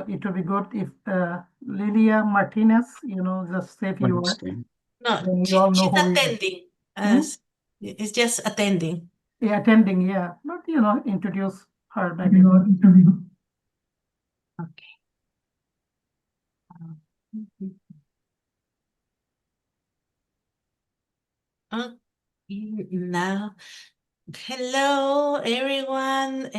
it would be good if Lilia Martinez, just say a few words. No, Then we all know she's who we are. attending. It's just attending. Yeah, attending, yeah. But, introduce her maybe. Okay. Now, hello everyone.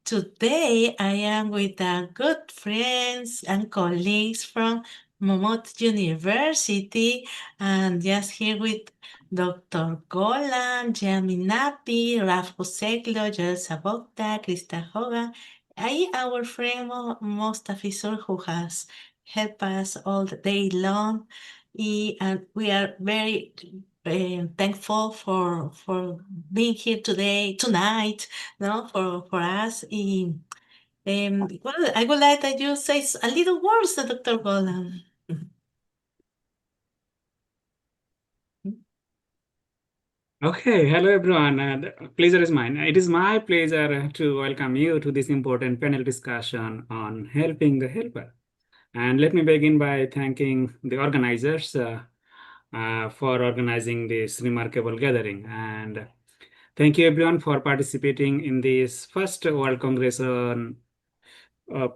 Today I am with good friends and colleagues from Monmouth University, and just here with Dr. Golan, Jamie Napi, Raf Huseglo, Joel Sabokta, Krista Hogan, our friend Mostafiz, who has helped us all the day long. And we are very thankful for being here tonight, no, for us. Well, I would like that you say a little words, Dr. Golan. Okay, hello everyone. The pleasure is mine. It is my pleasure to welcome you to this important panel discussion on helping the helper. And let me begin by thanking the organizers for organizing this remarkable gathering. And thank you everyone for participating in this first World Congress on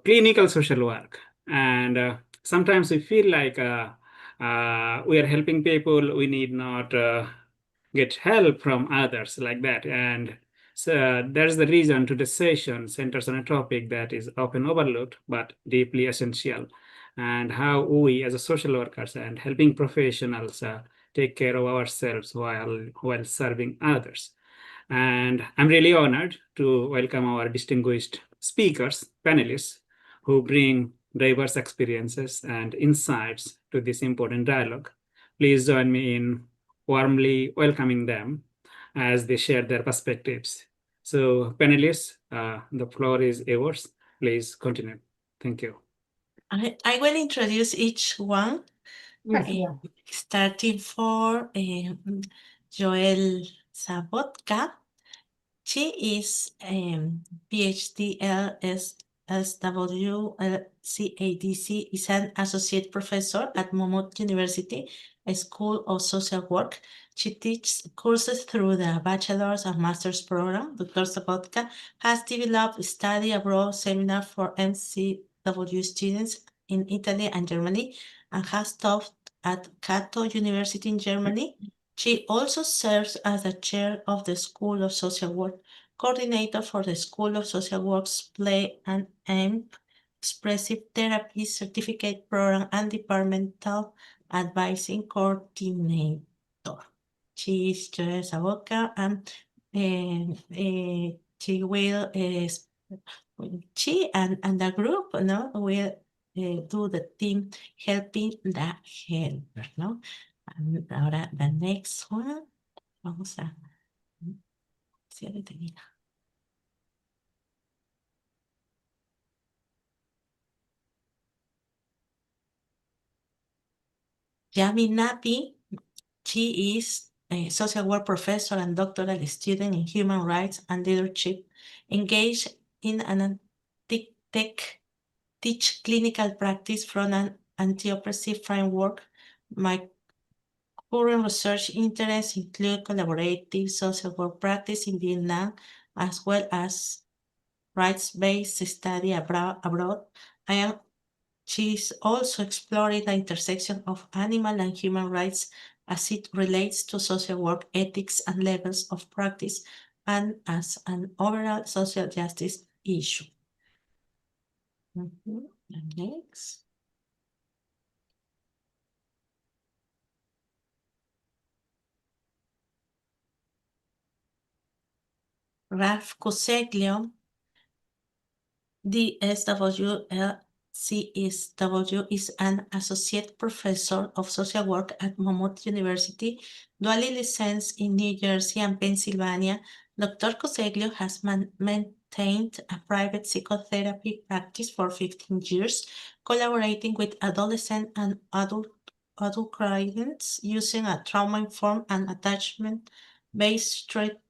clinical social work. And sometimes we feel like we are helping people, we need not get help from others like that. And so that's the reason today's session centers on a topic that is often overlooked but deeply essential, and how we as a social workers and helping professionals take care of ourselves while serving others. And I'm really honored to welcome our distinguished speakers, panelists, who bring diverse experiences and insights to this important dialogue. Please join me in warmly welcoming them as they share their perspectives. So, panelists, the floor is yours. Please continue. Thank you. I will introduce each one, starting for Joel Sabotka. She is PhD Iassw-aiets is an associate professor at Monmouth University, a School of Social Work. She teaches courses through the bachelor's and master's program. Dr. Sabotka has developed study abroad seminars for MCW students in Italy and Germany, and has taught at Cato University in Germany. She also serves as the chair of the School of Social Work, coordinator for the School of Social Work's Play and AMP Expressive Therapy Certificate Program, and Departmental Advising Coordinator. She is Joel Sabotka, and she will, she and the group, no, will do the team helping the helper, no? Ahora, the next one, vamos a... Se ha detenido. Yami Napi, she is a social work professor and doctoral student in human rights and leadership, engaged in an teach clinical practice from an anti-oppressive framework. My current research interests include collaborative social work practice in Vietnam, as well as rights-based study abroad. She's also exploring the intersection of animal and human rights as it relates to social work ethics and levels of practice, and as an overall social justice issue. Next. Ralph Coseglio, DSWLCSW, is an associate professor of social work at Monmouth University, dually licensed in New Jersey and Pennsylvania. Dr. Coseglio has maintained a private psychotherapy practice for 15 years, collaborating with adolescent and adult clients using a trauma-informed and attachment-based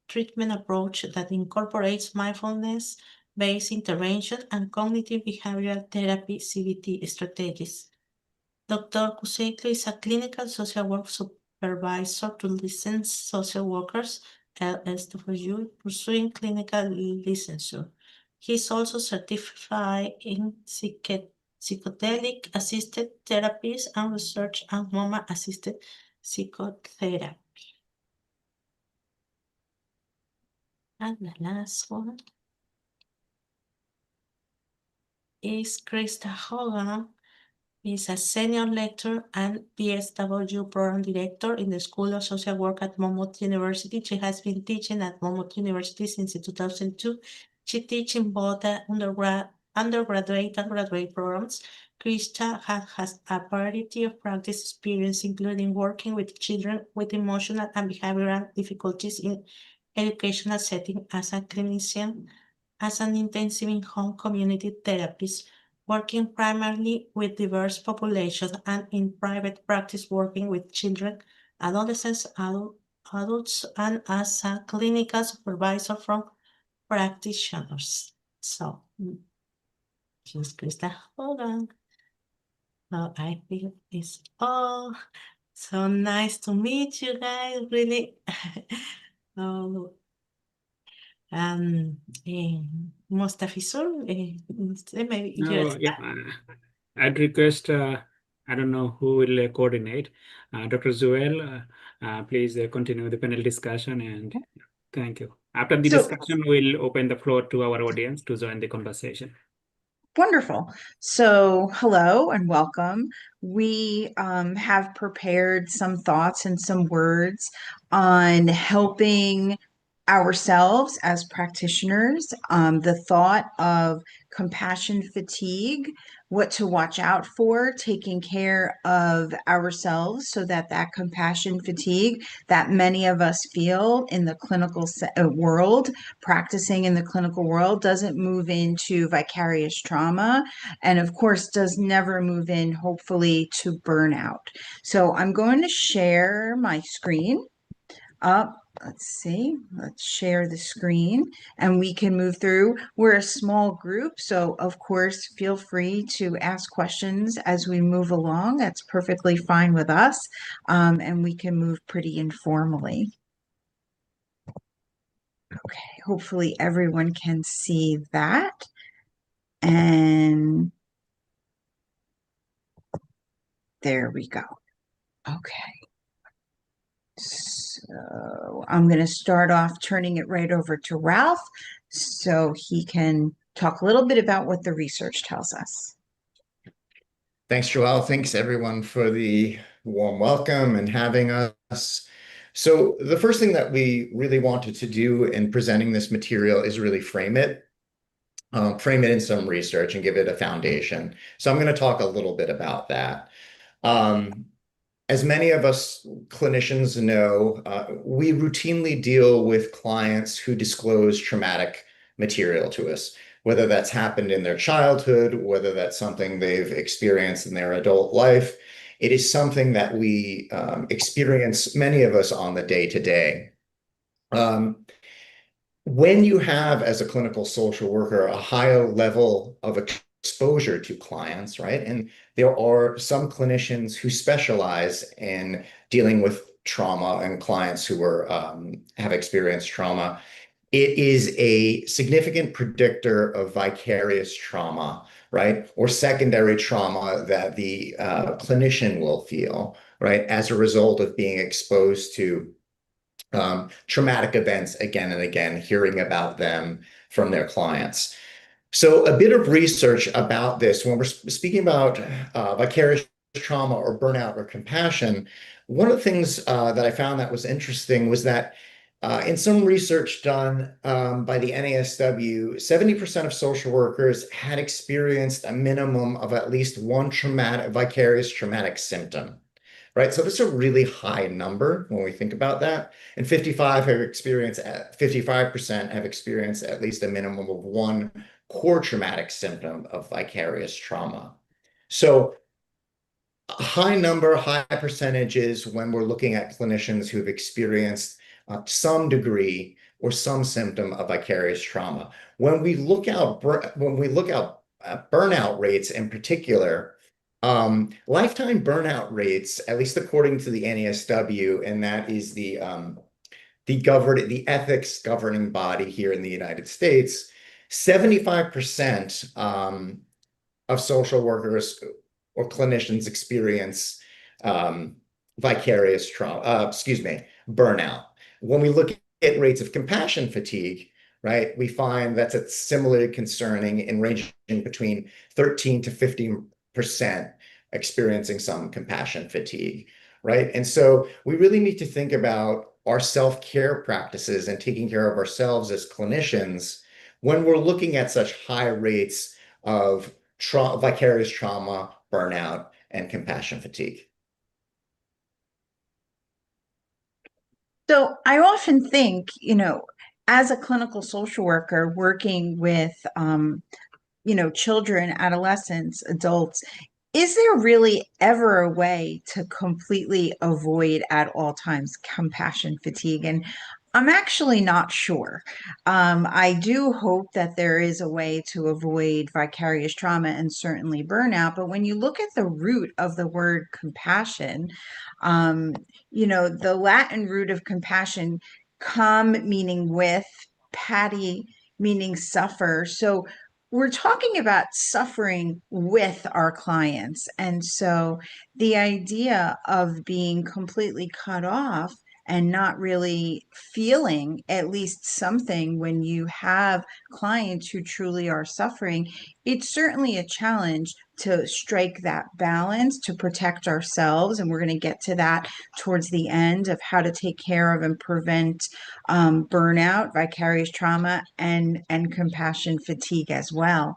treatment approach that incorporates mindfulness, based intervention and cognitive behavioral therapy (CBT) strategies. Dr. Kuseiklo is a clinical social work supervisor to licensed social workers (LSW) pursuing clinical licensure. He is also certified in psychedelic-assisted therapies and research and MOMA-assisted psychotherapy. And the last one is Krista Hogan. Is a senior lecturer and PSW program director in the School of Social Work at Monmouth University. She has been teaching at Monmouth University since 2002. She teaches in both the undergraduate and graduate programs. Krista has a variety of practice experience, including working with children with emotional and behavioral difficulties in educational setting as a clinician, as an intensive in-home community therapist, working primarily with diverse populations, and in private practice working with children, adolescents, adults, and as a clinical supervisor from practitioners. So, here's Krista Hogan. So I think it's all. So nice to meet you guys, really. Mostafiz, maybe you No, yeah, I'd request, I don't know who will coordinate. Dr. Zuel, please continue the panel discussion, and thank you. After the discussion, we'll open the floor to our audience to join the conversation. Wonderful. So hello and welcome. We have prepared some thoughts and some words on helping ourselves as practitioners, the thought of compassion fatigue, what to watch out for, taking care of ourselves so that that compassion fatigue that many of us feel in the clinical world, practicing in the clinical world, doesn't move into vicarious trauma, and of course does never move in, hopefully, to burnout. So I'm going to share my screen up. Let's see, let's share the screen and we can move through. We're a small group, so of course, feel free to ask questions as we move along. That's perfectly fine with us, and we can move pretty informally. Okay, hopefully everyone can see that. And there we go. Okay. So I'm going to start off turning it right over to Ralph so he can talk a little bit about what the research tells us. Thanks, Joelle. Thanks, everyone, for the warm welcome and having us. So the first thing that we really wanted to do in presenting this material is really frame it in some research and give it a foundation. So I'm going to talk a little bit about that. As many of us clinicians know, we routinely deal with clients who disclose traumatic material to us, whether that's happened in their childhood, whether that's something they've experienced in their adult life. It is something that we experience, many of us, on the day-to-day. When you have, as a clinical social worker, a higher level of exposure to clients, right? And there are some clinicians who specialize in dealing with trauma and clients who are have experienced trauma. It is a significant predictor of vicarious trauma, right? Or secondary trauma that the clinician will feel, right? As a result of being exposed to traumatic events again and again, hearing about them from their clients. So a bit of research about this, when we're speaking about vicarious trauma or burnout or compassion, one of the things that I found that was interesting was that in some research done by the NASW, 70% of social workers had experienced a minimum of at least one vicarious traumatic symptom. Right, so this is a really high number when we think about that, and 55% have experienced at least a minimum of one core traumatic symptom of vicarious trauma. So a high number, high percentages when we're looking at clinicians who've experienced some degree or some symptom of vicarious trauma. When we look out burnout rates in particular, lifetime burnout rates, at least according to the NASW, and that is the ethics governing body here in the United States, 75% of social workers or clinicians experience vicarious trauma, burnout. When we look at rates of compassion fatigue, right, we find that's similarly concerning and ranging between 13 to 15% experiencing some compassion fatigue, right? And so we really need to think about our self-care practices and taking care of ourselves as clinicians when we're looking at such high rates of vicarious trauma, burnout, and compassion fatigue. So I often think, as a clinical social worker working with, children, adolescents, adults, is there really ever a way to completely avoid at all times compassion fatigue? And I'm actually not sure. I do hope that there is a way to avoid vicarious trauma and certainly burnout. But when you look at the root of the word compassion, the Latin root of compassion, cum meaning with, pati meaning suffer. So we're talking about suffering with our clients. And so the idea of being completely cut off and not really feeling at least something when you have clients who truly are suffering, it's certainly a challenge to strike that balance to protect ourselves. And we're going to get to that towards the end of how to take care of and prevent burnout, vicarious trauma, and compassion fatigue as well.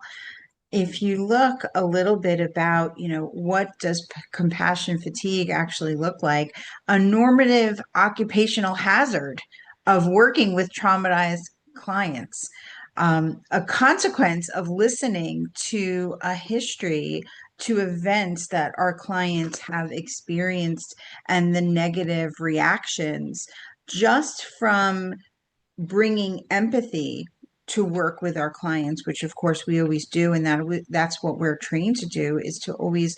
If you look a little bit about, what does compassion fatigue actually look like? A normative occupational hazard of working with traumatized clients, a consequence of listening to a history, to events that our clients have experienced and the negative reactions just from bringing empathy to work with our clients, which of course we always do, and that's what we're trained to do, is to always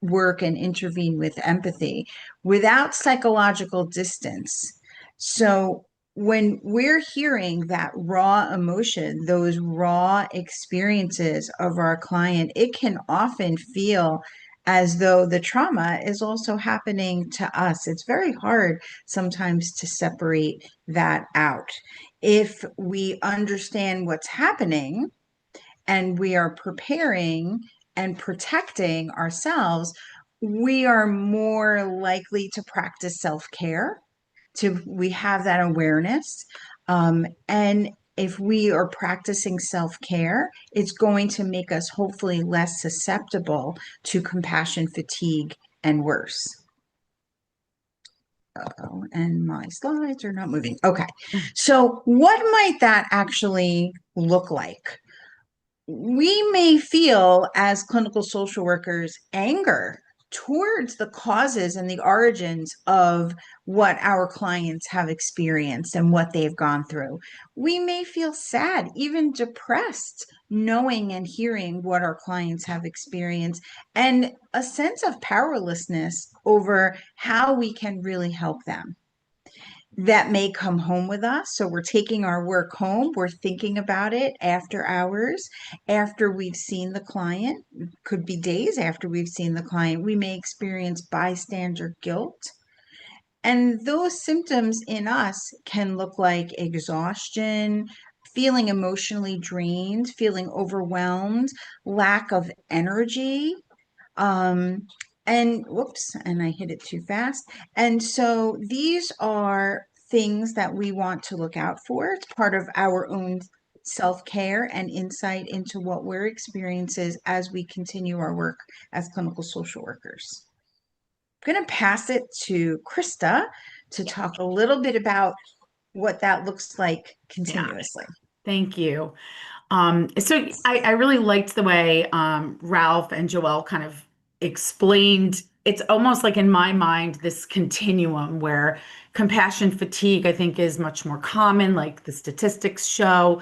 work and intervene with empathy without psychological distance. So when we're hearing that raw emotion, those raw experiences of our client, it can often feel as though the trauma is also happening to us. It's very hard sometimes to separate that out. If we understand what's happening and we are preparing and protecting ourselves, we are more likely to practice self-care. We have that awareness. And if we are practicing self-care, it's going to make us hopefully less susceptible to compassion fatigue and worse. Uh-oh, and my slides are not moving. Okay, so what might that actually look like? We may feel as clinical social workers anger towards the causes and the origins of what our clients have experienced and what they've gone through. We may feel sad, even depressed, knowing and hearing what our clients have experienced, and a sense of powerlessness over how we can really help them. That may come home with us. So we're taking our work home. We're thinking about it after hours, after we've seen the client. It could be days after we've seen the client. We may experience bystander guilt. And those symptoms in us can look like exhaustion, feeling emotionally drained, feeling overwhelmed, lack of energy. And whoops, and I hit it too fast. And so these are things that we want to look out for. It's part of our own self-care and insight into what we're experiencing as we continue our work as clinical social workers. I'm going to pass it to Krista to talk a little bit about what that looks like continuously. Thank you. So I really liked the way Ralph and Joelle kind of explained it's almost like in my mind, this continuum where compassion fatigue, I think, is much more common, like the statistics show.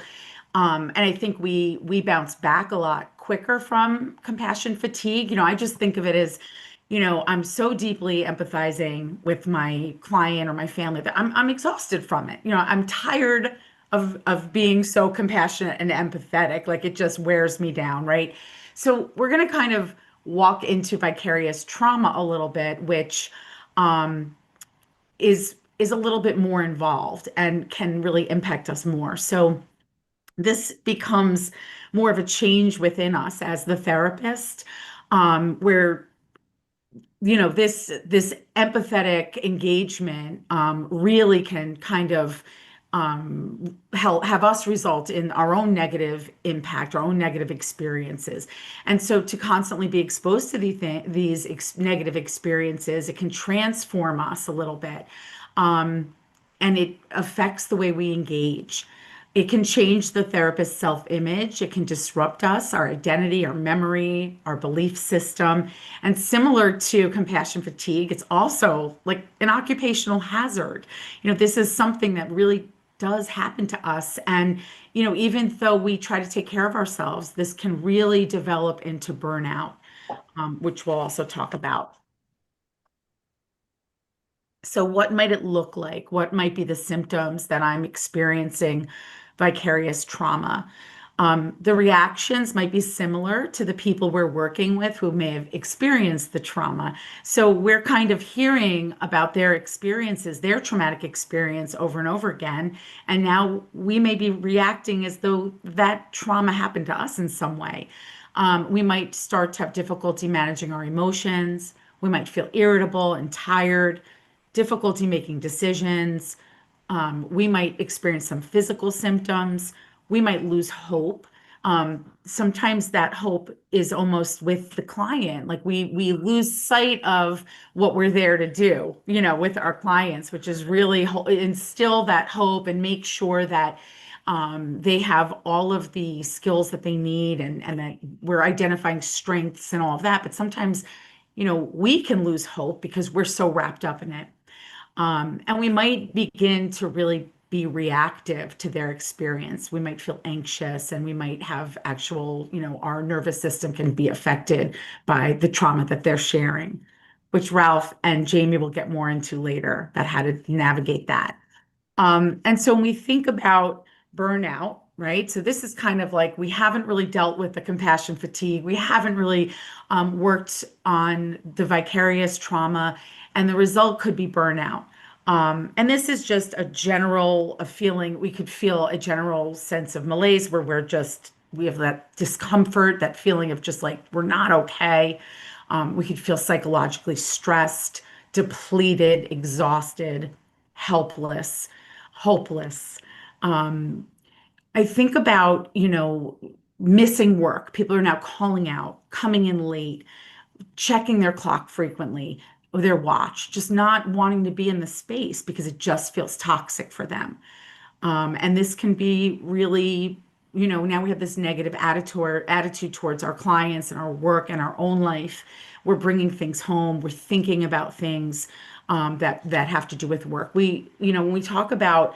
And I think we bounce back a lot quicker from compassion fatigue. I just think of it as, I'm so deeply empathizing with my client or my family that I'm exhausted from it. I'm tired of being so compassionate and empathetic. Like it just wears me down, right? So we're gonna kind of walk into vicarious trauma a little bit, which um, is a little bit more involved and can really impact us more. So this becomes more of a change within us as the therapist, where this empathetic engagement really can kind of help have us result in our own negative impact, our own negative experiences. And so to constantly be exposed to these negative experiences, it can transform us a little bit. And it affects the way we engage. It can change the therapist's self-image. It can disrupt us, our identity, our memory, our belief system. And similar to compassion fatigue, it's also like an occupational hazard. This is something that really does happen to us. And, even though we try to take care of ourselves, this can really develop into burnout, which we'll also talk about. So what might it look like? What might be the symptoms that I'm experiencing vicarious trauma? The reactions might be similar to the people we're working with who may have experienced the trauma. So we're kind of hearing about their experiences, their traumatic experience over and over again. And now we may be reacting as though that trauma happened to us in some way. We might start to have difficulty managing our emotions. We might feel irritable and tired, difficulty making decisions. We might experience some physical symptoms. We might lose hope. Sometimes that hope is almost with the client. Like we lose sight of what we're there to do, with our clients, which is really instill that hope and make sure that they have all of the skills that they need and that we're identifying strengths and all of that. But sometimes, we can lose hope because we're so wrapped up in it. And we might begin to really be reactive to their experience. We might feel anxious and we might have actual, our nervous system can be affected by the trauma that they're sharing, which Ralph and Jamie will get more into later about how to navigate that. And so when we think about burnout, right? So this is kind of like we haven't really dealt with the compassion fatigue. We haven't really worked on the vicarious trauma, and the result could be burnout. And this is just a feeling, we could feel a general sense of malaise where we have that discomfort, that feeling of just like, we're not okay. We could feel psychologically stressed, depleted, exhausted, helpless, hopeless. I think about, missing work. People are now calling out, coming in late, checking their clock frequently, or their watch, just not wanting to be in the space because it just feels toxic for them. And this can be really, now we have this negative attitude towards our clients and our work and our own life. We're bringing things home. We're thinking about things that have to do with work. When we talk about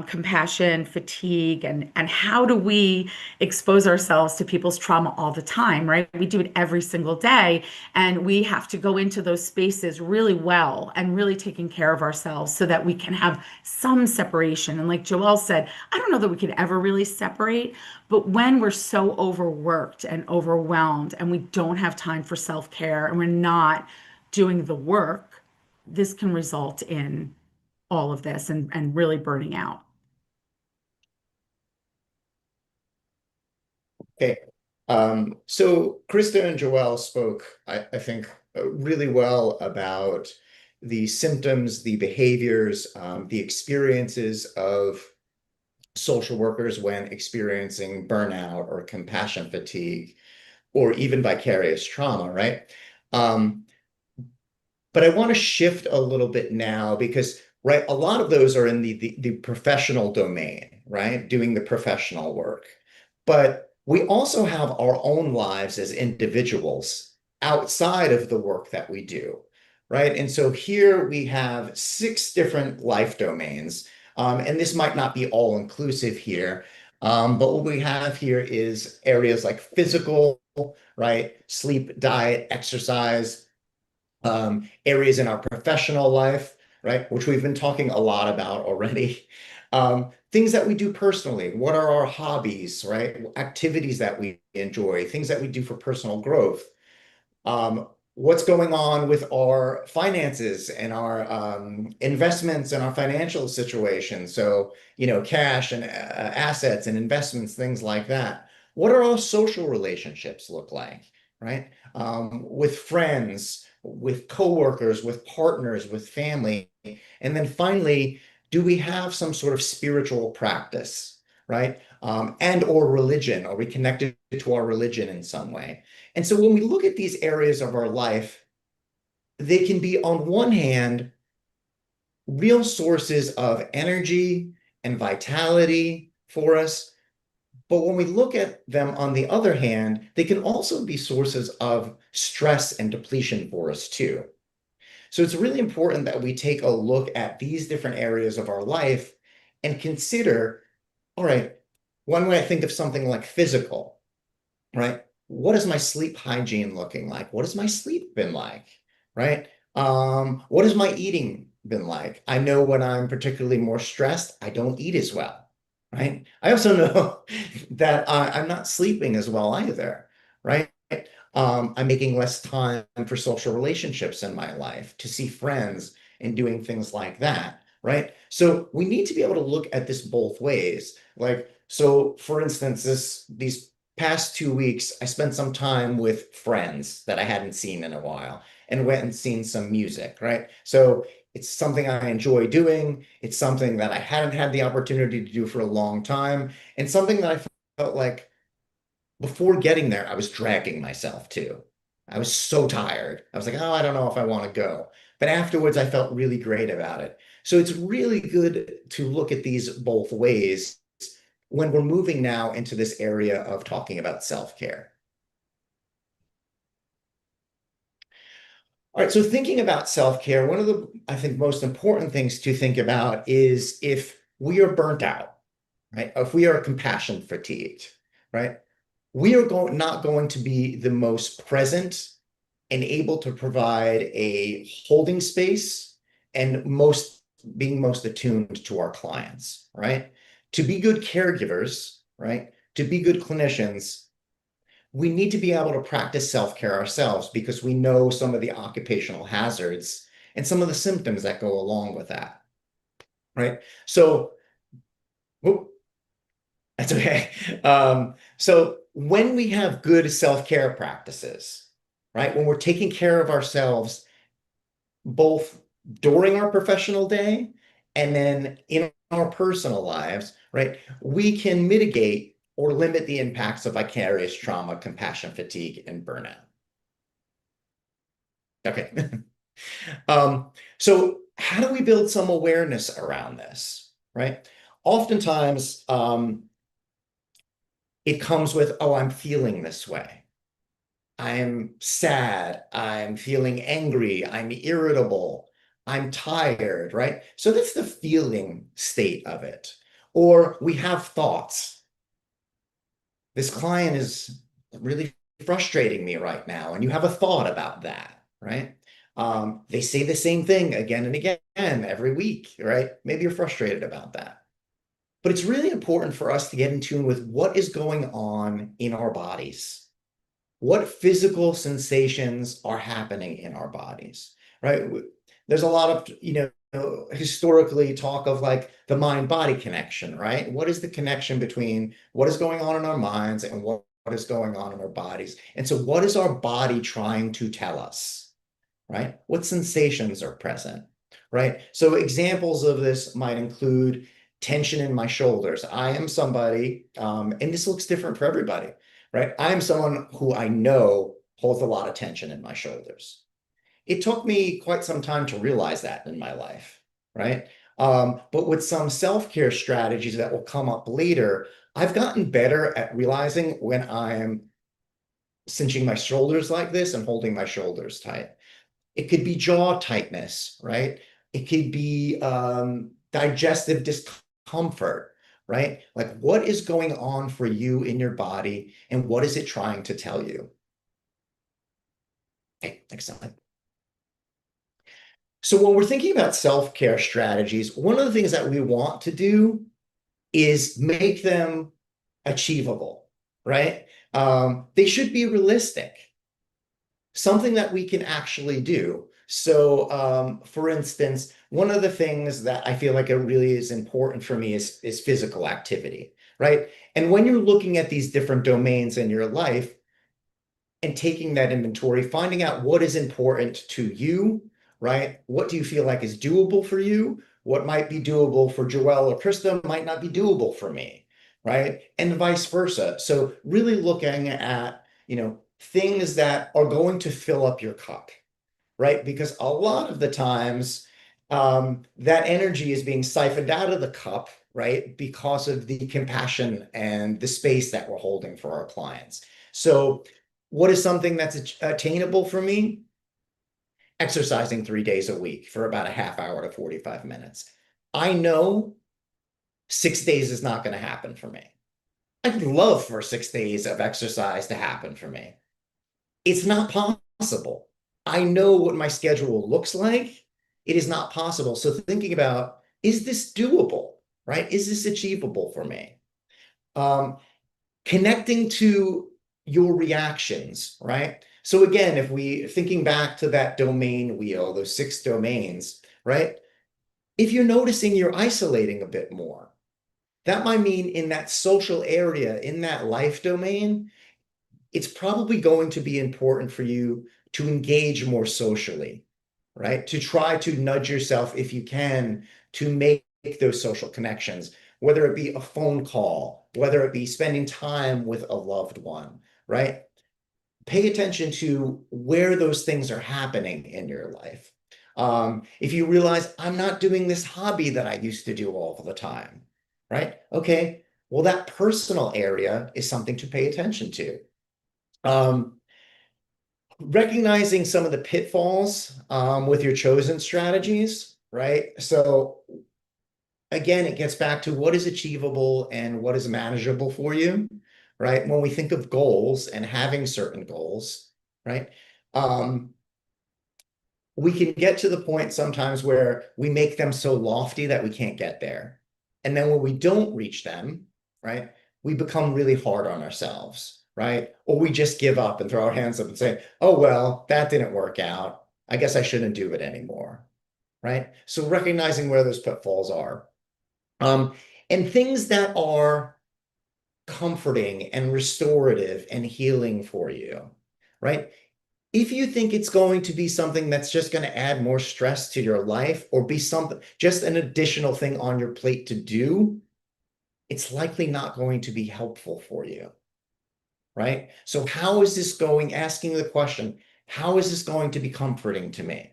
compassion, fatigue, and how do we expose ourselves to people's trauma all the time, right? We do it every single day, and we have to go into those spaces really well and really taking care of ourselves so that we can have some separation. And like Joelle said, I don't know that we could ever really separate, but when we're so overworked and overwhelmed and we don't have time for self-care and we're not doing the work, this can result in all of this and really burning out. Okay. So Krista and Joelle spoke, I think, really well about the symptoms, the behaviors, the experiences of social workers when experiencing burnout or compassion fatigue, or even vicarious trauma, right? But I want to shift a little bit now because, right, a lot of those are in the professional domain, right? Doing the professional work. But we also have our own lives as individuals outside of the work that we do, right? And so here we have 6 different life domains, and this might not be all inclusive here, but what we have here is areas like physical, right? Sleep, diet, exercise, areas in our professional life, right? Which we've been talking a lot about already. Things that we do personally. What are our hobbies, right? Activities that we enjoy, things that we do for personal growth. What's going on with our finances and our investments and our financial situation. So, cash and assets and investments, things like that. What are our social relationships look like, right? With friends, with coworkers, with partners, with family. And then finally, do we have some sort of spiritual practice, right? And or religion? Are we connected to our religion in some way? And so when we look at these areas of our life, they can be, on one hand, real sources of energy and vitality for us. But when we look at them, on the other hand, they can also be sources of stress and depletion for us too. So it's really important that we take a look at these different areas of our life and consider, all right, one way I think of something like physical, right? What is my sleep hygiene looking like? What has my sleep been like, right? What has my eating been like? I know when I'm particularly more stressed, I don't eat as well, right? I also know that I'm not sleeping as well either, right? I'm making less time for social relationships in my life, to see friends and doing things like that, right? So we need to be able to look at this both ways. So for instance, these past 2 weeks, I spent some time with friends that I hadn't seen in a while and went and seen some music, right? So it's something I enjoy doing. It's something that I hadn't had the opportunity to do for a long time, and something that I felt like before getting there, I was dragging myself to. I was so tired. I was like, oh, I don't know if I want to go. But afterwards, I felt really great about it. So it's really good to look at these both ways when we're moving now into this area of talking about self-care. All right, so thinking about self-care, one of the, I think, most important things to think about is if we are burnt out, right? If we are compassion fatigued, right? We are not going to be the most present and able to provide a holding space and being most attuned to our clients, right? To be good caregivers, right? To be good clinicians, we need to be able to practice self-care ourselves, because we know some of the occupational hazards and some of the symptoms that go along with that, right? So, whoop, that's okay. So when we have good self-care practices, right? When we're taking care of ourselves, both during our professional day and then in our personal lives, right? We can mitigate or limit the impacts of vicarious trauma, compassion fatigue, and burnout. Okay. So how do we build some awareness around this, right? Oftentimes, it comes with, oh, I'm feeling this way. I'm sad. I'm feeling angry. I'm irritable. I'm tired, right? So that's the feeling state of it. Or we have thoughts. This client is really frustrating me right now, and you have a thought about that, right? They say the same thing again and again every week, right? Maybe you're frustrated about that. But it's really important for us to get in tune with what is going on in our bodies. What physical sensations are happening in our bodies, right? There's a lot of, historically talk of like the mind-body connection, right? What is the connection between what is going on in our minds and what is going on in our bodies? And so what is our body trying to tell us, right? What sensations are present, right? So examples of this might include tension in my shoulders. I am somebody, and this looks different for everybody, right? I'm someone who I know holds a lot of tension in my shoulders. It took me quite some time to realize that in my life, right? But with some self-care strategies that will come up later, I've gotten better at realizing when I'm cinching my shoulders like this and holding my shoulders tight. It could be jaw tightness, right? It could be digestive discomfort, right? Like, what is going on for you in your body, and what is it trying to tell you? Okay, next slide. So when we're thinking about self-care strategies, one of the things that we want to do is make them achievable, right? They should be realistic, something that we can actually do. So, for instance, one of the things that I feel like it really is important for me is physical activity, right? And when you're looking at these different domains in your life and taking that inventory, finding out what is important to you, right? What do you feel like is doable for you? What might be doable for Joelle or Krista might not be doable for me, right? And vice versa. So really looking at, things that are going to fill up your cup, right? Because a lot of the times that energy is being siphoned out of the cup, right? Because of the compassion and the space that we're holding for our clients. So what is something that's attainable for me? Exercising 3 days a week for about a half hour to 45 minutes. I know 6 days is not going to happen for me. I'd love for 6 days of exercise to happen for me. It's not possible. I know what my schedule looks like. It is not possible. So thinking about, is this doable, right? Is this achievable for me? Connecting to your reactions, right? So again, if we thinking back to that domain wheel, those 6 domains, right? If you're noticing you're isolating a bit more, that might mean in that social area, in that life domain, it's probably going to be important for you to engage more socially, right? To try to nudge yourself, if you can, to make those social connections, whether it be a phone call, whether it be spending time with a loved one, right? Pay attention to where those things are happening in your life. If you realize, I'm not doing this hobby that I used to do all the time, right? Okay, well, that personal area is something to pay attention to. Recognizing some of the pitfalls with your chosen strategies, right? So again, it gets back to what is achievable and what is manageable for you, right? When we think of goals and having certain goals, right? We can get to the point sometimes where we make them so lofty that we can't get there. And then when we don't reach them, right, we become really hard on ourselves, right? Or we just give up and throw our hands up and say, oh, well, that didn't work out. I guess I shouldn't do it anymore, right? So recognizing where those pitfalls are. And things that are comforting and restorative and healing for you, right? If you think it's going to be something that's just going to add more stress to your life or be something, just an additional thing on your plate to do, it's likely not going to be helpful for you, right? So how is this going, asking the question, how is this going to be comforting to me?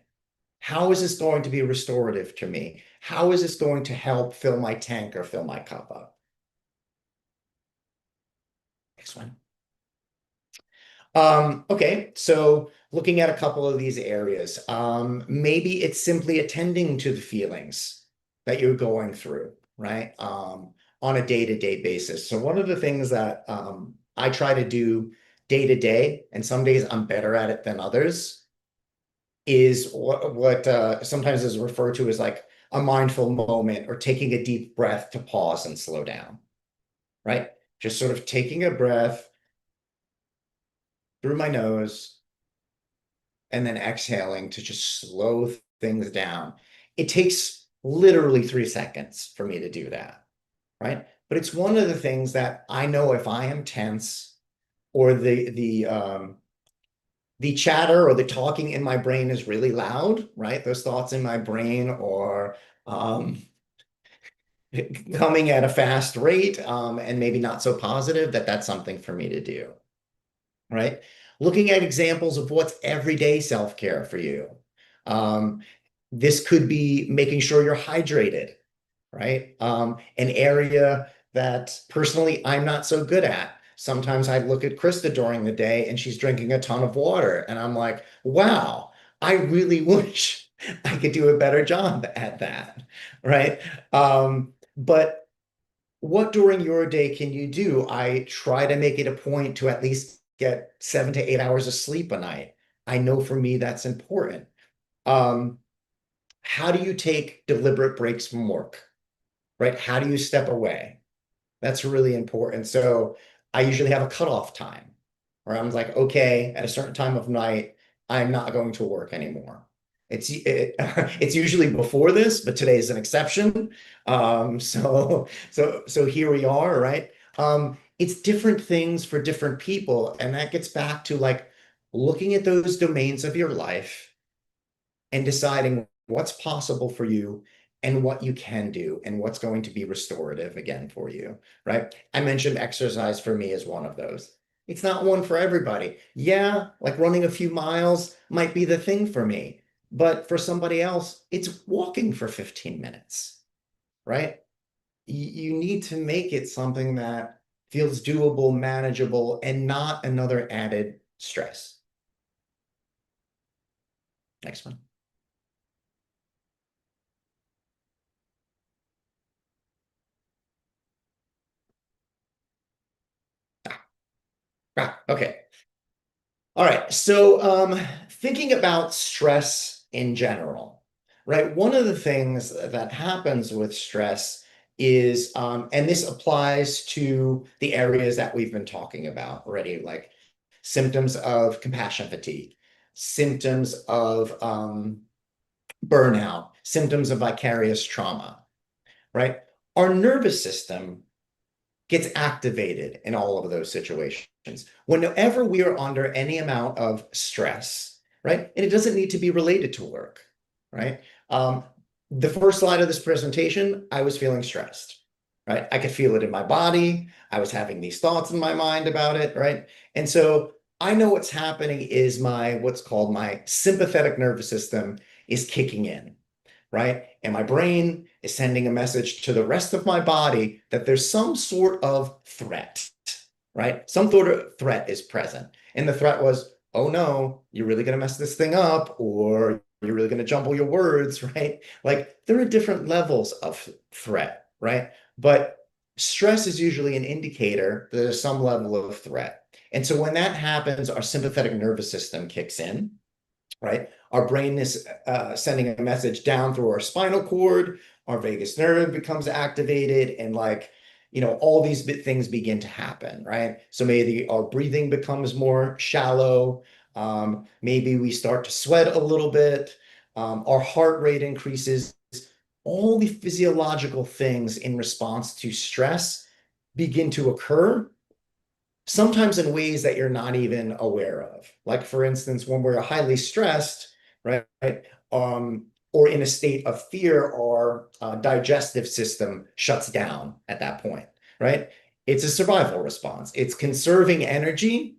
How is this going to be restorative to me? How is this going to help fill my tank or fill my cup up? Next one. Okay, so looking at a couple of these areas, maybe it's simply attending to the feelings that you're going through, right? On a day-to-day basis. So one of the things that I try to do day to day, and some days I'm better at it than others, is what sometimes is referred to as like a mindful moment or taking a deep breath to pause and slow down, right? Just sort of taking a breath through my nose and then exhaling to just slow things down. It takes literally 3 seconds for me to do that, right? But it's one of the things that I know if I am tense or the chatter or the talking in my brain is really loud, right? Those thoughts in my brain or coming at a fast rate and maybe not so positive, that's something for me to do, right? Looking at examples of what's everyday self-care for you. This could be making sure you're hydrated, right? An area that personally I'm not so good at. Sometimes I look at Krista during the day and she's drinking a ton of water. And I'm like, wow, I really wish I could do a better job at that, right? But what during your day can you do? I try to make it a point to at least get 7 to 8 hours of sleep a night. I know for me that's important. How do you take deliberate breaks from work, right? How do you step away? That's really important. So I usually have a cutoff time where I'm like, okay, at a certain time of night, I'm not going to work anymore. It's usually before this, but today is an exception. So here we are, right? It's different things for different people, and that gets back to like looking at those domains of your life and deciding what's possible for you and what you can do and what's going to be restorative again for you, right? I mentioned exercise for me as one of those. It's not one for everybody. Yeah, like running a few miles might be the thing for me, but for somebody else, it's walking for 15 minutes, right? You need to make it something that feels doable, manageable, and not another added stress. Next one. Okay. All right. So thinking about stress in general, right? One of the things that happens with stress is, and this applies to the areas that we've been talking about already, like symptoms of compassion fatigue, symptoms of burnout, symptoms of vicarious trauma, right? Our nervous system gets activated in all of those situations. Whenever we are under any amount of stress, right? And it doesn't need to be related to work, right? The first slide of this presentation, I was feeling stressed, right? I could feel it in my body. I was having these thoughts in my mind about it, right? And so I know what's happening is what's called my sympathetic nervous system is kicking in, right? And my brain is sending a message to the rest of my body that there's some sort of threat, right? Some sort of threat is present. And the threat was, oh no, you're really going to mess this thing up, or you're really going to jumble your words, right? Like there are different levels of threat, right? But stress is usually an indicator that there's some level of threat. And so when that happens, our sympathetic nervous system kicks in, right? Our brain is sending a message down through our spinal cord, our vagus nerve becomes activated, and all these things begin to happen, right? So maybe our breathing becomes more shallow. Maybe we start to sweat a little bit. Our heart rate increases. All the physiological things in response to stress begin to occur, sometimes in ways that you're not even aware of. Like, for instance, when we're highly stressed, right, or in a state of fear, our digestive system shuts down at that point, right? It's a survival response. It's conserving energy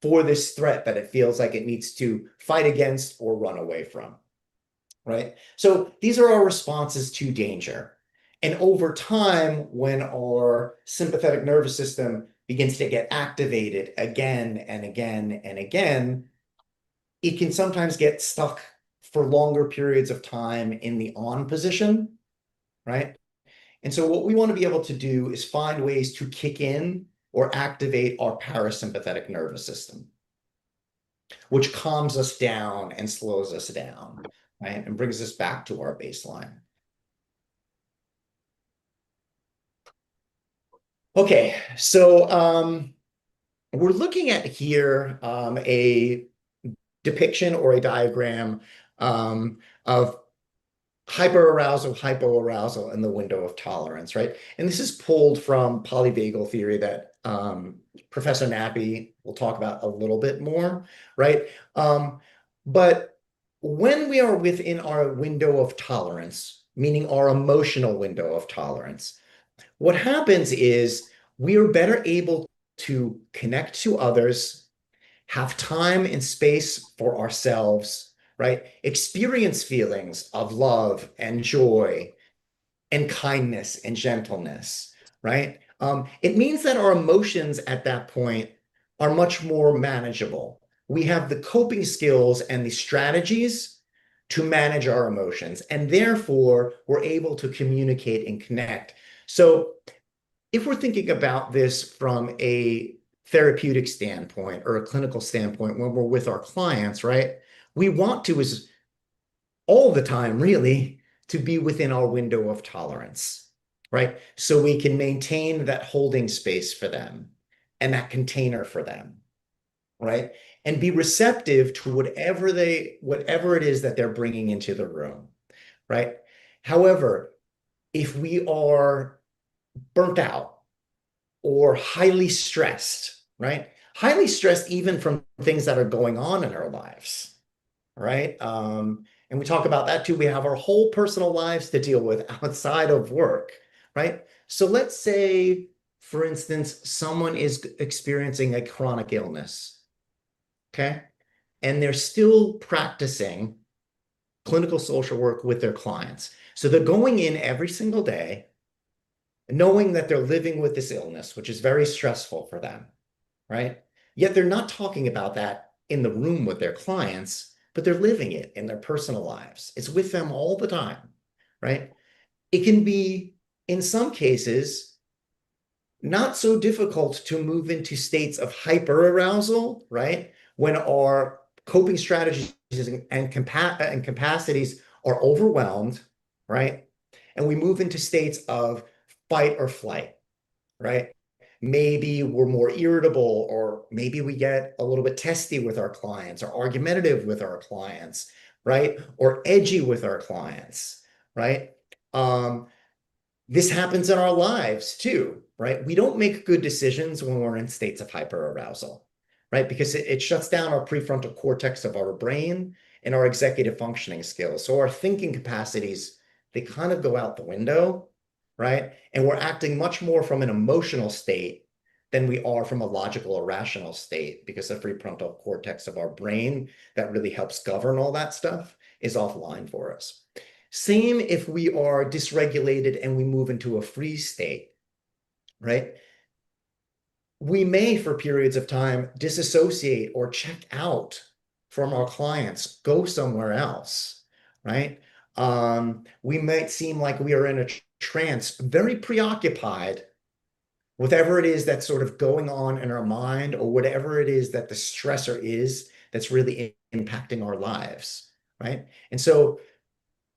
for this threat that it feels like it needs to fight against or run away from, right? So these are our responses to danger. And over time, when our sympathetic nervous system begins to get activated again and again and again, it can sometimes get stuck for longer periods of time in the on position, right? And so what we want to be able to do is find ways to kick in or activate our parasympathetic nervous system, which calms us down and slows us down, right? And brings us back to our baseline. Okay, so we're looking at here a depiction or a diagram of hyperarousal, hypoarousal in the window of tolerance, right? And this is pulled from polyvagal theory that Professor Nappy will talk about a little bit more, right? But when we are within our window of tolerance, meaning our emotional window of tolerance, what happens is we are better able to connect to others, have time and space for ourselves, right? Experience feelings of love and joy and kindness and gentleness, right? It means that our emotions at that point are much more manageable. We have the coping skills and the strategies to manage our emotions, and therefore we're able to communicate and connect. So if we're thinking about this from a therapeutic standpoint or a clinical standpoint, when we're with our clients, right, we want to, is all the time really, to be within our window of tolerance, right? So we can maintain that holding space for them and that container for them, right? And be receptive to whatever it is that they're bringing into the room, right? However, if we are burnt out or highly stressed, right? Highly stressed even from things that are going on in our lives, right? And we talk about that too. We have our whole personal lives to deal with outside of work, right? So let's say, for instance, someone is experiencing a chronic illness, okay? And they're still practicing clinical social work with their clients. So they're going in every single day, knowing that they're living with this illness, which is very stressful for them, right? Yet they're not talking about that in the room with their clients, but they're living it in their personal lives. It's with them all the time, right? It can be, in some cases, not so difficult to move into states of hyperarousal, right? When our coping strategies and capacities are overwhelmed, right? And we move into states of fight or flight, right? Maybe we're more irritable, or maybe we get a little bit testy with our clients, or argumentative with our clients, right? Or edgy with our clients, right? This happens in our lives too, right? We don't make good decisions when we're in states of hyperarousal, right? Because it shuts down our prefrontal cortex of our brain and our executive functioning skills. So our thinking capacities, they kind of go out the window, right? And we're acting much more from an emotional state than we are from a logical or rational state, because the prefrontal cortex of our brain that really helps govern all that stuff is offline for us. Same if we are dysregulated and we move into a freeze state, right? We may, for periods of time, disassociate or check out from our clients, go somewhere else, right? We might seem like we are in a trance, very preoccupied with whatever it is that's sort of going on in our mind, or whatever it is that the stressor is that's really impacting our lives, right? And so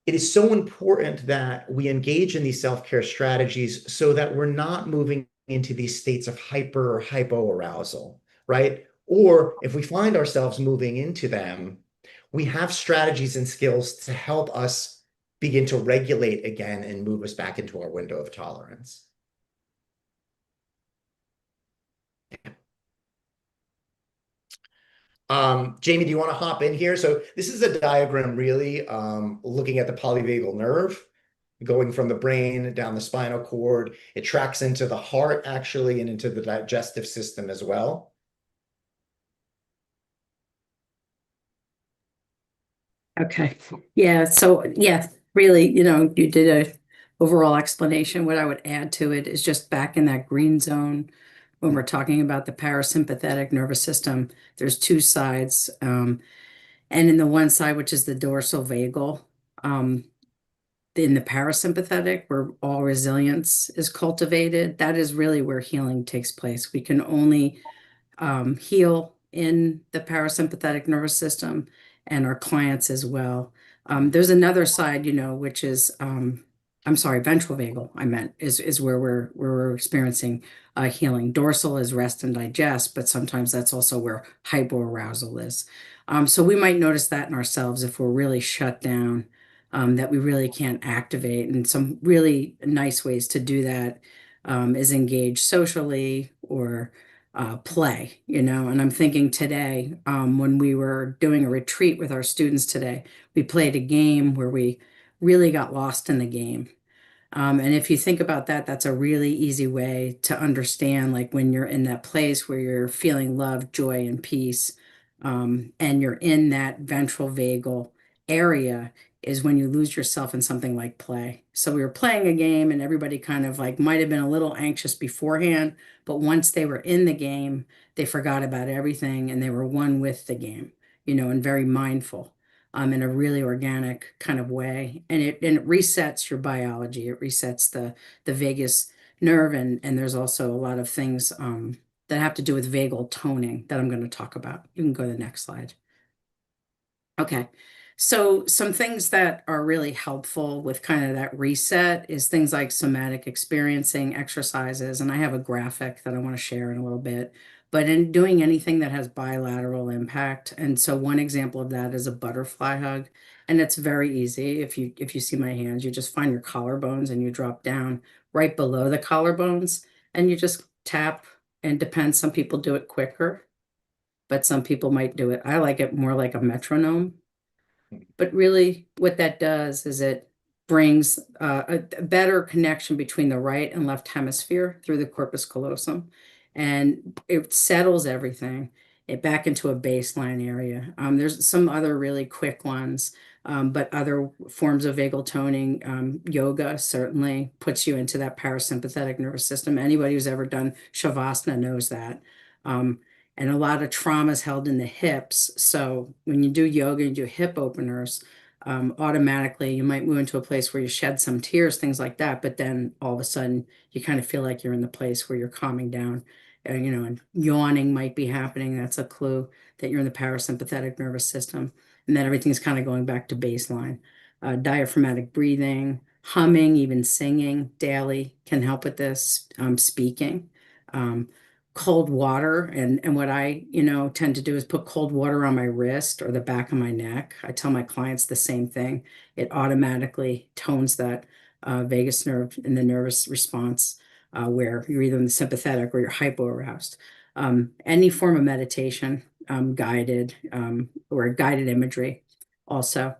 it is so important that we engage in these self-care strategies so that we're not moving into these states of hyper or hypoarousal, right? Or if we find ourselves moving into them, we have strategies and skills to help us begin to regulate again and move us back into our window of tolerance. Jamie, do you want to hop in here? So this is a diagram really looking at the polyvagal nerve going from the brain down the spinal cord. It tracks into the heart actually and into the digestive system as well. Okay. Yeah. So yeah, really, you did a overall explanation. What I would add to it is just back in that green zone, when we're talking about the parasympathetic nervous system, there's two sides. And in the one side, which is the dorsal vagal, in the parasympathetic, where all resilience is cultivated, that is really where healing takes place. We can only heal in the parasympathetic nervous system, and our clients as well. There's another side, which is, I'm sorry, ventral vagal, I meant, is where we're experiencing healing. Dorsal is rest and digest, but sometimes that's also where hypoarousal is. So we might notice that in ourselves if we're really shut down, that we really can't activate. And some really nice ways to do that is engage socially or play, and I'm thinking today, when we were doing a retreat with our students today, we played a game where we really got lost in the game. And if you think about that, that's a really easy way to understand, like when you're in that place where you're feeling love, joy, and peace, and you're in that ventral vagal area, is when you lose yourself in something like play. So we were playing a game and everybody kind of like might have been a little anxious beforehand, but once they were in the game, they forgot about everything and they were one with the game, and very mindful in a really organic kind of way. And it resets your biology. It resets the vagus nerve, and there's also a lot of things that have to do with vagal toning that I'm going to talk about. You can go to the next slide. Okay, so some things that are really helpful with kind of that reset is things like somatic experiencing exercises, and I have a graphic that I want to share in a little bit, but in doing anything that has bilateral impact. And so one example of that is a butterfly hug, and it's very easy. If you see my hands, you just find your collarbones and you drop down right below the collarbones and you just tap, and depends, some people do it quicker, but some people might do it. I like it more like a metronome. But really what that does is it brings a better connection between the right and left hemisphere through the corpus callosum, and it settles everything back into a baseline area. There's some other really quick ones, but other forms of vagal toning, yoga certainly puts you into that parasympathetic nervous system. Anybody who's ever done Shavasana knows that. And a lot of trauma is held in the hips. So when you do yoga, you do hip openers, automatically you might move into a place where you shed some tears, things like that. But then all of a sudden you kind of feel like you're in the place where you're calming down, and yawning might be happening. That's a clue that you're in the parasympathetic nervous system. And then everything's kind of going back to baseline. Diaphragmatic breathing, humming, even singing daily can help with this. Speaking. Cold water, and what I tend to do is put cold water on my wrist or the back of my neck. I tell my clients the same thing. It automatically tones that vagus nerve in the nervous response, where you're either in the sympathetic or you're hypo-aroused. Any form of meditation, guided or guided imagery also,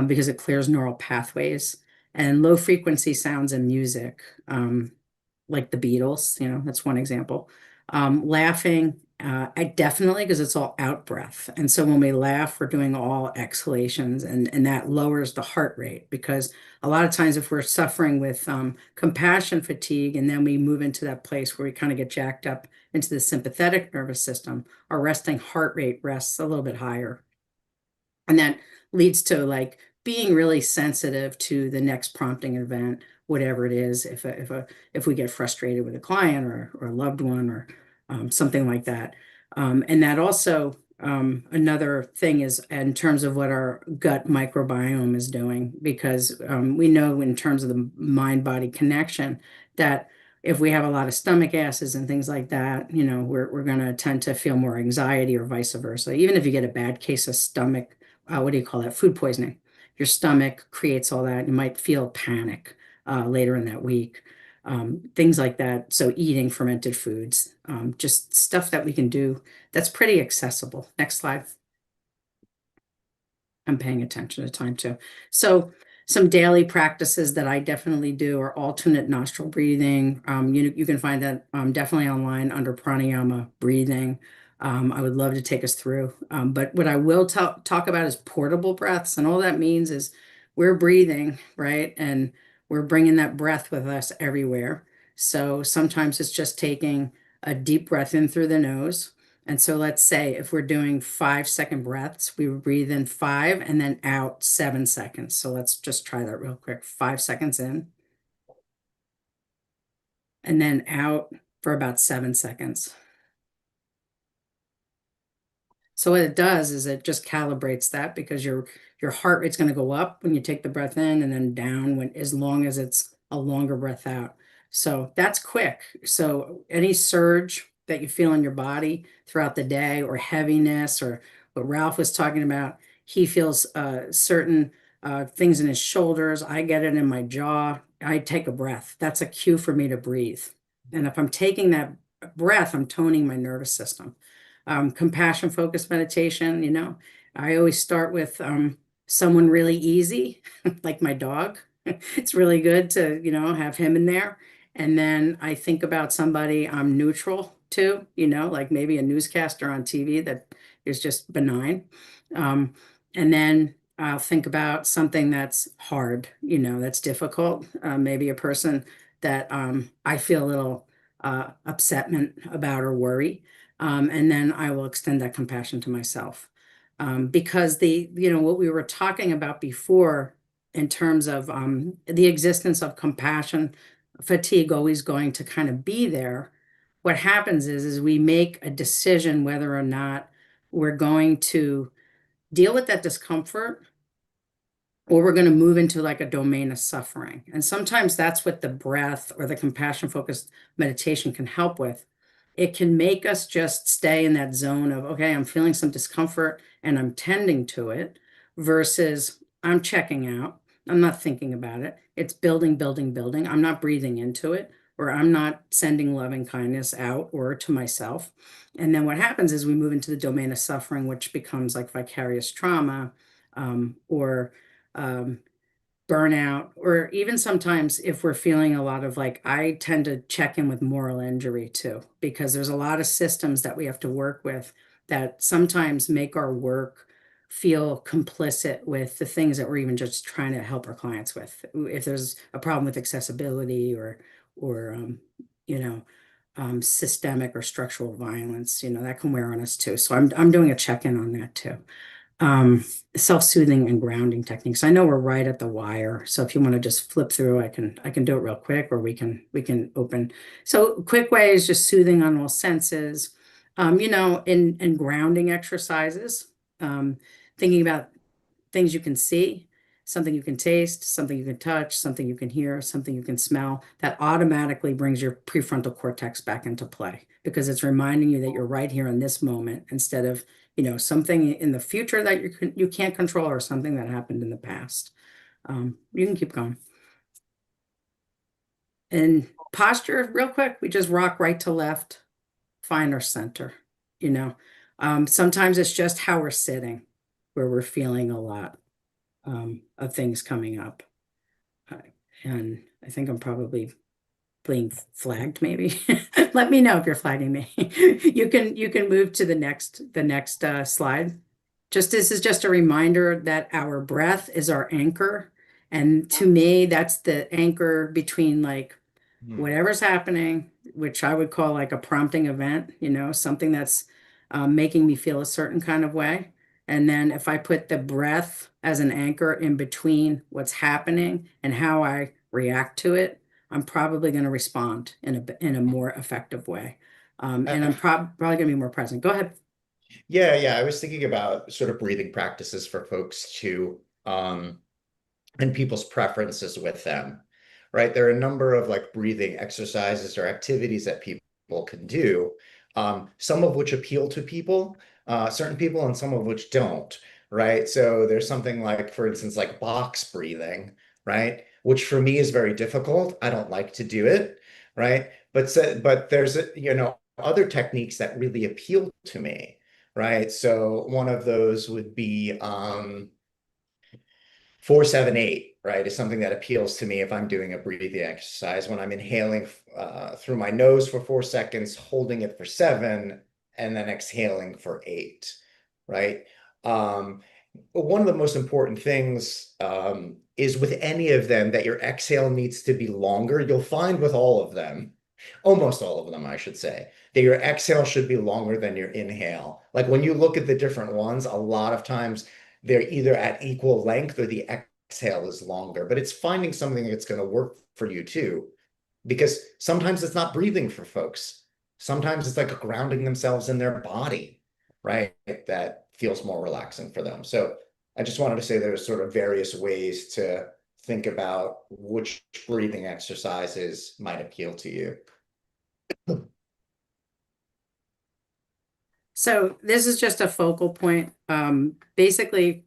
because it clears neural pathways. And low frequency sounds and music, like the Beatles, that's one example. Laughing, I definitely, because it's all out breath. And so when we laugh, we're doing all exhalations, and that lowers the heart rate, because a lot of times if we're suffering with compassion fatigue, and then we move into that place where we kind of get jacked up into the sympathetic nervous system, our resting heart rate rests a little bit higher. And that leads to like being really sensitive to the next prompting event, whatever it is, if we get frustrated with a client or a loved one or something like that. And that also, another thing is in terms of what our gut microbiome is doing, because we know in terms of the mind-body connection that if we have a lot of stomach acids and things like that, we're going to tend to feel more anxiety, or vice versa. Even if you get a bad case of stomach, food poisoning, your stomach creates all that. You might feel panic later in that week, things like that. So eating fermented foods, just stuff that we can do that's pretty accessible. Next slide. I'm paying attention to time too. So some daily practices that I definitely do are alternate nostril breathing. You can find that definitely online under pranayama breathing. I would love to take us through. But what I will talk about is portable breaths. And all that means is we're breathing, right? And we're bringing that breath with us everywhere. So sometimes it's just taking a deep breath in through the nose. And so let's say if we're doing 5-second breaths, we would breathe in 5 and then out 7 seconds. So let's just try that real quick. 5 seconds in and then out for about 7 seconds. So what it does is it just calibrates that, because your heart rate's going to go up when you take the breath in, and then down as long as it's a longer breath out. So that's quick. So any surge that you feel in your body throughout the day, or heaviness, or what Ralph was talking about, he feels certain things in his shoulders. I get it in my jaw. I take a breath. That's a cue for me to breathe. And if I'm taking that breath, I'm toning my nervous system. Compassion focused meditation, I always start with someone really easy, like my dog. It's really good to, have him in there. And then I think about somebody I'm neutral to, like maybe a newscaster on TV that is just benign. And then I'll think about something that's hard, that's difficult. Maybe a person that I feel a little upsetment about or worry. And then I will extend that compassion to myself. Because what we were talking about before in terms of the existence of compassion, fatigue always going to kind of be there. What happens is we make a decision whether or not we're going to deal with that discomfort or we're going to move into like a domain of suffering. And sometimes that's what the breath or the compassion focused meditation can help with. It can make us just stay in that zone of, okay, I'm feeling some discomfort and I'm tending to it versus I'm checking out. I'm not thinking about it. It's building, building, building. I'm not breathing into it, or I'm not sending loving kindness out or to myself. And then what happens is we move into the domain of suffering, which becomes like vicarious trauma, or burnout, or even sometimes if we're feeling a lot of like, I tend to check in with moral injury too, because there's a lot of systems that we have to work with that sometimes make our work feel complicit with the things that we're even just trying to help our clients with. If there's a problem with accessibility or systemic or structural violence, that can wear on us too. So I'm doing a check-in on that too. Self-soothing and grounding techniques. I know we're right at the wire, so if you want to just flip through, I can do it real quick, or we can open. So quick way is just soothing on all senses. In grounding exercises, thinking about things you can see, something you can taste, something you can touch, something you can hear, something you can smell. That automatically brings your prefrontal cortex back into play because it's reminding you that you're right here in this moment instead of something in the future that you can't control or something that happened in the past. You can keep going. And posture, real quick, we just rock right to left, find our center. Sometimes it's just how we're sitting where we're feeling a lot of things coming up. And I think I'm probably being flagged, maybe. Let me know if you're flagging me. You can move to the next slide. This is just a reminder that our breath is our anchor. And to me, that's the anchor between like whatever's happening, which I would call like a prompting event, something that's making me feel a certain kind of way. And then if I put the breath as an anchor in between what's happening and how I react to it, I'm probably going to respond in a more effective way. And I'm probably going to be more present. Go ahead. Yeah. I was thinking about sort of breathing practices for folks too, and people's preferences with them, right? There are a number of like breathing exercises or activities that people can do, some of which appeal to people, certain people, and some of which don't, right? So there's something like, for instance, like box breathing, right? Which for me is very difficult. I don't like to do it, right? But there's other techniques that really appeal to me, right? So one of those would be 4-7-8, right? Is something that appeals to me if I'm doing a breathing exercise, when I'm inhaling through my nose for 4 seconds, holding it for 7, and then exhaling for 8, right? One of the most important things is with any of them that your exhale needs to be longer. You'll find with all of them, almost all of them, I should say, that your exhale should be longer than your inhale. Like when you look at the different ones, a lot of times they're either at equal length or the exhale is longer, but it's finding something that's going to work for you too, because sometimes it's not breathing for folks. Sometimes it's like grounding themselves in their body, right? That feels more relaxing for them. So I just wanted to say there's sort of various ways to think about which breathing exercises might appeal to you. So this is just a focal point. Basically,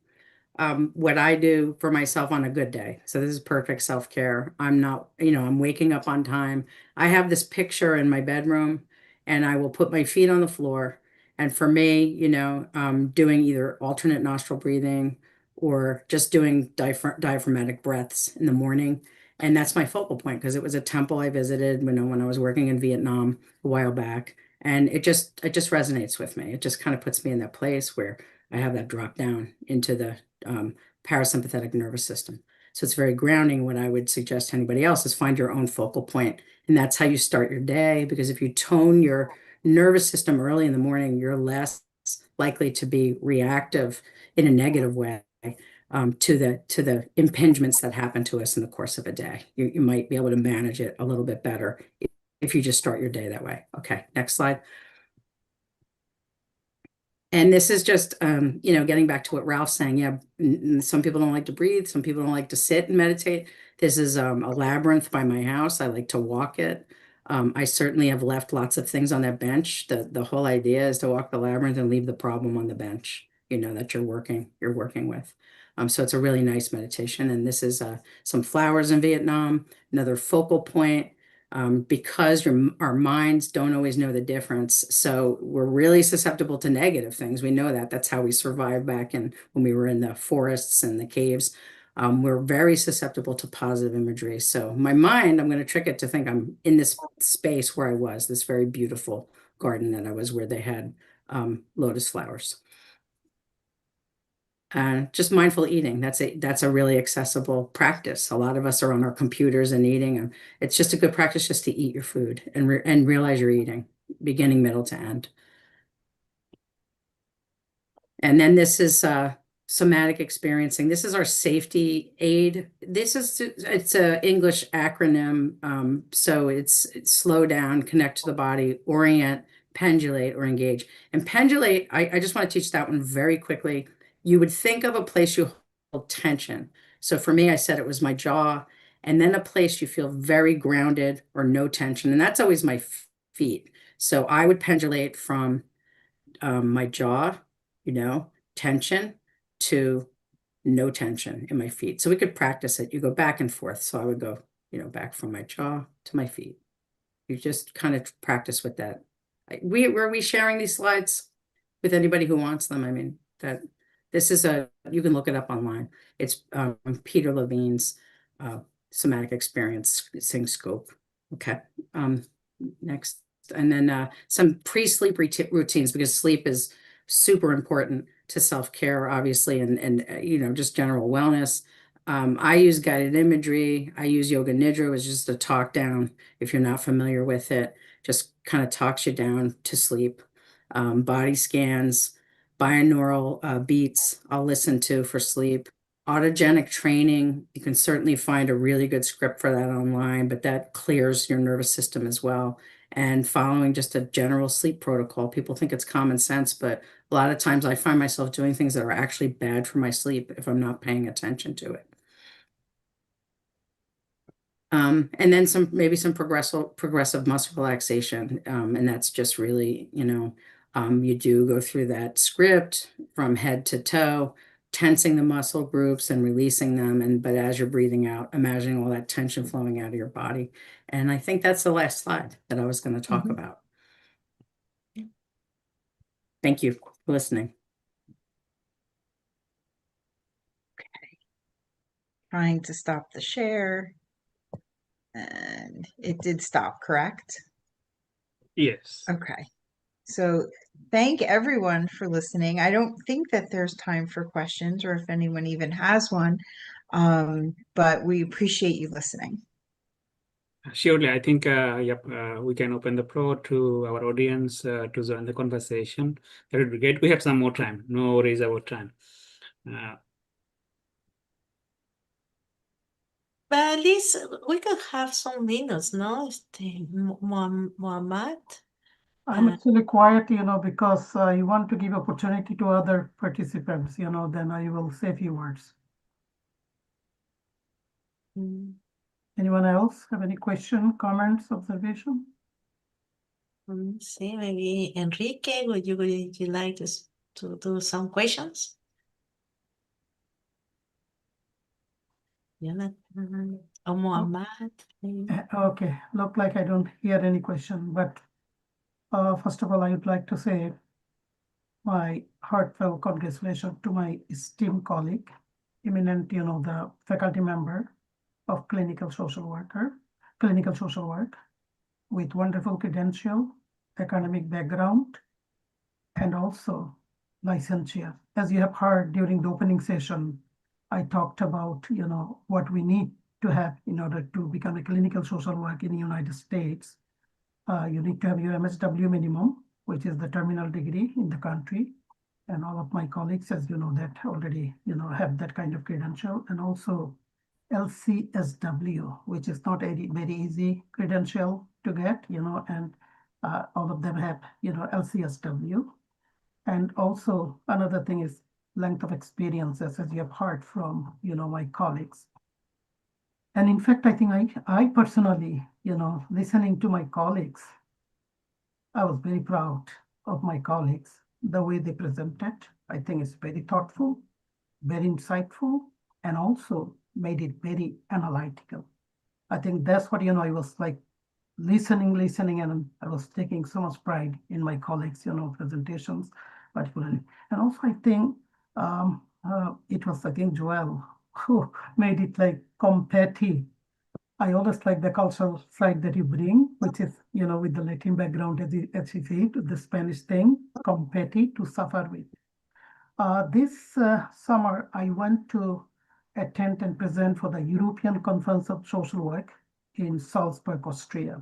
what I do for myself on a good day. So this is perfect self-care. I'm not, I'm waking up on time. I have this picture in my bedroom and I will put my feet on the floor. And for me, doing either alternate nostril breathing or just doing diaphragmatic breaths in the morning. And that's my focal point because it was a temple I visited when I was working in Vietnam a while back. And it just resonates with me. It just kind of puts me in that place where I have that drop down into the parasympathetic nervous system. So it's very grounding. What I would suggest to anybody else is find your own focal point. And that's how you start your day, because if you tone your nervous system early in the morning, you're less likely to be reactive in a negative way to the impingements that happen to us in the course of a day. You might be able to manage it a little bit better if you just start your day that way. Okay, next slide. And this is just, getting back to what Ralph's saying. Yeah, some people don't like to breathe. Some people don't like to sit and meditate. This is a labyrinth by my house. I like to walk it. I certainly have left lots of things on that bench. The whole idea is to walk the labyrinth and leave the problem on the bench, that you're working with. So it's a really nice meditation. And this is some flowers in Vietnam, another focal point. Because our minds don't always know the difference. So we're really susceptible to negative things. We know that. That's how we survived back when we were in the forests and the caves. We're very susceptible to positive imagery. So my mind, I'm going to trick it to think I'm in this space where I was, this very beautiful garden that I was, where they had lotus flowers. Just mindful eating. That's a really accessible practice. A lot of us are on our computers and eating, and it's just a good practice just to eat your food and realize you're eating, beginning, middle to end. And then this is somatic experiencing. This is our safety aid. It's an English acronym. So it's slow down, connect to the body, orient, pendulate, or engage. And pendulate, I just want to teach that one very quickly. You would think of a place you hold tension. So for me, I said it was my jaw, and then a place you feel very grounded or no tension. And that's always my feet. So I would pendulate from my jaw, tension, to no tension in my feet. So we could practice it. You go back and forth. So I would go, back from my jaw to my feet. You just kind of practice with that. Were we sharing these slides with anybody who wants them? I mean, this is you can look it up online. It's Peter Levine's somatic experiencing scope. Okay. Next. And then some pre-sleep routines, because sleep is super important to self-care, obviously, and just general wellness. I use guided imagery. I use Yoga Nidra, which is just a talk down. If you're not familiar with it, just kind of talks you down to sleep. Body scans, binaural beats I'll listen to for sleep. Autogenic training, you can certainly find a really good script for that online, but that clears your nervous system as well. And following just a general sleep protocol. People think it's common sense, but a lot of times I find myself doing things that are actually bad for my sleep if I'm not paying attention to it. And then maybe some progressive muscle relaxation. And that's just really, you do go through that script from head to toe, tensing the muscle groups and releasing them. But as you're breathing out, imagining all that tension flowing out of your body. And I think that's the last slide that I was going to talk about. Thank you for listening. Okay. Trying to stop the share. And it did stop, correct? Yes. Okay. So thank everyone for listening. I don't think that there's time for questions, or if anyone even has one, but we appreciate you listening. Surely, I think, we can open the floor to our audience to join the conversation. That would be great. We have some more time. No worries about time. But at least we could have some minutes, no? Mohammad? I'm actually quiet, because you want to give opportunity to other participants, then I will say a few words. Anyone else have any question, comments, observation? See, maybe Enrique, would you like to do some questions? Jonathan or Mohammad? Okay, look like I don't hear any question, but first of all, I would like to say my heartfelt congratulations to my esteemed colleague, eminent, the faculty member of clinical social work with wonderful credential, academic background, and also licensure. As you have heard during the opening session, I talked about, what we need to have in order to become a clinical social worker in the United States. You need to have your MSW minimum, which is the terminal degree in the country. And all of my colleagues, as you know, that already, have that kind of credential. And also LCSW, which is not a very easy credential to get, and all of them have, LCSW. And also another thing is length of experiences, as you have heard from, my colleagues. And in fact, I think I personally, listening to my colleagues, I was very proud of my colleagues, the way they presented. I think it's very thoughtful, very insightful, and also made it very analytical. I think that's what, I was like listening, and I was taking so much pride in my colleagues, presentations particularly. And also I think it was, I think, Joel who made it like competi. I always like the cultural side that you bring, which is, with the Latin background, as you said, the Spanish thing, competi, to suffer with. This summer, I went to attend and present for the European Conference of Social Work in Salzburg, Austria.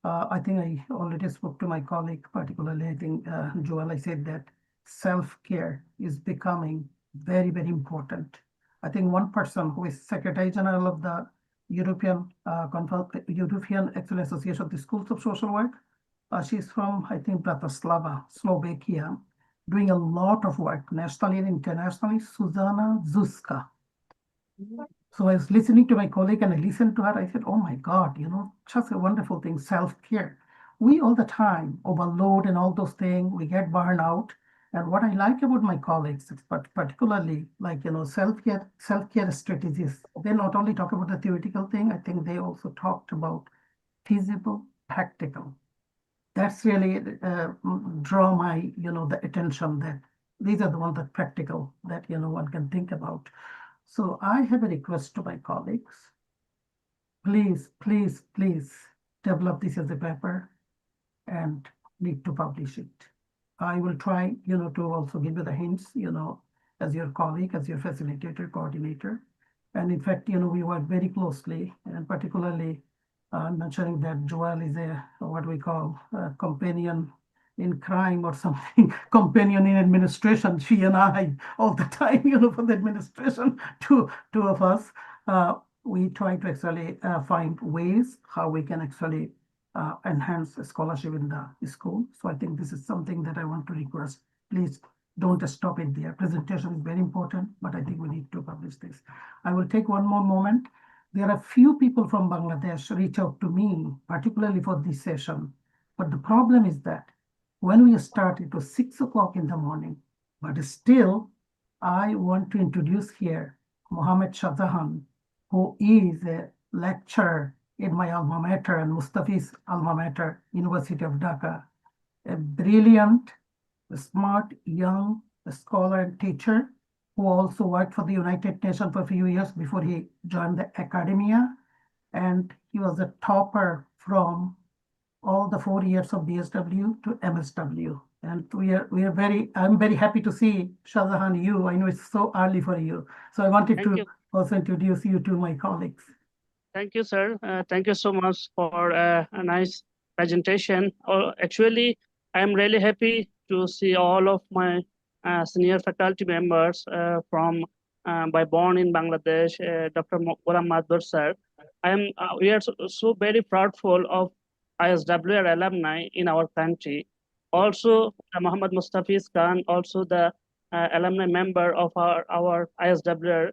I think I already spoke to my colleague, particularly, I think, Joel, I said that self-care is becoming very, very important. I think one person who is Secretary General of the European actually Association of the Schools of Social Work, she's from, I think, Bratislava, Slovakia, doing a lot of work nationally and internationally, Susanna Zuska. So I was listening to my colleague and I listened to her. I said, oh my God, just a wonderful thing, self-care. We all the time overload and all those things, we get burned out. And what I like about my colleagues, but particularly like, self-care strategies, they not only talk about the theoretical thing, I think they also talked about feasible, practical. That's really draw my, the attention that these are the ones that practical that, one can think about. So I have a request to my colleagues. Please, please, please develop this as a paper and need to publish it. I will try, to also give you the hints, as your colleague, as your facilitator, coordinator. And in fact, we work very closely, and particularly mentioning that Joel is a, what we call a companion in crime or something, companion in administration. She and I all the time, for the administration, two of us, we try to actually find ways how we can actually enhance scholarship in the school. So I think this is something that I want to request. Please don't just stop it there. Presentation is very important, but I think we need to publish this. I will take one more moment. There are few people from Bangladesh reach out to me, particularly for this session. But the problem is that when we start, it was 6 o'clock in the morning, but still, I want to introduce here Mohammad Shahjahan, who is a lecturer in my alma mater and Mostafiz alma mater, University of Dhaka, a brilliant, smart, young scholar and teacher who also worked for the United Nations for a few years before he joined the academia. And he was a topper from all the 4 years of BSW to MSW. And I'm very happy to see Shahjahan, you. I know it's so early for you. So I wanted to also introduce you to my colleagues. Thank you, sir. Thank you so much for a nice presentation. Actually, I'm really happy to see all of my senior faculty members by born in Bangladesh, Dr. Mohammad sir. We are so very proudful of ISWR alumni in our country. Also, Mohammad Mostafiz Khan, also the alumni member of our ISWR.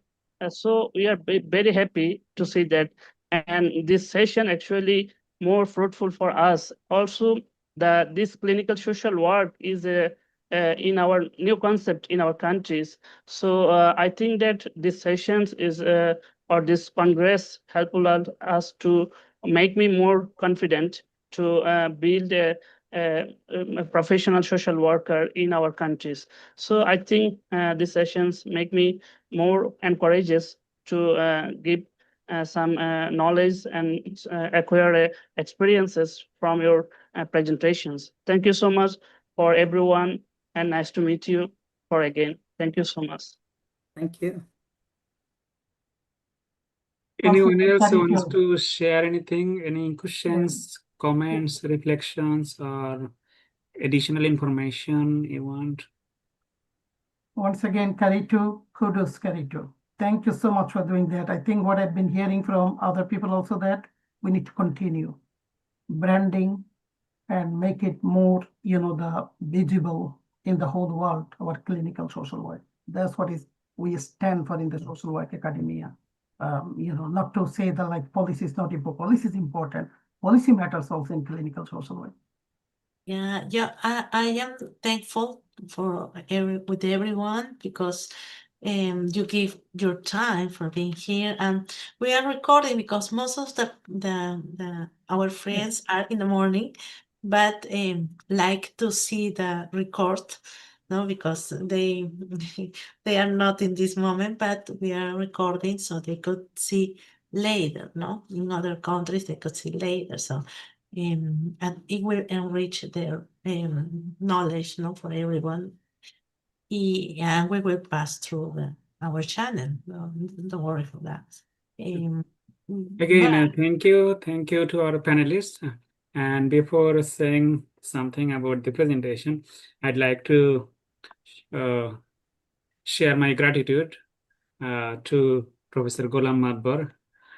So we are very happy to see that. And this session actually more fruitful for us. Also, this clinical social work is in our new concept in our countries. So I think that this sessions is or this congress helpful us to make me more confident to build a professional social worker in our countries. So I think these sessions make me more encourageous to give some knowledge and acquire experiences from your presentations. Thank you so much for everyone and nice to meet you. for again. Thank you so much. Thank you. Anyone else Thank wants you. to share anything? Any questions, comments, reflections, or additional information you want? Once again, Karitu, kudos, Karitu. Thank you so much for doing that. I think what I've been hearing from other people also that we need to continue branding and make it more, the visible in the whole world, our clinical social work. That's what we stand for in the social work academia. Not to say that like policy is not important. Policy is important. Policy matters also in clinical social work. Yeah, I am thankful for with everyone because you give your time for being here, and we are recording because most of our friends are in the morning, but like to see the record, no, because they they are not in this moment, but we are recording so they could see later, no, in other countries they could see later, so. And it will enrich their knowledge, no, for everyone. And we will pass through our channel. No, don't worry for that. Again, thank you to our panelists. And before saying something about the presentation, I'd like to share my gratitude to Professor Ghulam Madbar.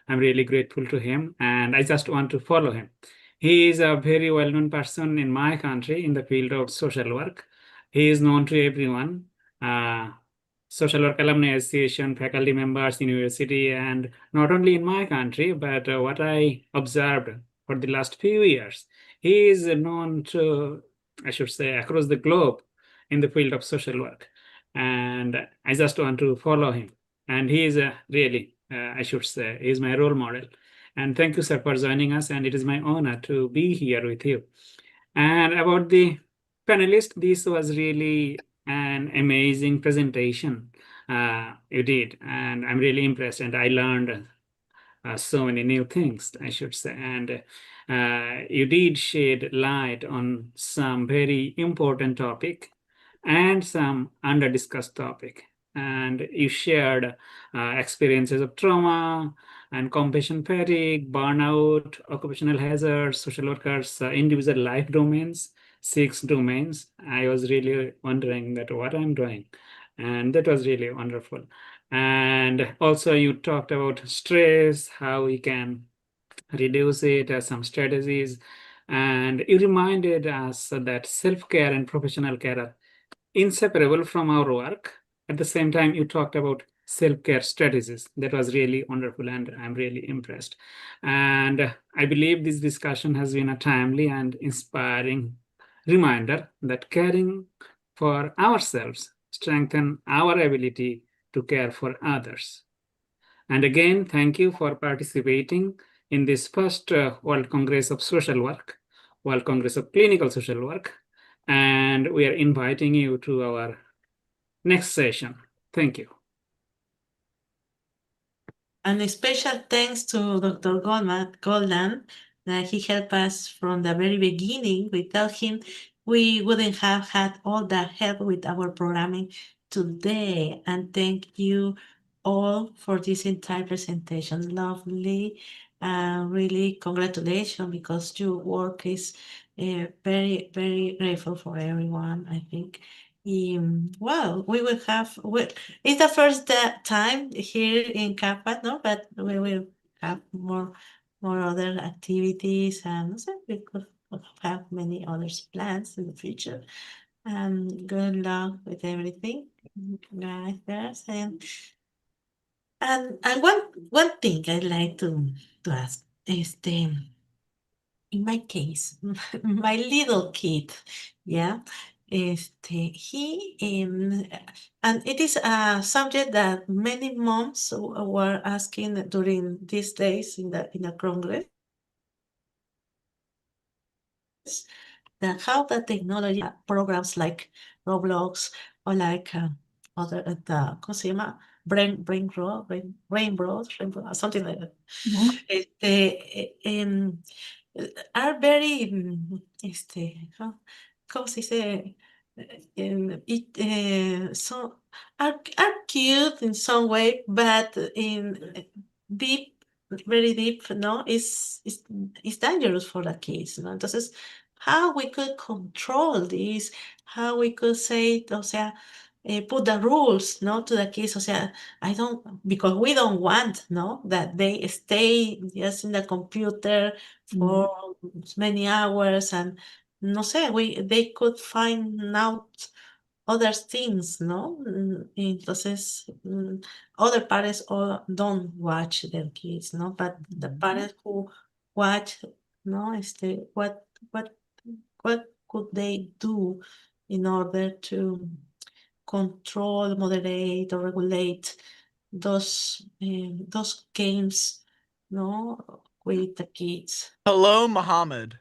I'm really grateful to him, and I just want to follow him. He is a very well-known person in my country in the field of social work. He is known to everyone. Social Work Alumni Association, faculty members, university, and not only in my country, but what I observed for the last few years, he is known to, I should say, across the globe in the field of social work. And I just want to follow him. And he is really, I should say, he is my role model. And thank you, sir, for joining us. And it is my honor to be here with you. And about the panelists, this was really an amazing presentation you did. And I'm really impressed. And I learned so many new things, I should say. And you did shed light on some very important topic and some under-discussed topic. And you shared experiences of trauma and compassion fatigue, burnout, occupational hazards, social workers, individual life domains, 6 domains. I was really wondering that what I'm doing. And that was really wonderful. And also you talked about stress, how we can reduce it, some strategies. And you reminded us that self-care and professional care are inseparable from our work. At the same time, you talked about self-care strategies. That was really wonderful, and I'm really impressed. And I believe this discussion has been a timely and inspiring reminder that caring for ourselves strengthens our ability to care for others. And again, thank you for participating in this first World Congress of Social Work, World Congress of Clinical Social Work. And we are inviting you to our next session. Thank you. And a special thanks to Dr. Goldan, that he helped us from the very beginning. Without him, we wouldn't have had all that help with our programming today. And thank you all for this entire presentation. Lovely. Really, congratulations, because your work is very, very grateful for everyone, I think. Well, we will have, it's the first time here in CAPA, no? But we will have more other activities, and so we could have many other plans in the future. Good luck with everything, guys. And one thing I'd like to ask is in my case, my little kid, yeah, he and it is a subject that many moms were asking during these days in the Congress, that how the technology programs like Roblox or like other ¿cómo se llama? Brain Bros, something like that. Are very, ¿cómo se dice? so are cute in some way, but in deep, very deep, no, is dangerous for the kids, no? Entonces, how we could control this, how we could say, o sea, put the rules, no, to the kids, o sea, because we don't want, no, that they stay just in the computer for many hours, and no sé, they could find out other things, ¿no? Entonces, other parents don't watch their kids, ¿no? But the parents who watch, ¿no? What could they do in order to control, moderate, or regulate those games, no, with the kids? Hello, Mohammad.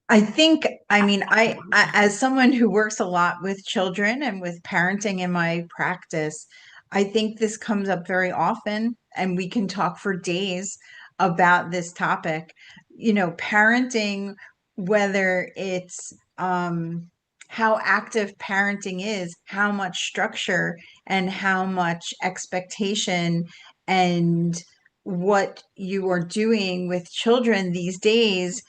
I think, I mean, I as someone who works a lot with children and with parenting in my practice, I think this comes up very often, and we can talk for days about this topic. You know, parenting, whether it's how active parenting is, how much structure and how much expectation and what you are doing with children these days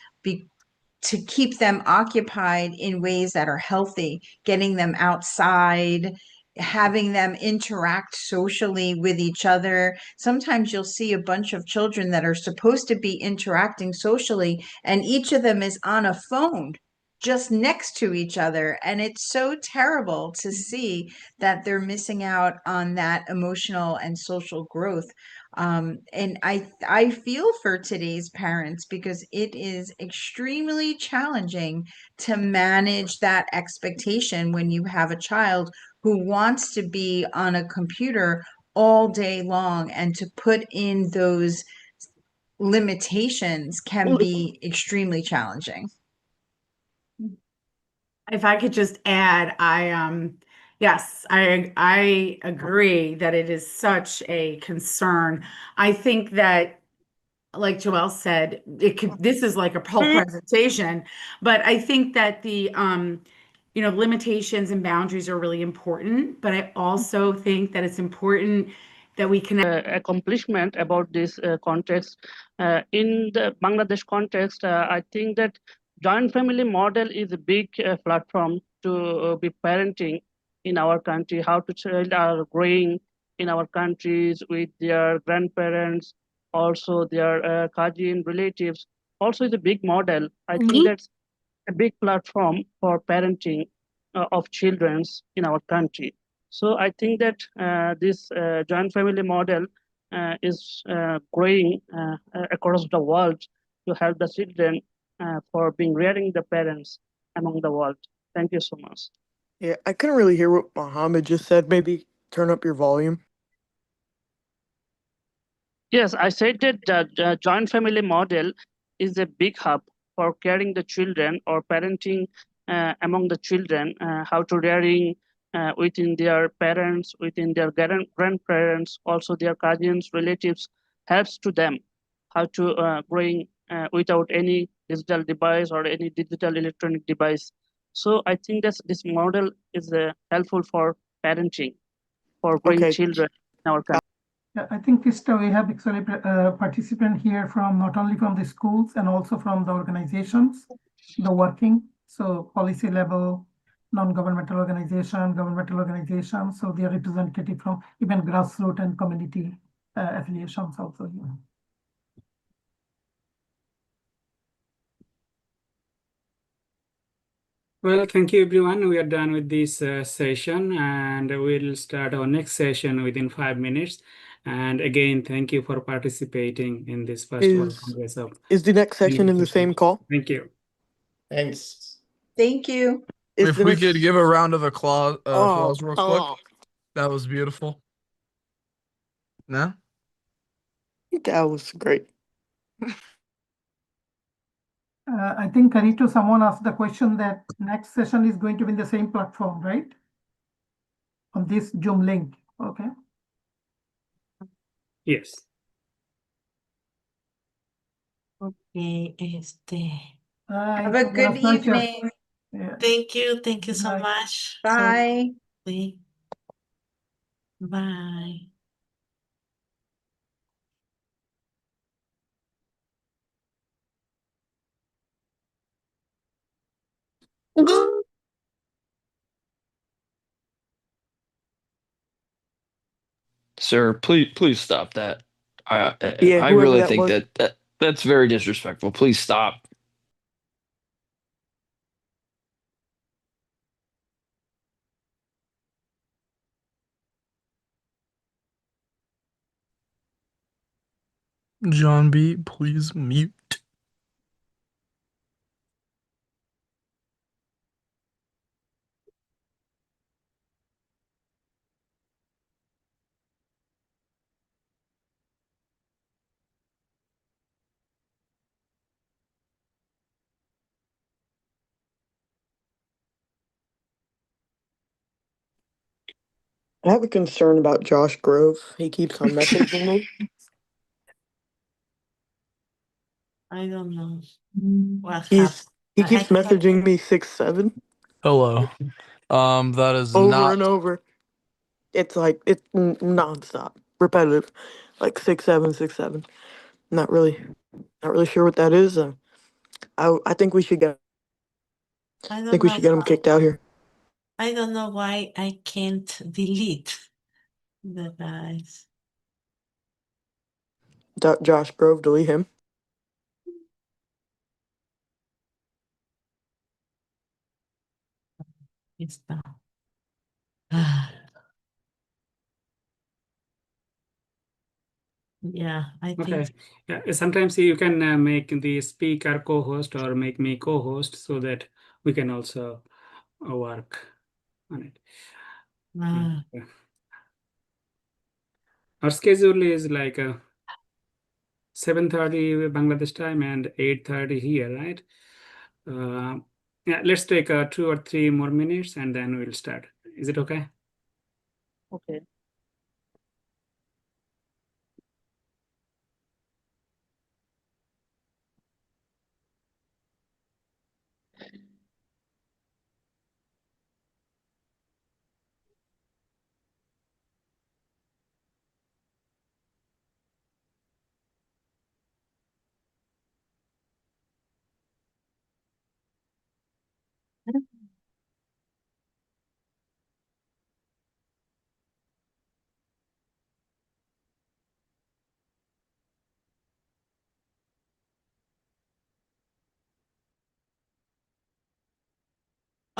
to keep them occupied in ways that are healthy, getting them outside, having them interact socially with each other. Sometimes you'll see a bunch of children that are supposed to be interacting socially, and each of them is on a phone just next to each other. And it's so terrible to see that they're missing out on that emotional and social growth. And I feel for today's parents because it is extremely challenging to manage that expectation when you have a child who wants to be on a computer all day long, and to put in those limitations can be extremely challenging. If I could just add, yes, I agree that it is such a concern. I think that, like Joelle said, this is like a whole presentation, but I think that the limitations and boundaries are really important, but I also think that it's important that we can accomplishment about this context. In the Bangladesh context, I think that joint family model is a big platform to be parenting in our country, how to child are growing in our countries with their grandparents, also their cousin relatives, also is a big model. I think that's a big platform for parenting of children in our country. So I think that this joint family model is growing across the world to help the children for being rearing the parents among the world. Thank you so much. Yeah, I couldn't really hear what Mohammad just said. Maybe turn up your volume. Yes, I said that the joint family model is a big hub for caring the children or parenting among the children, how to rearing within their parents, within their grandparents, also their cousins, relatives, helps to them how to growing without any digital device or any digital electronic device. So I think that this model is helpful for parenting, for growing children in our country. Yeah, I think, Krista, we have actually participant here from not only from the schools and also from the organizations, the working, so policy level, non-governmental organization, governmental organization. So they are representative from even grassroots and community affiliations also here. Well, thank you, everyone. We are done with this session, and we'll start our next session within 5 minutes. And again, thank you for participating in this first World Congress of. Is the next session in the same call? Thank you. Thanks. Thank you. If we could give a round of applause real quick, that was beautiful. No? That was great. I think, Carito, someone asked the question that next session is going to be in the same platform, right? On this Zoom link, okay? Yes. Bye. Have a good Buenas noches. evening. Yeah. Thank you so Bye. much. Bye. Sí. Bye. Sir, please stop that. Yeah, I whoever really that think was. that's very disrespectful. Please stop. John B, please mute. I have a concern about Josh Grove. He keeps on messaging me. I don't know what He happened. keeps messaging me 6'7" Hello. That is over not and over. It's like it's nonstop, repetitive, like 6'7", 6'7". Not really sure what that is. I think we should get. I I don't think we know should get him why. kicked out here. I don't know why I can't delete the guys. Josh Grove, delete him. It's down. Yeah, I Okay. think. Yeah, sometimes you can make the speaker co-host or make me co-host so that we can also work on it. Yeah. Our schedule is like 7:30 Bangladesh time and 8:30 here, right? Yeah, let's take 2 or 3 more minutes and then we'll start. Is it okay? Okay.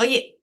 Oye,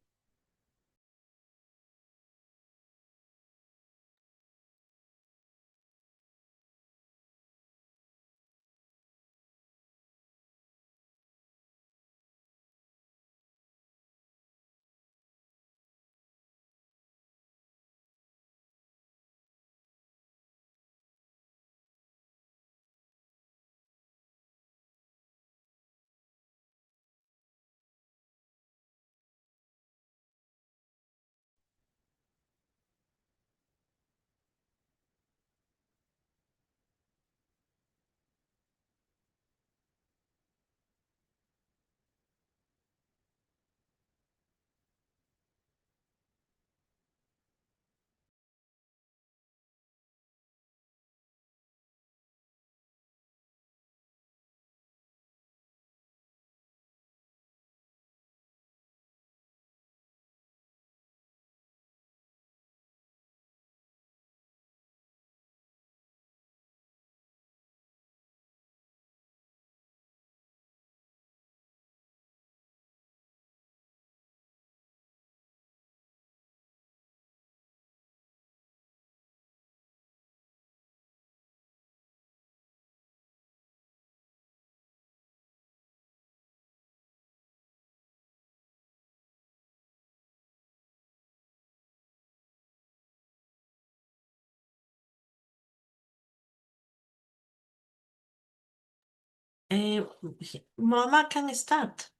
Mama can start.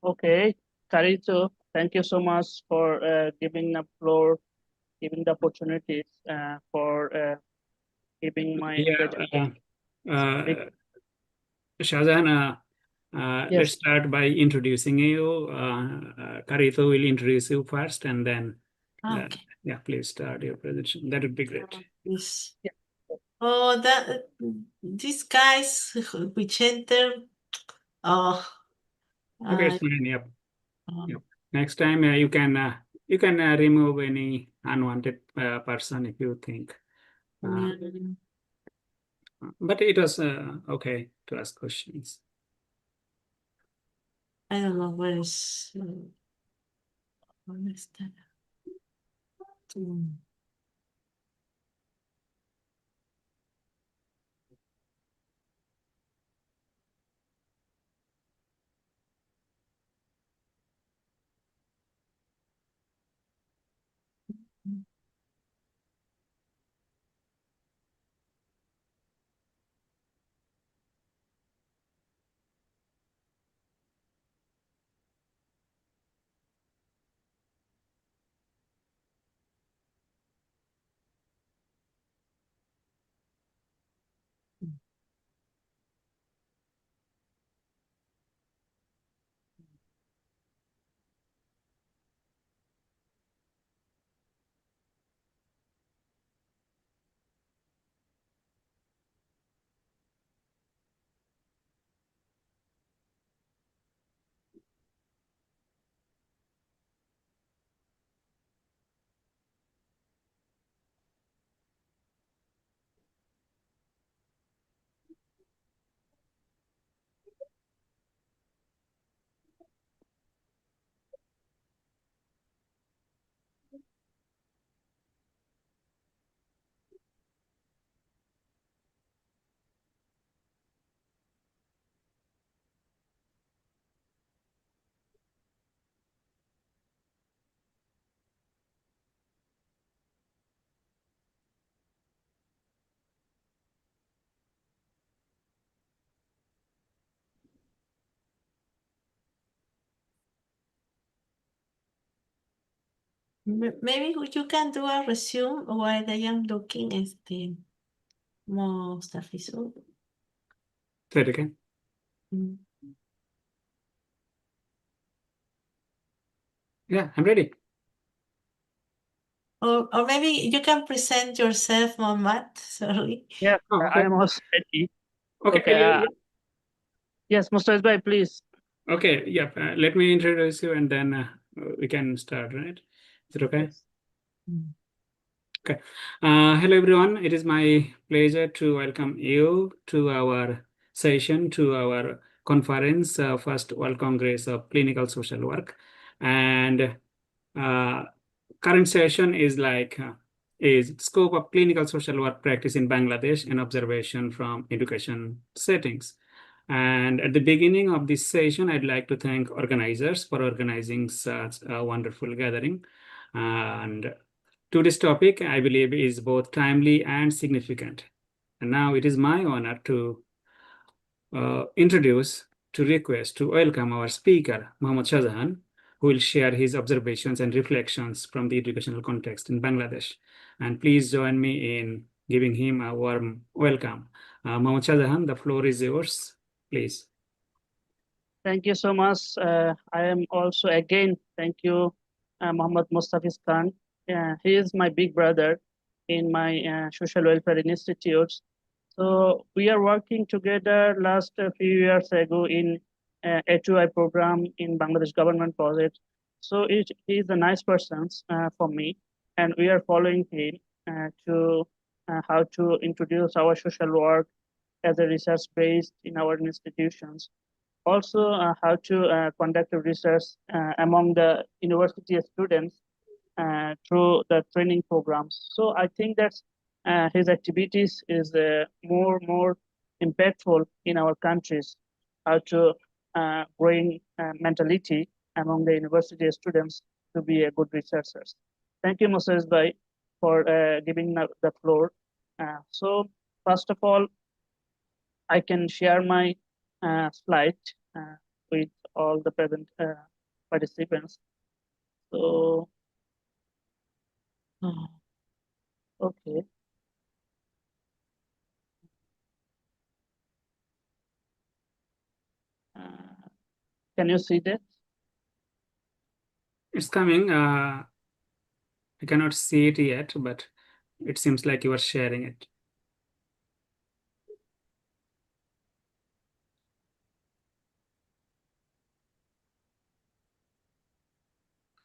Okay, Carito, thank you so much for giving the floor, giving the opportunities for giving my Yeah, presentation. Shahjahan, let's Yes. start by introducing you. Karito will introduce you first, and then, Okay. yeah, please start your presentation. That would be great. This. Yeah. Oh, these guys which enter. Oh. Okay, it's fine. Yep. Um, Yep. Next time, you can remove any unwanted person if you think. mm, But it was okay to ask questions. I don't know where is. Where is that? Maybe you can do a resume while I am looking Mostafiz. Say it again. Yeah, I'm ready. Or maybe you can present yourself, Mohammad. Sorry. Yeah, Oh, I okay. am also ready. Okay. Okay. Yes, Mustafiz bhai, please. Okay. Yep. Let me introduce you, and then we can start. Right? Is it okay? Yes. Okay. Hello, everyone. It is my pleasure to welcome you to our session, to our conference, First World Congress of Clinical Social Work. And current session is is scope of clinical social work practice in Bangladesh and observation from education settings. And at the beginning of this session, I'd like to thank organizers for organizing such a wonderful gathering. And today's topic, I believe, is both timely and significant. And now it is my honor to request to welcome our speaker, Mohammad Shahjahan, who will share his observations and reflections from the educational context in Bangladesh. And please join me in giving him a warm welcome. Mohammad Shahjahan, the floor is yours, please. Thank you so much. I am also again, thank you, Mohammad Mostafiz Khan. He is my big brother in my social welfare institutes. So we are working together last few years ago in H2I program in Bangladesh government project. So he is a nice person for me, and we are following him to how to introduce our social work as a research based in our institutions. Also, how to conduct research among the university students through the training programs. So I think that his activities is more impactful in our countries, how to bring mentality among the university students to be a good researchers. Thank you, Moses Bhai, for giving the floor. So first of all, I can share my slide with all the present participants. So, okay. Can you see that? It's coming. I cannot see it yet, but it seems like you are sharing it.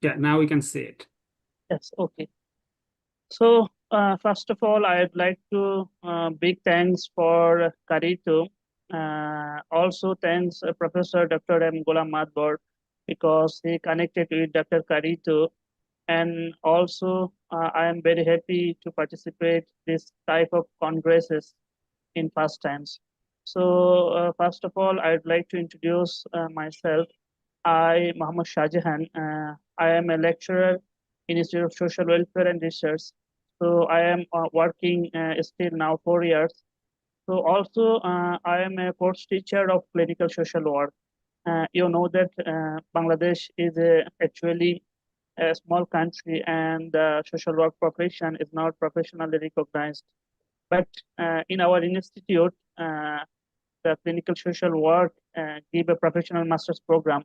Yeah, now we can see it. Yes, okay. So first of all, I'd like to big thanks for Karito. Also thanks Professor Dr. M. Ghulam Madbor, because he connected with Dr. Karito. And also I am very happy to participate this type of congresses in first times. So first of all, I'd like to introduce myself. I, Mohammad Shahjahan, I am a lecturer in Institute of Social Welfare and Research. So I am working still now 4 years. So also I am a course teacher of clinical social work. You know that Bangladesh is actually a small country, and the social work profession is not professionally recognized. But in our institute, the clinical social work give a professional master's program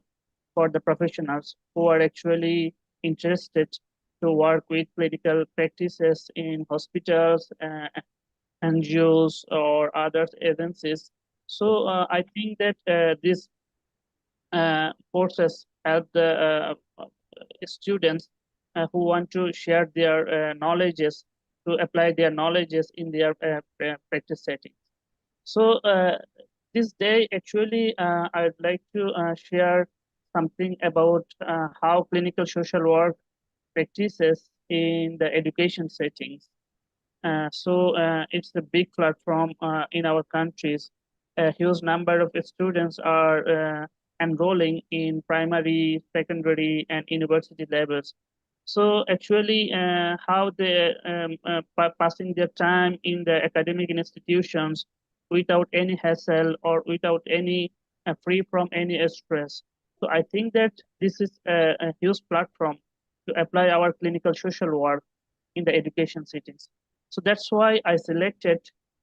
for the professionals who are actually interested to work with clinical practices in hospitals, NGOs, or other agencies. So I think that these courses help the students who want to share their knowledges, to apply their knowledges in their practice settings. So this day, actually, I'd like to share something about how clinical social work practices in the education settings. So it's a big platform in our countries. A huge number of students are enrolling in primary, secondary, and university levels. So actually, how they passing their time in the academic institutions without any hassle or without any free from any stress. So I think that this is a huge platform to apply our clinical social work in the education settings. So that's why I selected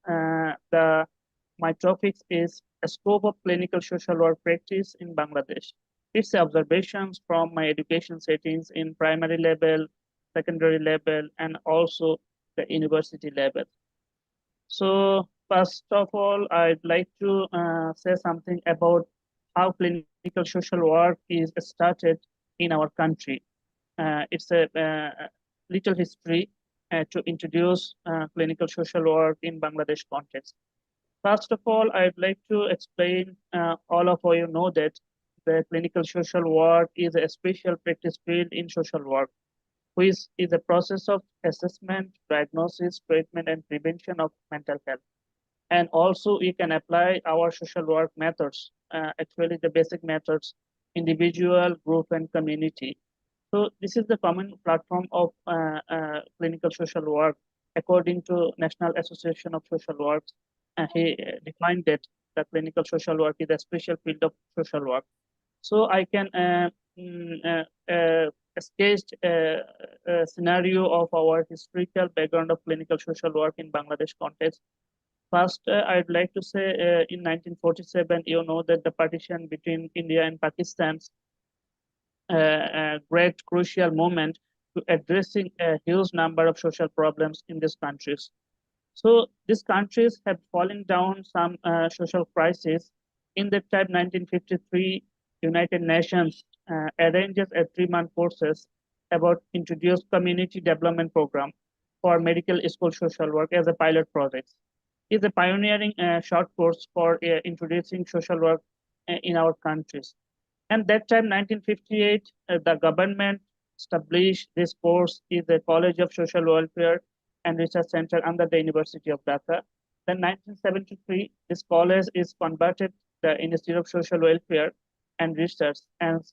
my topic is a scope of clinical social work practice in Bangladesh. It's observations from my education settings in primary level, secondary level, and also the university level. So first of all, I'd like to say something about how clinical social work is started in our country. It's a little history to introduce clinical social work in Bangladesh context. First of all, I'd like to explain all of you know that the clinical social work is a special practice field in social work, which is a process of assessment, diagnosis, treatment, and prevention of mental health. And also we can apply our social work methods, actually the basic methods, individual, group, and community. So this is the common platform of clinical social work according to National Association of Social Work. He defined that the clinical social work is a special field of social work. So I can sketch a scenario of our historical background of clinical social work in Bangladesh context. First, I'd like to say in 1947, you know that the partition between India and Pakistan's a great crucial moment to addressing a huge number of social problems in these countries. So these countries have fallen down some social crises. In that time, 1953, United Nations arranges a 3-month courses about introduced community development program for medical school social work as a pilot project. It's a pioneering short course for introducing social work in our countries. And that time, 1958, the government established this course is the College of Social Welfare and Research Center under the University of Dhaka. Then 1973, this college is converted the Institute of Social Welfare and Research and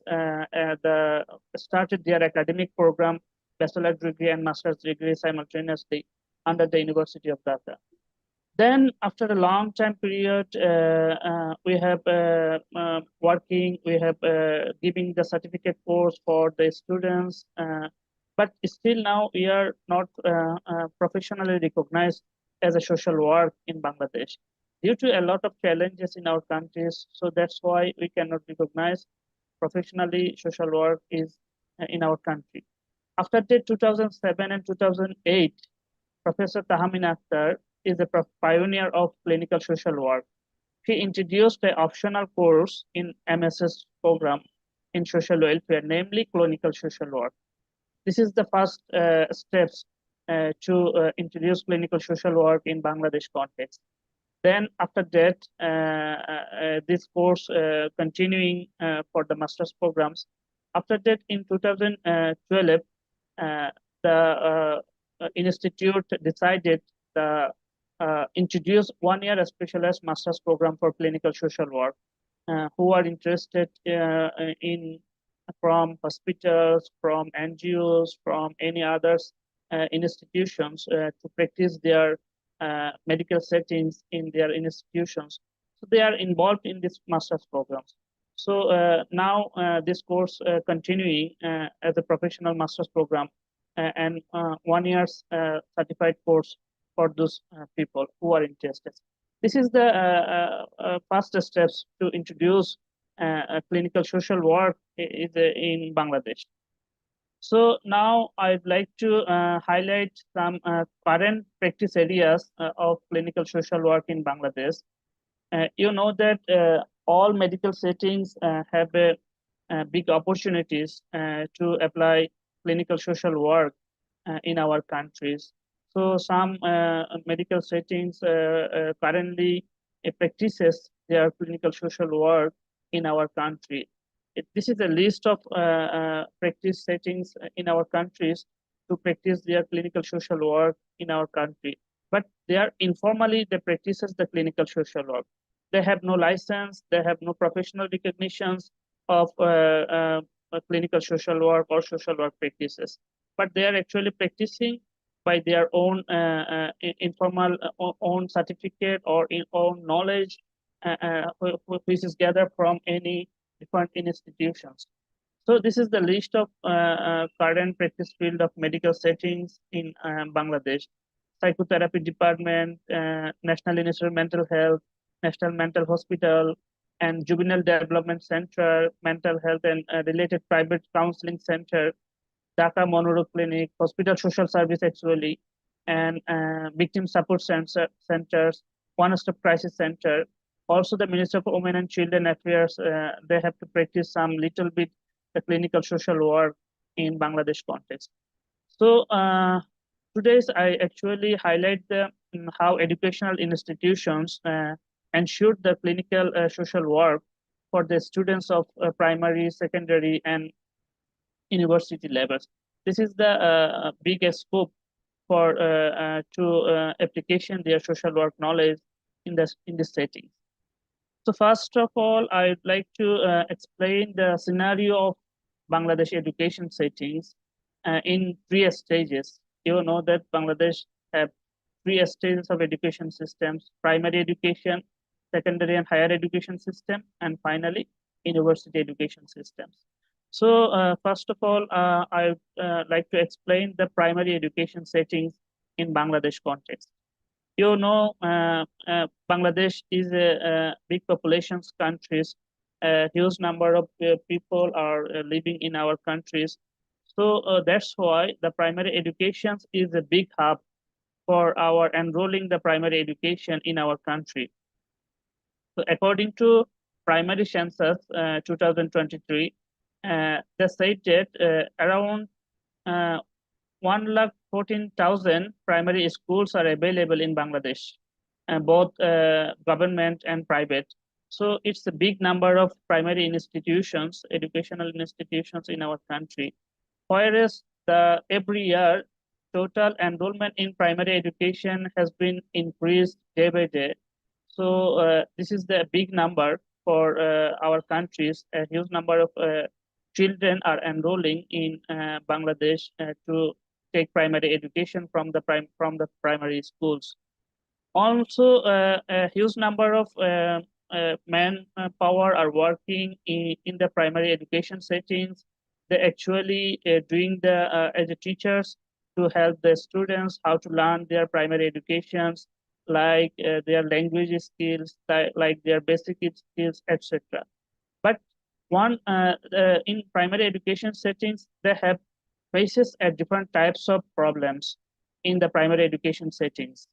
started their academic program, bachelor degree and master's degree simultaneously under the University of Dhaka. Then after a long time period, we have working, we have giving the certificate course for the students, but still now we are not professionally recognized as a social work in Bangladesh due to a lot of challenges in our countries. So that's why we cannot recognize. professionally social work is in our country. After that, 2007 and 2008, Professor Tahamin Akhtar is a pioneer of clinical social work. He introduced an optional course in MSS program in social welfare, namely clinical social work. This is the first steps to introduce clinical social work in Bangladesh context. Then after that, this course continuing for the master's programs. After that, in 2012, the institute decided to introduce 1-year specialized master's program for clinical social work who are interested in from hospitals, from NGOs, from any others institutions to practice their medical settings in their institutions. So they are involved in this master's programs. So now this course continuing as a professional master's program and 1 year's certified course for those people who are interested. This is the first steps to introduce clinical social work in Bangladesh. So now I'd like to highlight some current practice areas of clinical social work in Bangladesh. You know that all medical settings have big opportunities to apply clinical social work in our countries. So some medical settings currently practices their clinical social work in our country. This is a list of practice settings in our countries to practice their clinical social work in our country. But they are informally, they practices the clinical social work. They have no license, they have no professional recognitions of clinical social work or social work practices. But they are actually practicing by their own informal own certificate or own knowledge, which is gathered from any different institutions. So this is the list of current practice field of medical settings in Bangladesh. Psychotherapy department, National Institute of Mental Health, National Mental Hospital, and Juvenile Development Center, Mental Health and related private counseling center, Dhaka Monoro Clinic, Hospital Social Service actually, and Victim Support Centers, One-Stop Crisis Center. Also the Ministry of Women and Children Affairs, they have to practice some little bit the clinical social work in Bangladesh context. So today I actually highlight the how educational institutions ensure the clinical social work for the students of primary, secondary, and university levels. This is the biggest scope for to application their social work knowledge in this setting. So first of all, I'd like to explain the scenario of Bangladesh education settings in 3 stages. You know that Bangladesh have 3 stages of education systems: primary education, secondary and higher education system, and finally university education systems. So first of all, I'd like to explain the primary education settings in Bangladesh context. You know, Bangladesh is a big populations countries. A huge number of people are living in our countries. So that's why the primary education is a big hub for our enrolling the primary education in our country. So according to primary census 2023, they said that around 1,14,000 primary schools are available in Bangladesh, both government and private. So it's a big number of primary institutions, educational institutions in our country. Whereas every year, total enrollment in primary education has been increased day by day. So this is the big number for our countries. A huge number of children are enrolling in Bangladesh to take primary education from the primary schools. Also, a huge number of manpower are working in the primary education settings. They actually doing the as a teachers to help the students how to learn their primary educations, like their language skills, like their basic skills, etc. But One, in primary education settings, they have faces at different types of problems in the primary education settings.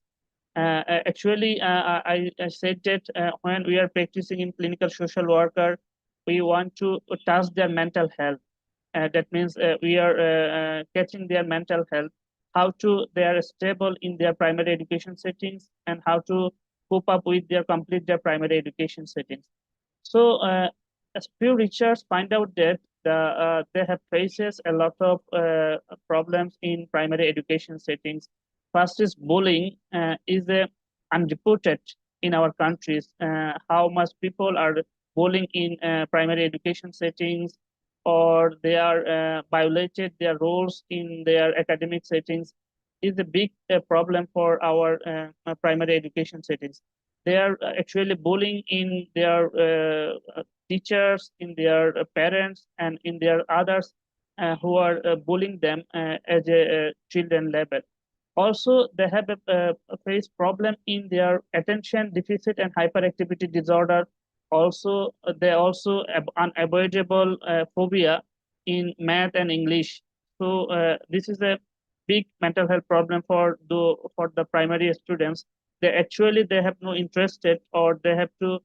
Actually, I said that when we are practicing in clinical social worker, we want to touch their mental health. That means we are catching their mental health, how to they are stable in their primary education settings, and how to cope up with complete their primary education settings. So as few researchers find out that they have faces a lot of problems in primary education settings. First is bullying is unreported in our countries. How much people are bullying in primary education settings, or they are violated their roles in their academic settings, is a big problem for our primary education settings. They are actually bullying in their teachers, in their parents, and in their others who are bullying them as a children level. Also, they have a face problem in their attention deficit and hyperactivity disorder. Also, they also have unavoidable phobia in math and English. So this is a big mental health problem for the primary students. They have no interest in, or they have to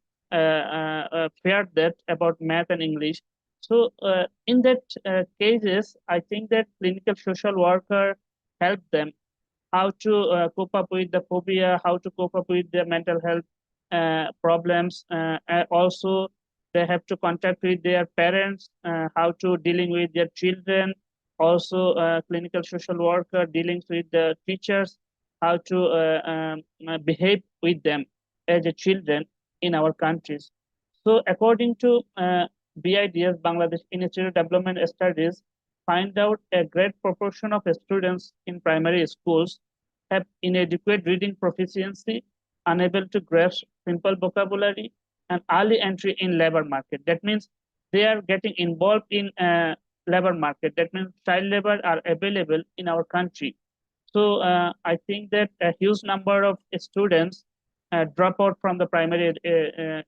fear that about math and English. So in that cases, I think that clinical social worker help them how to cope up with the phobia, how to cope up with their mental health problems. Also, they have to contact with their parents, how to dealing with their children. Also, clinical social worker dealing with the teachers, how to behave with them as a children in our countries. So, according to BIDS, Bangladesh Institute of Development Studies, find out a great proportion of students in primary schools have inadequate reading proficiency, unable to grasp simple vocabulary, and early entry in labor market. That means they are getting involved in labor market. That means child labor are available in our country. So I think that a huge number of students drop out from the primary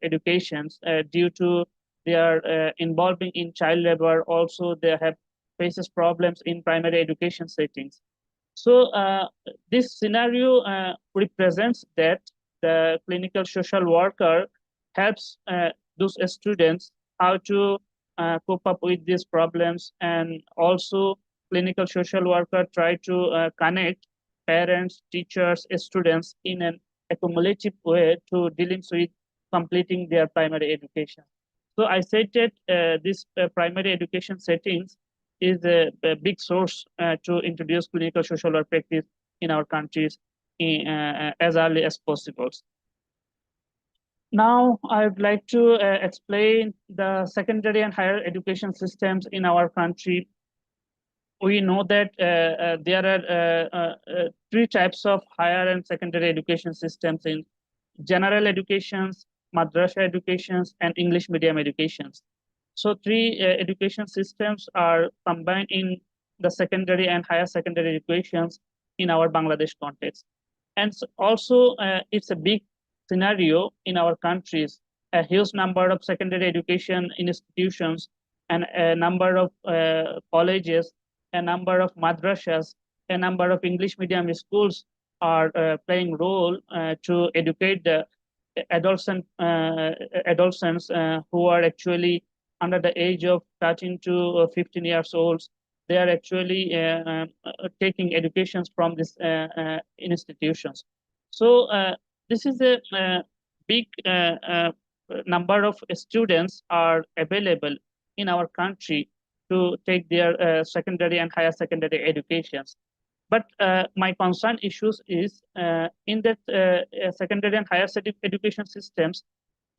educations due to their involving in child labor. Also, they have faces problems in primary education settings. So this scenario represents that the clinical social worker helps those students how to cope up with these problems, and also clinical social worker try to connect parents, teachers, students in an accumulative way to dealing with completing their primary education. So I said that this primary education settings is a big source to introduce clinical social work practice in our countries as early as possible. Now, I would like to explain the secondary and higher education systems in our country. We know that there are three types of higher and secondary education systems in general educations, madrasa educations, and English medium educations. So three education systems are combined in the secondary and higher secondary educations in our Bangladesh context. And also, it's a big scenario in our countries, a huge number of secondary education institutions, and a number of colleges, a number of madrasas, a number of English medium schools are playing role to educate the adolescents who are actually under the age of 13 to 15 years old. They are actually taking educations from these institutions. So this is a big number of students are available in our country to take their secondary and higher secondary educations. But my concern issues is in that secondary and higher education systems,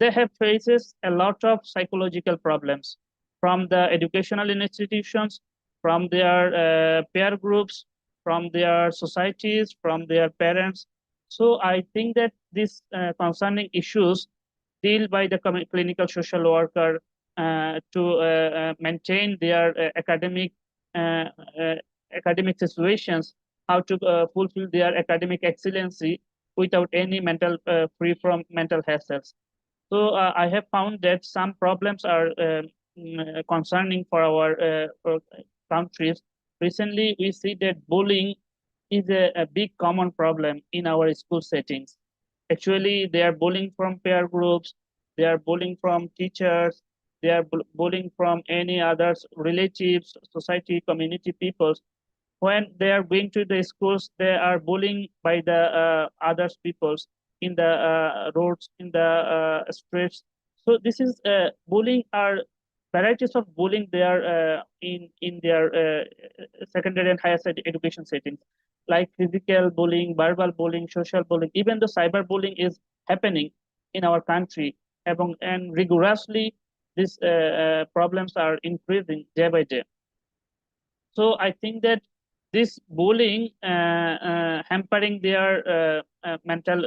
they have faces a lot of psychological problems from the educational institutions, from their peer groups, from their societies, from their parents. So I think that these concerning issues deal by the clinical social worker to maintain their academic situations, how to fulfill their academic excellency without any free from mental hassles. So I have found that some problems are concerning for our countries. Recently, we see that bullying is a big common problem in our school settings. Actually, they are bullying from peer groups, they are bullying from teachers, they are bullying from any others, relatives, society, community peoples. When they are going to the schools, they are bullying by the others peoples in the roads, in the streets. So this is bullying are varieties of bullying they are in their secondary and higher education settings, like physical bullying, verbal bullying, social bullying, even the cyber bullying is happening in our country. And rigorously, these problems are increasing day by day. So I think that this bullying hampering their mental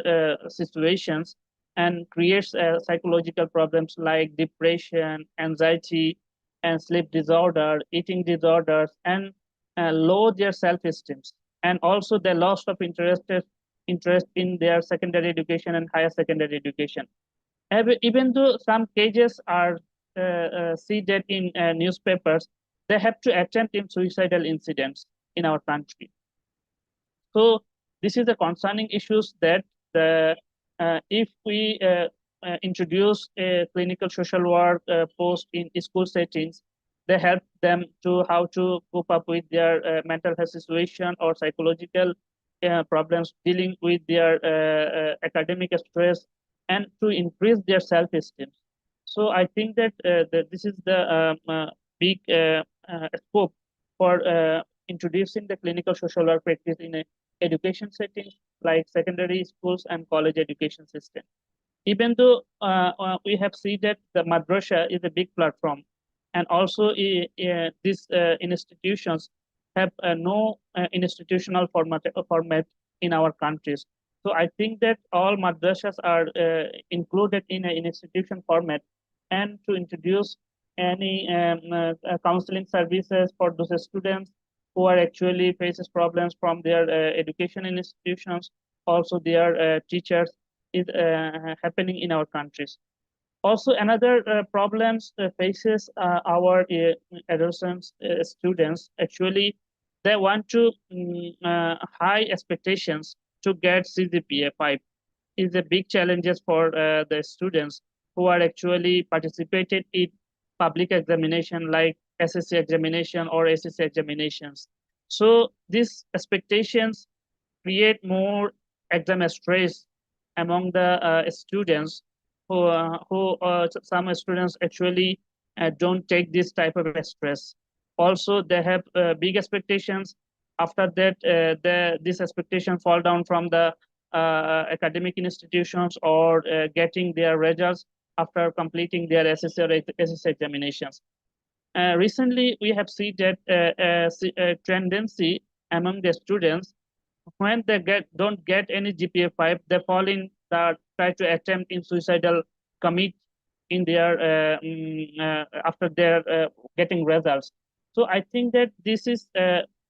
situations and creates psychological problems like depression, anxiety, and sleep disorder, eating disorders, and low their self-esteem, and also the loss of interest in their secondary education and higher secondary education. Even though some cases are cited in newspapers, they have to attempt in suicidal incidents in our country. So this is the concerning issues that if we introduce a clinical social work post in school settings, they help them to how to cope up with their mental health situation or psychological problems, dealing with their academic stress, and to increase their self-esteem. So I think that, this is the big scope for introducing the clinical social work practice in a education settings like secondary schools and college education system. Even though we have seen that the madrasa is a big platform, and also these institutions have no institutional format in our countries. So I think that all madrasas are included in an institution format, and to introduce any counseling services for those students who are actually faces problems from their education institutions, also their teachers, is happening in our countries. Also, another problems faces our adolescent students. Actually, they want to high expectations to get CGPA 5 is a big challenges for the students who are actually participated in public examination like SSC examination or SSC examinations. So these expectations create more exam stress among the students who some students actually don't take this type of stress. Also, they have big expectations. After that, this expectation fall down from the academic institutions or getting their results after completing their SSC or SSC examinations. Recently, we have seen that a tendency among the students, when they don't get any GPA 5, they fall in try to attempt in suicidal commit in their after their getting results. So I think that this is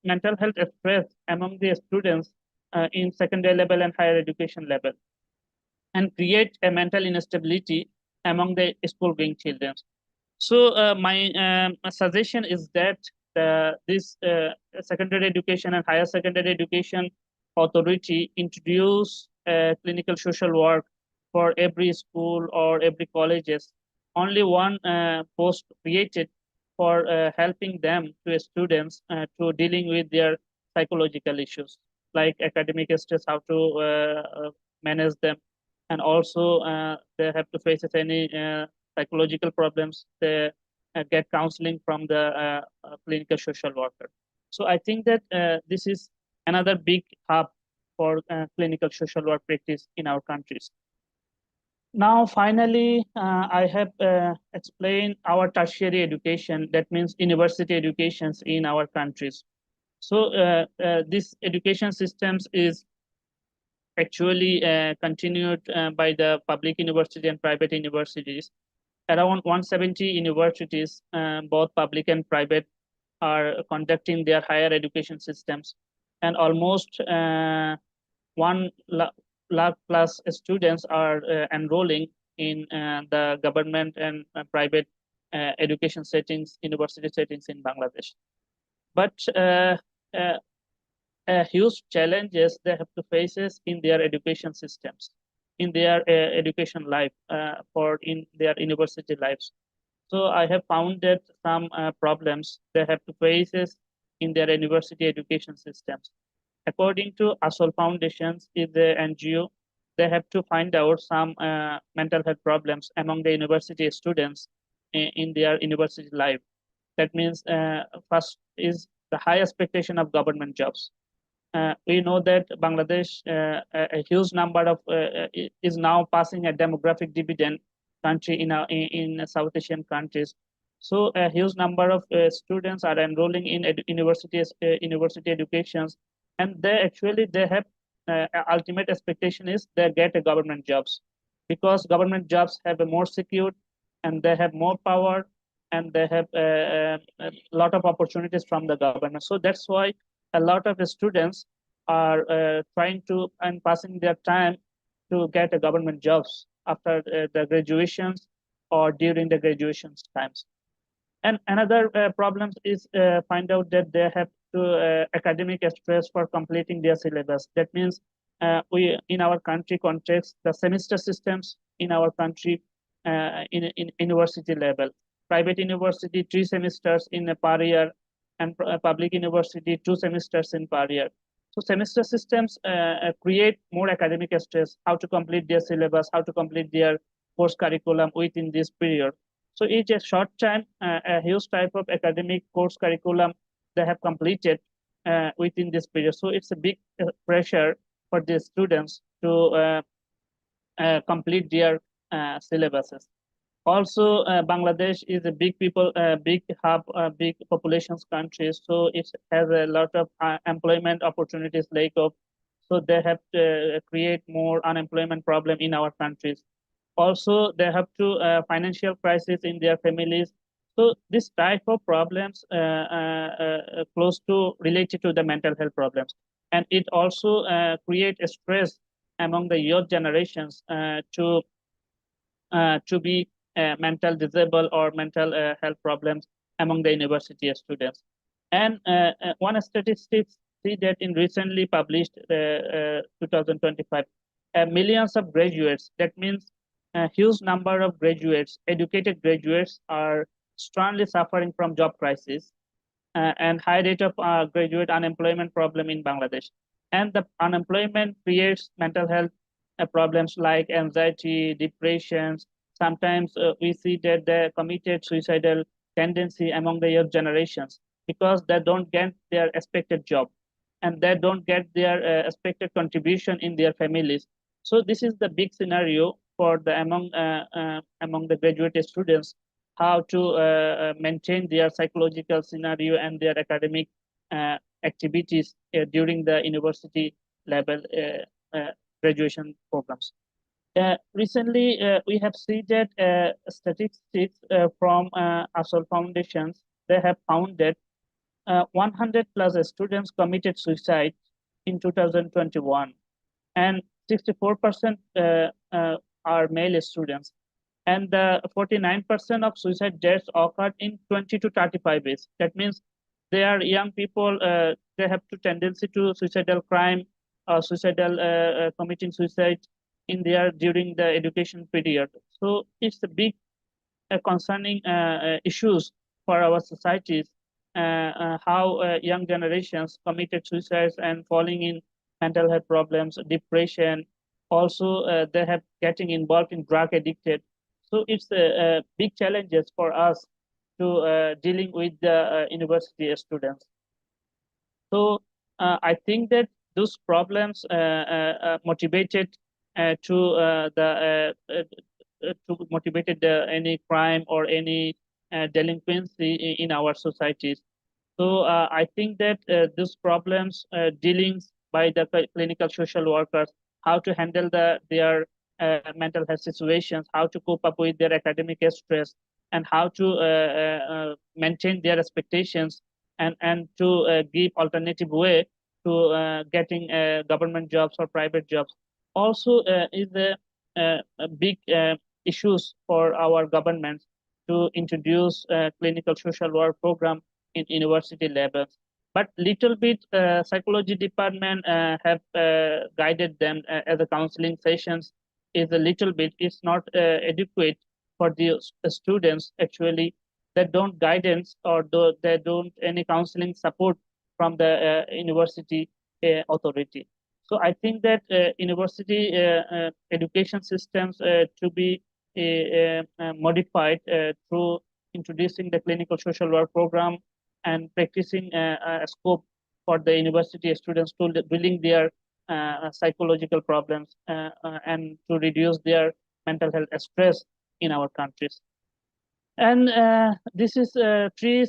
mental health stress among the students in secondary level and higher education level, and create a mental instability among the school-going children. So my suggestion is that this secondary education and higher secondary education authority introduce clinical social work for every school or every colleges. Only one post created for helping them to students to dealing with their psychological issues like academic stress, how to manage them, and also they have to face any psychological problems. They get counseling from the clinical social worker. So I think that this is another big hub for clinical social work practice in our countries. Now, finally, I have explained our tertiary education, that means university educations in our countries. So this education systems is actually continued by the public university and private universities. Around 170 universities, both public and private, are conducting their higher education systems, and almost 1 lakh plus students are enrolling in the government and private education settings, university settings in Bangladesh. But huge challenges they have to face in their education systems, in their education life, in their university lives. So I have found that some problems they have to face in their university education systems. According to Iassw Foundations, is the NGO, they have to find out some mental health problems among the university students in their university life. That means first is the high expectation of government jobs. We know that Bangladesh, a huge number of is now passing a demographic dividend country in South Asian countries. So a huge number of students are enrolling in university educations, and they have ultimate expectation is they get a government jobs, because government jobs have a more secure, and they have more power, and they have a lot of opportunities from the government. So that's why a lot of the students are trying to and passing their time to get a government jobs after the graduations or during the graduation times. And another problem is find out that they have to academic stress for completing their syllabus. That means we in our country context, the semester systems in our country in university level. Private university 3 semesters in a per year, and public university 2 semesters in per year. So semester systems create more academic stress, how to complete their syllabus, how to complete their course curriculum within this period. So it's a short time, a huge type of academic course curriculum they have completed within this period. So it's a big pressure for the students to complete their syllabuses. Also, Bangladesh is a big hub, big populations country. So it has a lot of employment opportunities lack of. So they have to create more unemployment problem in our countries. Also, they have to financial crisis in their families. So this type of problems close to related to the mental health problems, and it also create a stress among the youth generations to be mental disabled or mental health problems among the university students. And one statistics see that in recently published 2025, millions of graduates, that means a huge number of graduates, educated graduates, are strongly suffering from job crisis and high rate of graduate unemployment problem in Bangladesh. And the unemployment creates mental health problems like anxiety, depressions. Sometimes we see that they committed suicidal tendency among the younger generations because they don't get their expected job and they don't get their expected contribution in their families. So this is the big scenario for the among the graduate students, how to maintain their psychological scenario and their academic activities during the university level graduation programs. Recently, we have seen that statistics from Iassw Foundations, they have found that 100 plus students committed suicide in 2021, and 64% are male students, and 49% of suicide deaths occurred in 20 to 35 years. That means they are young people, they have to tendency to suicidal crime, suicidal committing suicide in their during the education period. So it's a big concerning issues for our societies, how young generations committed suicides and falling in mental health problems, depression. Also, they have getting involved in drug addicted. So it's big challenges for us to dealing with the university students. So I think that those problems motivated to motivated any crime or any delinquency in our societies. So I think that these problems dealings by the clinical social workers, how to handle their mental health situations, how to cope up with their academic stress, and how to maintain their expectations and to give alternative way to getting government jobs or private jobs. Also is a big issues for our governments to introduce a clinical social work program in university levels. But little bit psychology department have guided them as a counseling sessions is a little bit, it's not adequate for the students actually that don't guidance or they don't any counseling support from the university authority. So I think that university education systems to be modified through introducing the clinical social work program and practicing a scope for the university students to building their psychological problems and to reduce their mental health stress in our countries. And this is three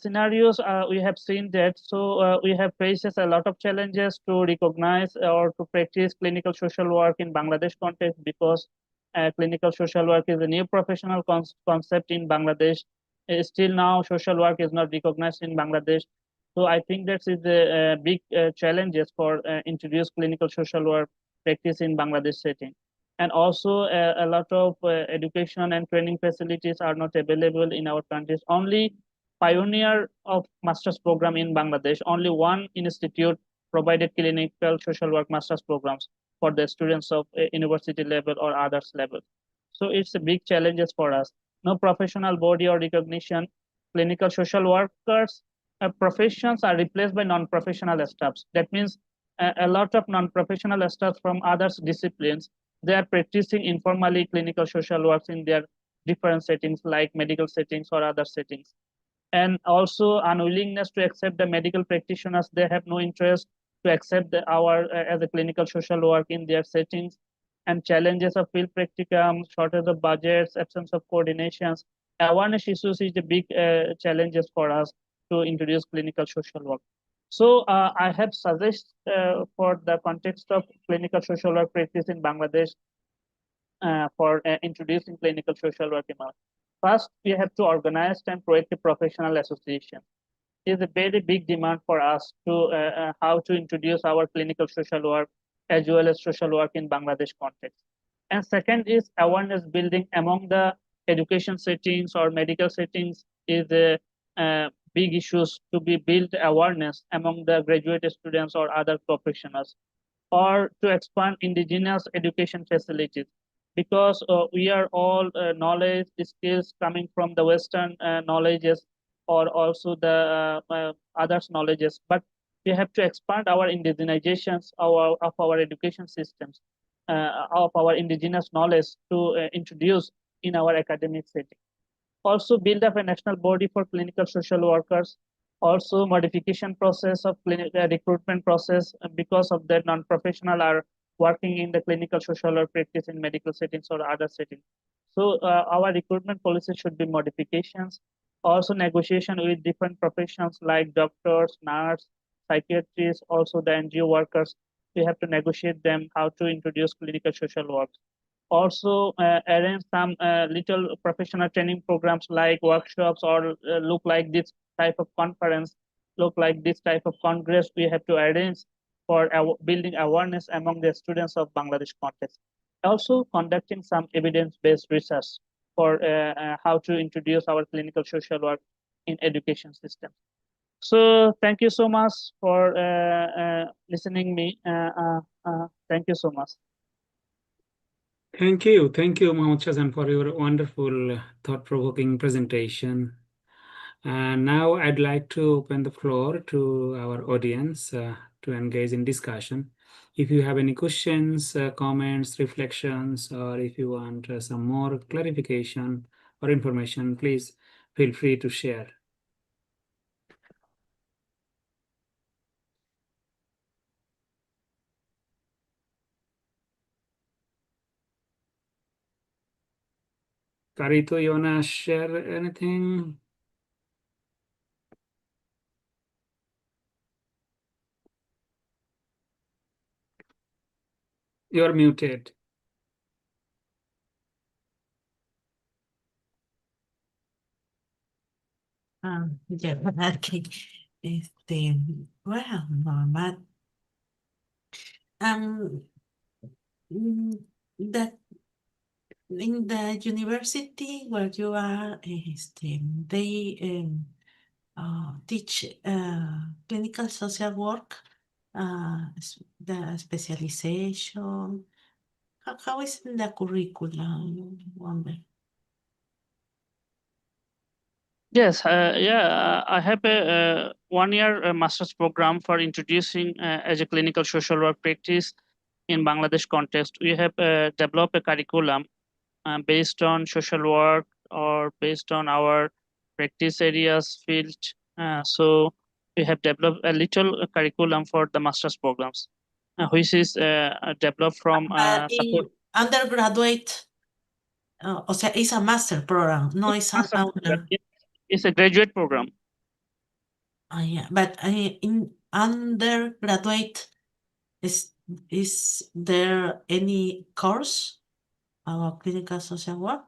scenarios we have seen that. So we have faces a lot of challenges to recognize or to practice clinical social work in Bangladesh context because clinical social work is a new professional concept in Bangladesh. Still now, social work is not recognized in Bangladesh. So I think that is the big challenges for introduce clinical social work practice in Bangladesh setting. And also a lot of education and training facilities are not available in our countries. Only pioneer of master's program in Bangladesh, only one institute provided clinical social work master's programs for the students of university level or others level. So it's a big challenges for us. No professional body or recognition. Clinical social workers professions are replaced by non-professional staffs. That means a lot of non-professional staff from other disciplines, they are practicing informally clinical social works in their different settings like medical settings or other settings. And also unwillingness to accept the medical practitioners, they have no interest to accept our as a clinical social work in their settings. And challenges of field practicum, shortage of budgets, absence of coordinations, awareness issues is the big challenges for us to introduce clinical social work. So I have suggested for the context of clinical social work practice in Bangladesh for introducing clinical social work in First, we have to organize and proactive professional association. It is a very big demand for us to how to introduce our clinical social work as well as social work in Bangladesh context. And second is awareness building among the education settings or medical settings is a big issues to be built awareness among the graduate students or other professionals, or to expand indigenous education facilities, because we are all knowledge skills coming from the Western knowledges or also the others knowledges, but we have to expand our indigenizations of our education systems, of our indigenous knowledge to introduce in our academic setting. Also build up a national body for clinical social workers, also modification process of recruitment process because of the non-professional are working in the clinical social work practice in medical settings or other settings. So our recruitment policy should be modifications, also negotiation with different professions like doctors, nurse, psychiatrists, also the NGO workers. We have to negotiate them how to introduce clinical social work. Also arrange some little professional training programs like workshops or look like this type of conference, look like this type of congress we have to arrange for building awareness among the students of Bangladesh context. Also conducting some evidence-based research for how to introduce our clinical social work in education system. So thank you so much for listening me. Thank you so much. Thank you, Mohammad Shazan, for your wonderful, thought-provoking presentation. And now I'd like to open the floor to our audience to engage in discussion. If you have any questions, comments, reflections, or if you want some more clarification or information, please feel free to share. Carito, you wanna share anything? You're muted. Ya, ¿verdad que bueno, normal. Um, mm, that in the university where you are, they teach clinical social work, the specialization. How is in the curriculum? I wonder. Yes, I have a 1-year master's program for introducing as a clinical social work practice in Bangladesh context. We have developed a curriculum based on social work or based on our practice areas field. So we have developed a little curriculum for the master's programs, which is developed from But support. in undergraduate, o sea, it's a master program, no it's an under. It's a graduate program. Yeah, but in undergraduate, is there any course about clinical social work?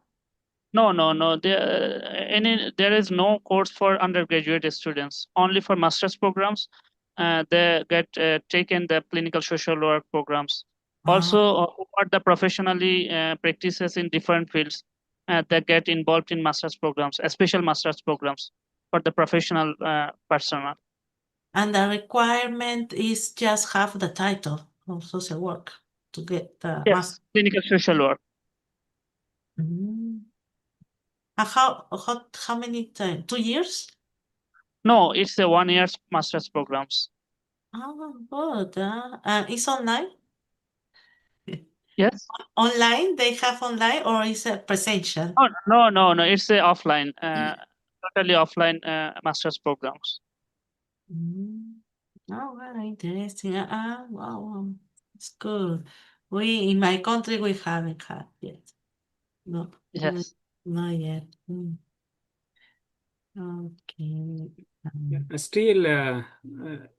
No. There is no course for undergraduate students. Only for master's programs, they get taken the clinical social work programs. Also, who are the professionally practices in different fields that get involved in master's programs, special master's programs for the professional personnel. And the requirement is just have the title of social work to get the Yes, master. clinical social work. And how many times? 2 years? No, it's a 1-year master's programs. Oh, good. It's online? Yes. Online? They have online or is it presential? No. It's a offline, totally offline master's programs. Oh, very interesting. Wow, it's good. In my country, we haven't had yet. No, Yes. not yet. Okay. Still,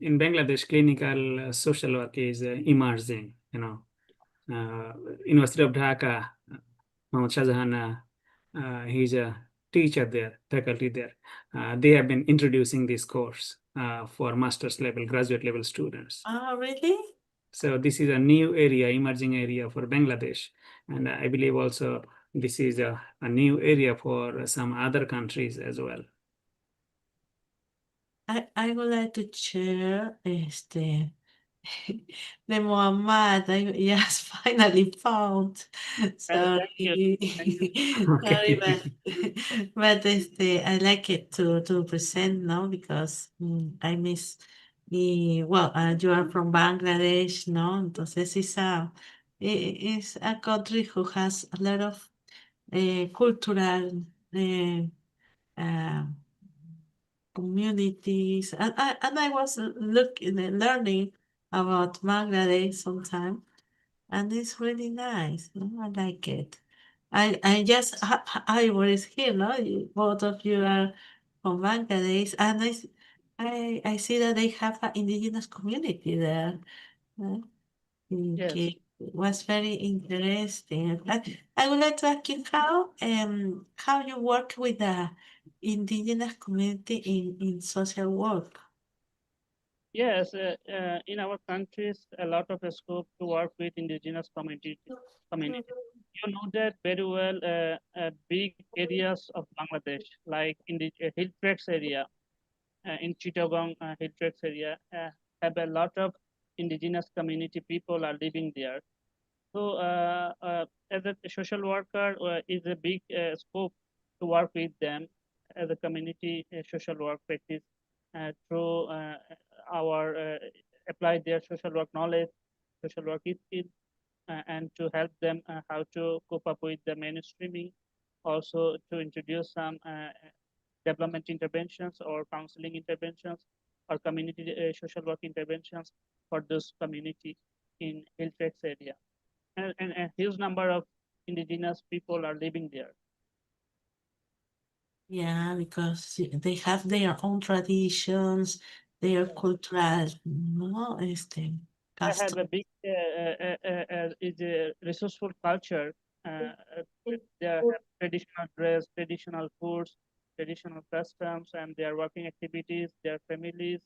in Bangladesh, clinical social work is emerging. University of Dhaka, Mohammad Shahjahan, he's a teacher there, faculty there. They have been introducing this course for master's level, graduate level students. Oh, really? So this is a new area, emerging area for Bangladesh. And I believe also this is a new area for some other countries as well. I would like to share the Mohammad yes finally found. Sorry. Sorry, but I like it to present now because I miss well you are from Bangladesh, no? Entonces it's a country who has a lot of cultural communities, and I was learning about Bangladesh sometime, and it's really nice. I like it. I just I was here, no? Both of you are from Bangladesh, and I see that they have an indigenous community there. Yes. Okay, it was very interesting. I would like to ask you how you work with the indigenous community in social work. Yes, in our countries, a lot of scope to work with indigenous community. You know that very well. Big areas of Bangladesh, like in the hill tracts area, in Chittagong hill tracts area, have a lot of indigenous community people are living there. So, as a social worker, is a big scope to work with them as a community social work practice through our apply their social work knowledge, social work skills, and to help them how to cope up with the mainstreaming. Also, to introduce some development interventions or counseling interventions or community social work interventions for those community in hill tracts area. And a huge number of indigenous people are living there. Yeah, because they have their own traditions, their cultural, no, They have custom. a big is a resourceful culture. They have traditional dress, traditional foods, traditional customs, and their working activities, their families,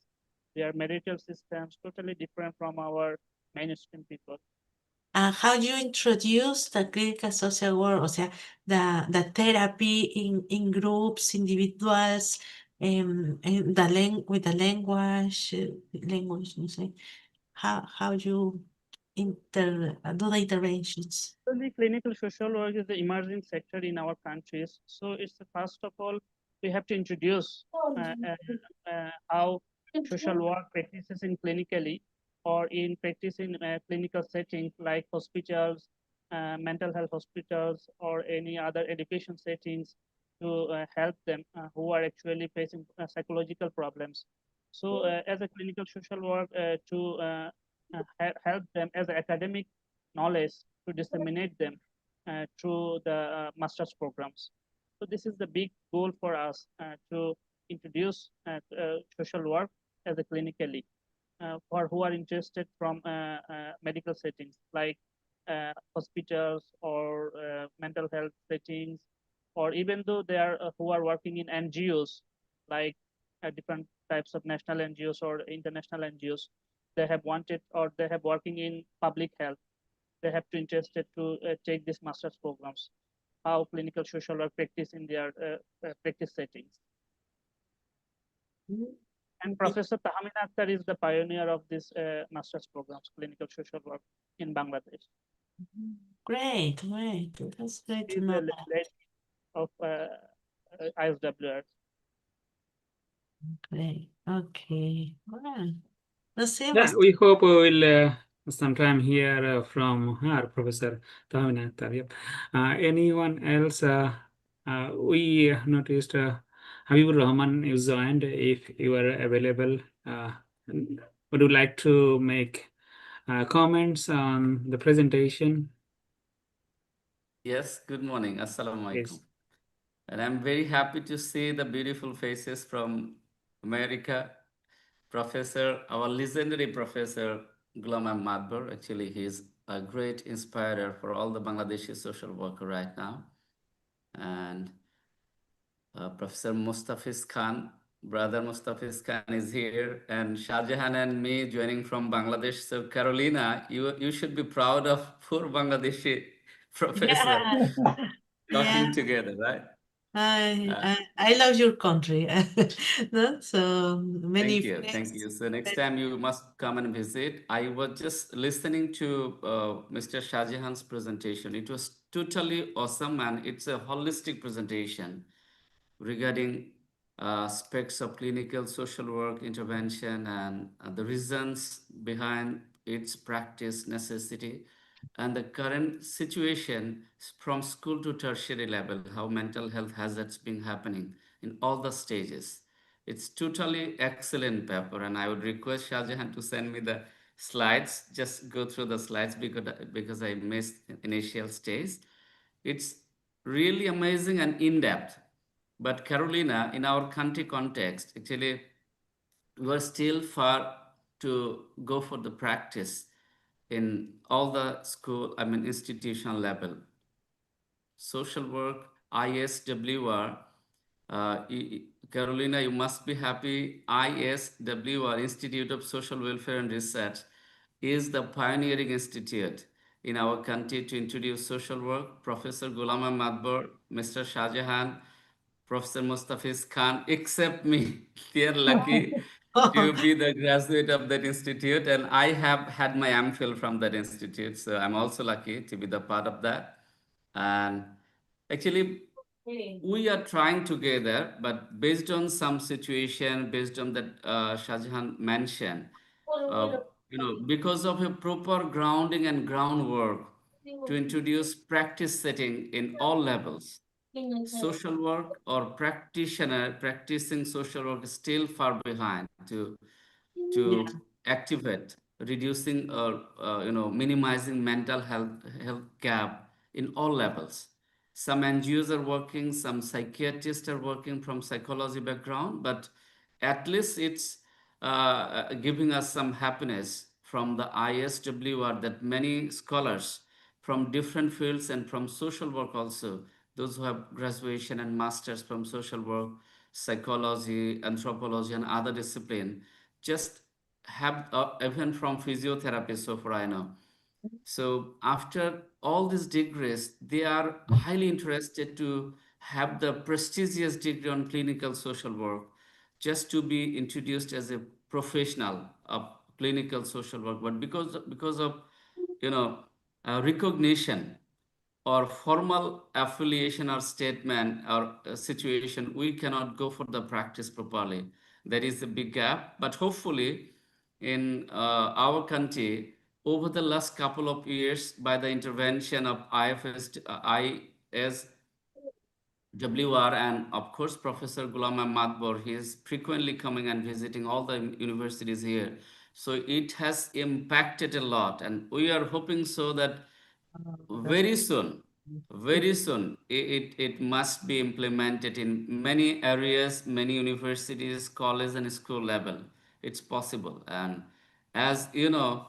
their marital systems, totally different from our mainstream people. how you introduce the clinical social work, o sea, the therapy in groups, individuals, and with the language, no sé, how you do the interventions. So the clinical social work is the emerging sector in our countries. So it's first of all, we have to introduce how social work practices in clinically or in practice in clinical settings like hospitals, mental health hospitals, or any other education settings to help them who are actually facing psychological problems. So as a clinical social work to help them as academic knowledge to disseminate them through the master's programs. So this is the big goal for us to introduce social work as a clinically for who are interested from medical settings like hospitals or mental health settings, or even though they are who are working in NGOs like different types of national NGOs or international NGOs. They have wanted or they have working in public health. They have to interested to take these master's programs, how clinical social work practice in their practice settings. And Professor Mohammad is the pioneer of this master's programs, clinical social work in Bangladesh. Great. That's great to know. Late of Iassw-aiets. Great. Okay. Well, let's see. Yeah, we hope we will sometime hear from her, Professor Tahmin Akhtar. Yep. Anyone else? We noticed Habibur Rahman is joined. If you are available, would you like to make comments on the presentation? Yes, good morning. Assalamu alaikum. Yes. And I'm very happy to see the beautiful faces from America. Our legendary Professor Ghulam Mohammad. Actually, he's a great inspirer for all the Bangladeshi social worker right now. And Professor Mostafiz Khan, brother Mostafiz Khan is here, and Shahjahan and me joining from Bangladesh. So Carolina, you should be proud of poor Bangladeshi professor talking together, right? I love your country. No? So many Thank you. So next time you must come and visit. I was just listening to Mr. Shahjahan's presentation. It was totally awesome, and it's a holistic presentation regarding aspects of clinical social work intervention and the reasons behind its practice necessity and the current situation from school to tertiary level, how mental health hazards been happening in all the stages. It's totally excellent paper, and I would request Shahjahan to send me the slides. Just go through the slides because I missed initial stage. It's really amazing and in-depth. But Carolina, in our country context, actually, we are still far to go for the practice in all the institutional level. Social work, ISWR, Carolina, you must be happy. ISWR, Institute of Social Welfare and Research, is the pioneering institute in our country to introduce social work. Professor Ghulam Mohammad, Mr. Shahjahan, Professor Mostafiz Khan, except me, they are lucky to be the graduate of that institute, and I have had my MPhil from that institute, so I'm also lucky to be the part of that. And actually, we are trying together, but based on some situation, based on that Shahjahan mentioned, because of a proper grounding and groundwork to introduce practice setting in all levels, social work or practitioner practicing social work is still far behind to activate reducing or minimizing mental health gap in all levels. Some NGOs are working, some psychiatrists are working from psychology background, but at least it's giving us some happiness from the ISWR that many scholars from different fields and from social work also, those who have graduation and masters from social work, psychology, anthropology, and other discipline, just have even from physiotherapy, so far I know, So after all these degrees, they are highly interested to have the prestigious degree on clinical social work, just to be introduced as a professional of clinical social work. But because of recognition or formal affiliation or statement or situation, we cannot go for the practice properly. There is a big gap, but hopefully in our country, over the last couple of years, by the intervention of ISWR and of course Professor Ghulam Ahmad, he is frequently coming and visiting all the universities here. So it has impacted a lot, and we are hoping so that very soon, it must be implemented in many areas, many universities, college and school level. It's possible. And as you know,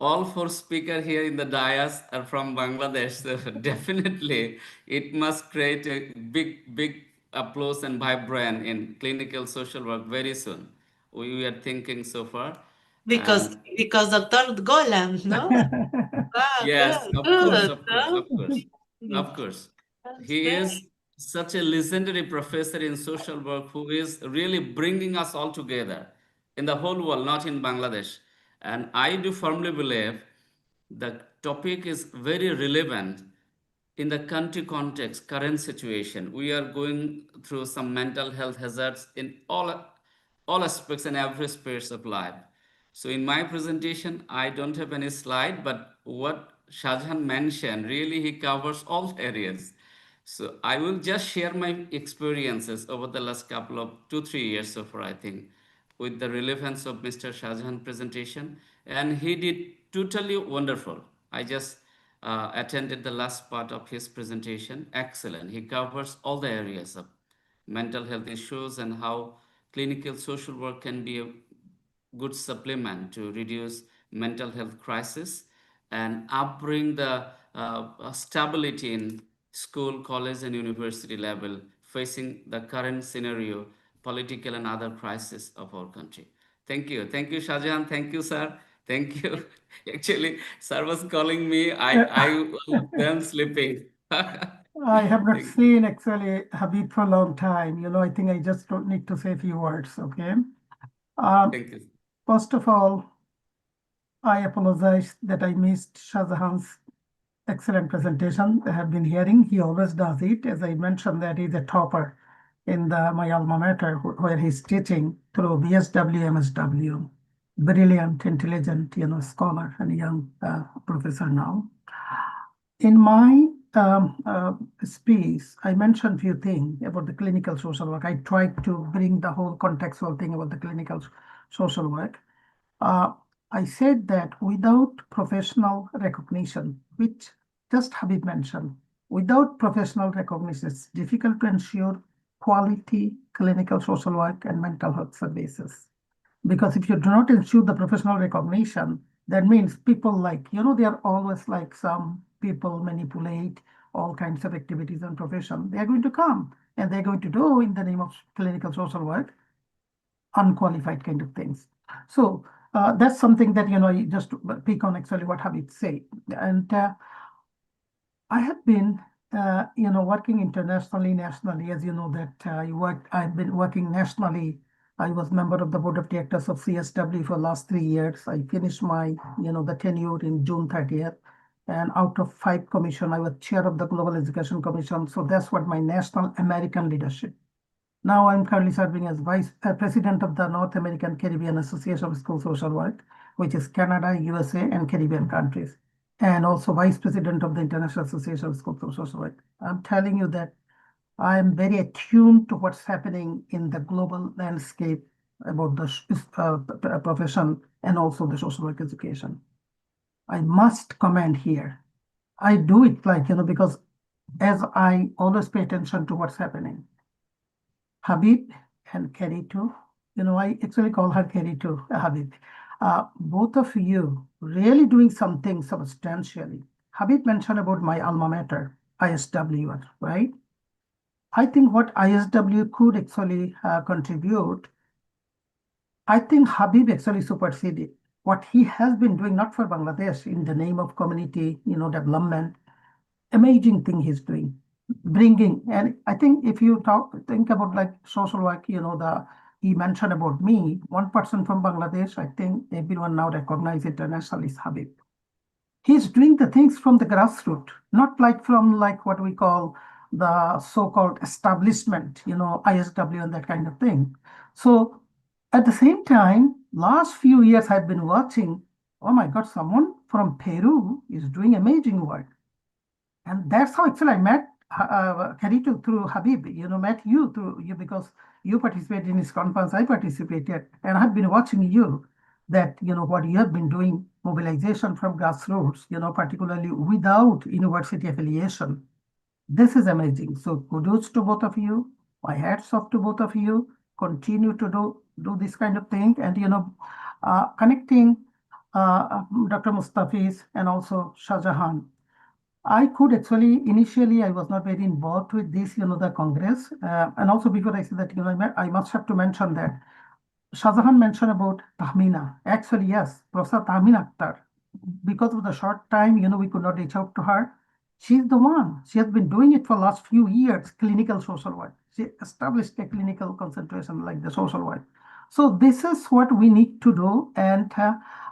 all four speakers here in the dais are from Bangladesh. So definitely it must create a big applause and vibrant in clinical social work very soon. We are thinking so far. Because And Dr. Golan, no? Ah, yes, good, of course, good, of course, no? of course, of course. That's He great. is such a legendary professor in social work who is really bringing us all together in the whole world, not in Bangladesh. And I do firmly believe the topic is very relevant in the country context, current situation. We are going through some mental health hazards in all aspects and every space of life. So in my presentation, I don't have any slide, but what Shahjahan mentioned, really he covers all areas. So I will just share my experiences over the last couple of 2-3 years so far, I think, with the relevance of Mr. Shahjahan presentation. And he did totally wonderful. I just attended the last part of his presentation. Excellent. He covers all the areas of mental health issues and how clinical social work can be a good supplement to reduce mental health crisis and upbring the stability in school, college, and university level facing the current scenario, political and other crises of our country. Thank you, Shahjahan. Thank you, sir. Thank you. Actually, sir was calling me. I was then sleeping. I have not Thank you. seen actually Habib for a long time. I think I just don't need to say a few words, okay? Thank you. First of all, I apologize that I missed Shahjahan's excellent presentation I have been hearing. He always does it. As I mentioned, that he's a topper in my alma mater where he's teaching through BSW, MSW. Brilliant, intelligent, scholar and a young professor now. In my speech, I mentioned a few things about the clinical social work. I tried to bring the whole contextual thing about the clinical social work. I said that without professional recognition, which just Habib mentioned, without professional recognition, it's difficult to ensure quality clinical social work and mental health services. Because if you do not ensure the professional recognition, that means people they are always like some people manipulate all kinds of activities and profession. They are going to come and they're going to do in the name of clinical social work, unqualified kind of things. So that's something that, I just pick on actually what Habib said. And I have been, working internationally, nationally, as you know that I've been working nationally. I was member of the board of directors of CSW for the last 3 years. I finished my, the tenure in June 30th. And out of 5 commission, I was chair of the Global Education Commission. So that's what my national American leadership. Now I'm currently serving as vice president of the North American Caribbean Association of School Social Work, which is Canada, USA, and Caribbean countries, and also vice president of the International Association of School Social Work. I'm telling you that I am very attuned to what's happening in the global landscape about the profession and also the social work education. I must comment here. I do it because as I always pay attention to what's happening. Habib and Kerry too. I actually call her Kerry too, Habib. Both of you really doing something substantially. Habib mentioned about my alma mater, ISW, right? I think what ISW could actually contribute, I think Habib actually superseded. what he has been doing, not for Bangladesh, in the name of community, development, amazing thing he's doing, bringing. And I think if you think about like social work, he mentioned about me, one person from Bangladesh, I think everyone now recognize internationally is Habib. He's doing the things from the grassroots, not like from like what we call the so-called establishment, ISW and that kind of thing. So at the same time, last few years I've been watching, oh my God, someone from Peru is doing amazing work. And that's how actually I met Carito through Habib, met you through you because you participated in his conference, I participated, and I've been watching you that, what you have been doing, mobilization from grassroots, particularly without university affiliation. This is amazing. So kudos to both of you. My hats off to both of you. Continue to do this kind of thing. And, connecting Dr. Mostafiz and also Shah Jahan. I could actually, initially, I was not very involved with this, the Congress. And also before I say that, I must have to mention that Shah Jahan mentioned about Tahmina. Actually, yes, Professor Tahmina Akhtar. Because of the short time, we could not reach out to her. She's the one. She has been doing it for the last few years, clinical social work. She established a clinical concentration like the social work. So this is what we need to do. And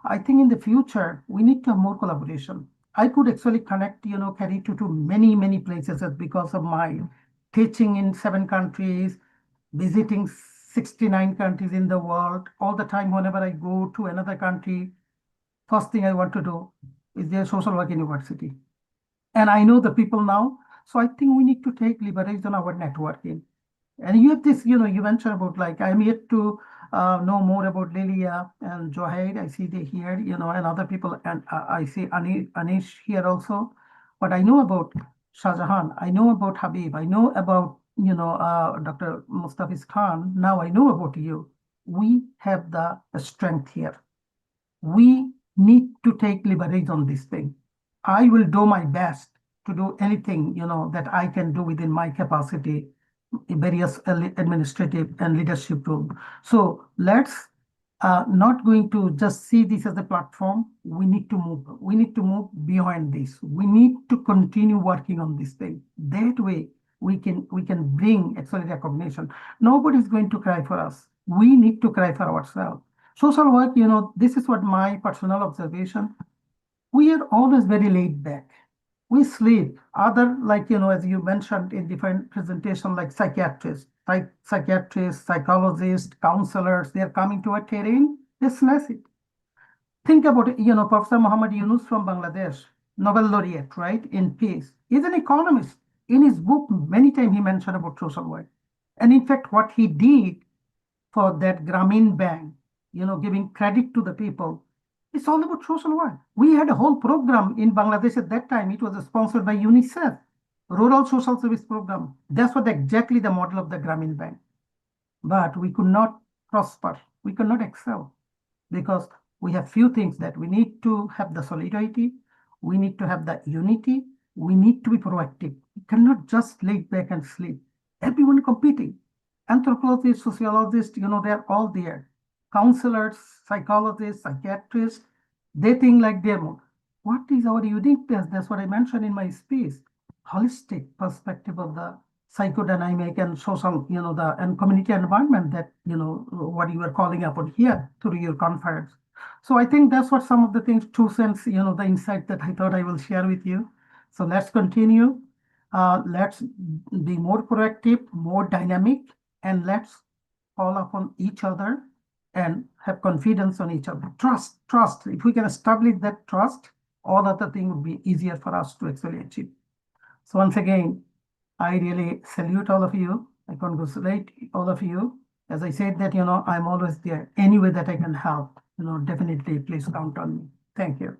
I think in the future, we need to have more collaboration. I could actually connect, Carito to many, many places because of my teaching in 7 countries, visiting 69 countries in the world. All the time, whenever I go to another country, first thing I want to do is their social work university. And I know the people now. So I think we need to take leverage on our networking. And you have this, you mentioned about like, I'm yet to know more about Lilia and Johaid. I see they here, and other people. And I see Anish here also. But I know about Shah Jahan. I know about Habib. I know about, Dr. Mustafiz Khan. Now I know about you. We have the strength here. We need to take leverage on this thing. I will do my best to do anything, that I can do within my capacity in various administrative and leadership role. So let's not going to just see this as a platform. We need to move. We need to move beyond this. We need to continue working on this thing. That way we can bring actually recognition. Nobody's going to cry for us. We need to cry for ourselves. Social work, this is what my personal observation. We are always very laid back. We sleep. Other, like, as you mentioned in different presentation, like psychiatrists, psychologists, counselors, they're coming to a terrain, they smash it. Think about it, Professor Mohammad Yunus from Bangladesh, Nobel laureate, right, in peace. He's an economist. In his book, many times he mentioned about social work. And in fact, what he did for that Grameen Bank, giving credit to the people, it's all about social work. We had a whole program in Bangladesh at that time. It was sponsored by UNICEF, Rural Social Service Program. That's what exactly the model of the Grameen Bank. But we could not prosper. We could not excel because we have few things that we need to have the solidarity. We need to have the unity. We need to be proactive. We cannot just lay back and sleep. Everyone competing. Anthropologists, sociologists, they're all there. Counselors, psychologists, psychiatrists, they think like they're more. What is our uniqueness? That's what I mentioned in my speech. Holistic perspective of the psychodynamic and social, and community environment that, what you are calling upon here through your conference. So I think that's what some of the things, 2 cents, the insight that I thought I will share with you. So let's continue. Let's be more proactive, more dynamic, and let's call upon each other and have confidence on each other. Trust. If we can establish that trust, all other things would be easier for us to actually achieve. So once again, I really salute all of you. I congratulate all of you. As I said that, I'm always there. Any way that I can help, definitely please count on me. Thank you.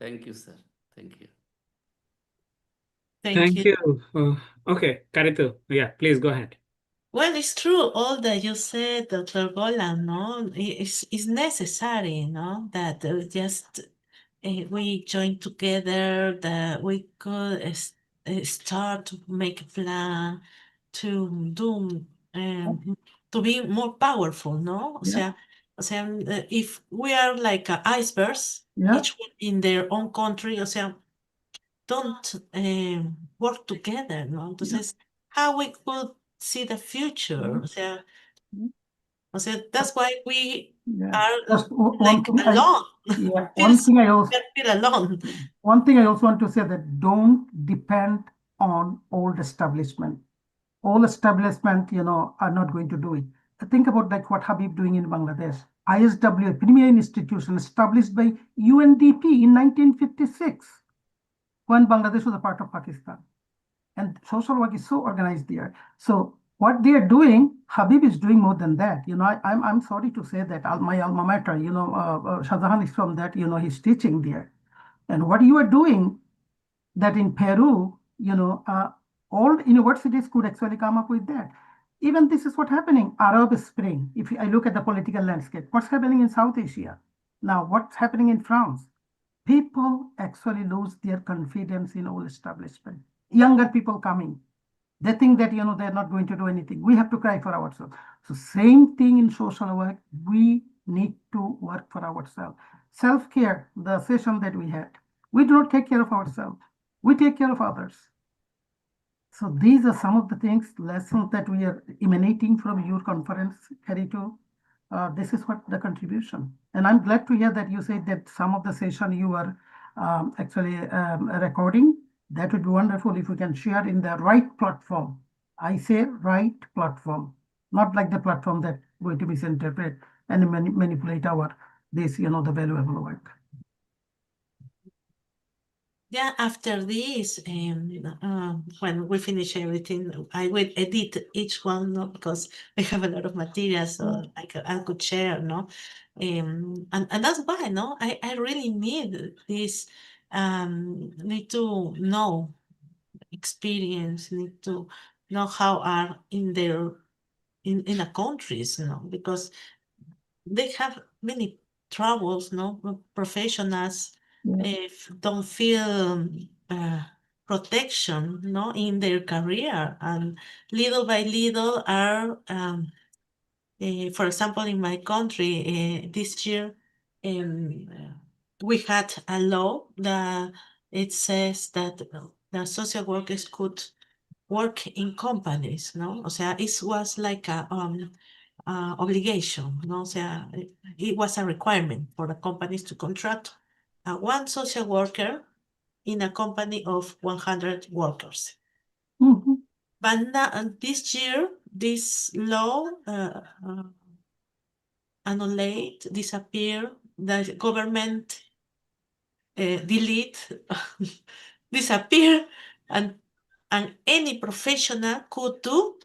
Thank you, sir. Thank you. Thank you. Okay, Carito. Yeah, please go ahead. Well, it's true, all that you said, Dr. Golan, no? It's necessary, no? That just we join together, that we could start to make a plan to do, to be more powerful, no? O sea, O sea, if we are like icebergs, Yeah. each one in their own country, o sea, don't work together, ¿no? Entonces, how we could see the future? O sea, that's why we are Just one like thing alone. one thing I also feel alone. One thing I also want to say that don't depend on old establishment. All establishment, are not going to do it. Think about like what Habib doing in Bangladesh. ISW, a premier institution established by UNDP in 1956, when Bangladesh was a part of Pakistan. And social work is so organized there. So what they are doing, Habib is doing more than that. I'm sorry to say that my alma mater, Shahjahan is from that, he's teaching there. And what you are doing, that in Peru, all universities could actually come up with that. Even this is what happening, Arab Spring. If I look at the political landscape, what's happening in South Asia? Now, what's happening in France? People actually lose their confidence in all establishment. Younger people coming, they think that, they're not going to do anything. We have to cry for ourselves. So same thing in social work, we need to work for ourselves. Self-care, the session that we had, we do not take care of ourselves. We take care of others. So these are some of the things, lessons that we are emanating from your conference, Harito. This is what the contribution. And I'm glad to hear that you said that some of the session you are actually recording. That would be wonderful if we can share in the right platform. I say right platform, not like the platform that going to misinterpret and manipulate the valuable work. Yeah, after this, when we finish everything, I will edit each one, no, because we have a lot of material, so I could share, no, and that's why, no, I really need this, need to know experience, need to know how are in their in the countries, because they have many troubles, no, professionals if don't feel protection, no, in their career, and little by little are, for example, in my country, this year, we had a law that it says that the social workers could work in companies, no? O sea, it was like a obligation, no? O sea, it was a requirement for the companies to contract one social worker in a company of 100 workers. But now, this year, this law annulate, disappear, the government delete, disappear, and any professional could do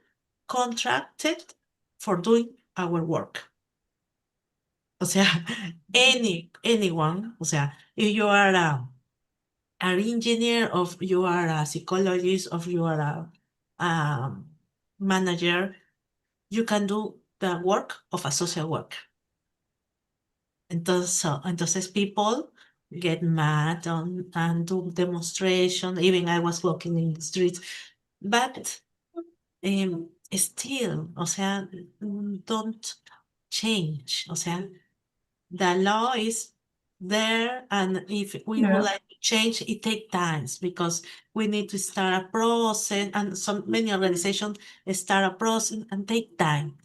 contracted for doing our work. O sea, anyone, o sea, if you are an engineer, or you are a psychologist, or you are a manager, you can do the work of a social worker. Entonces people get mad and do demonstration. Even I was walking in the streets, but still, o sea, don't change. O sea, the law is there, and if we would like to change, it takes time, because we need to start a process, and many organizations start a process and take time,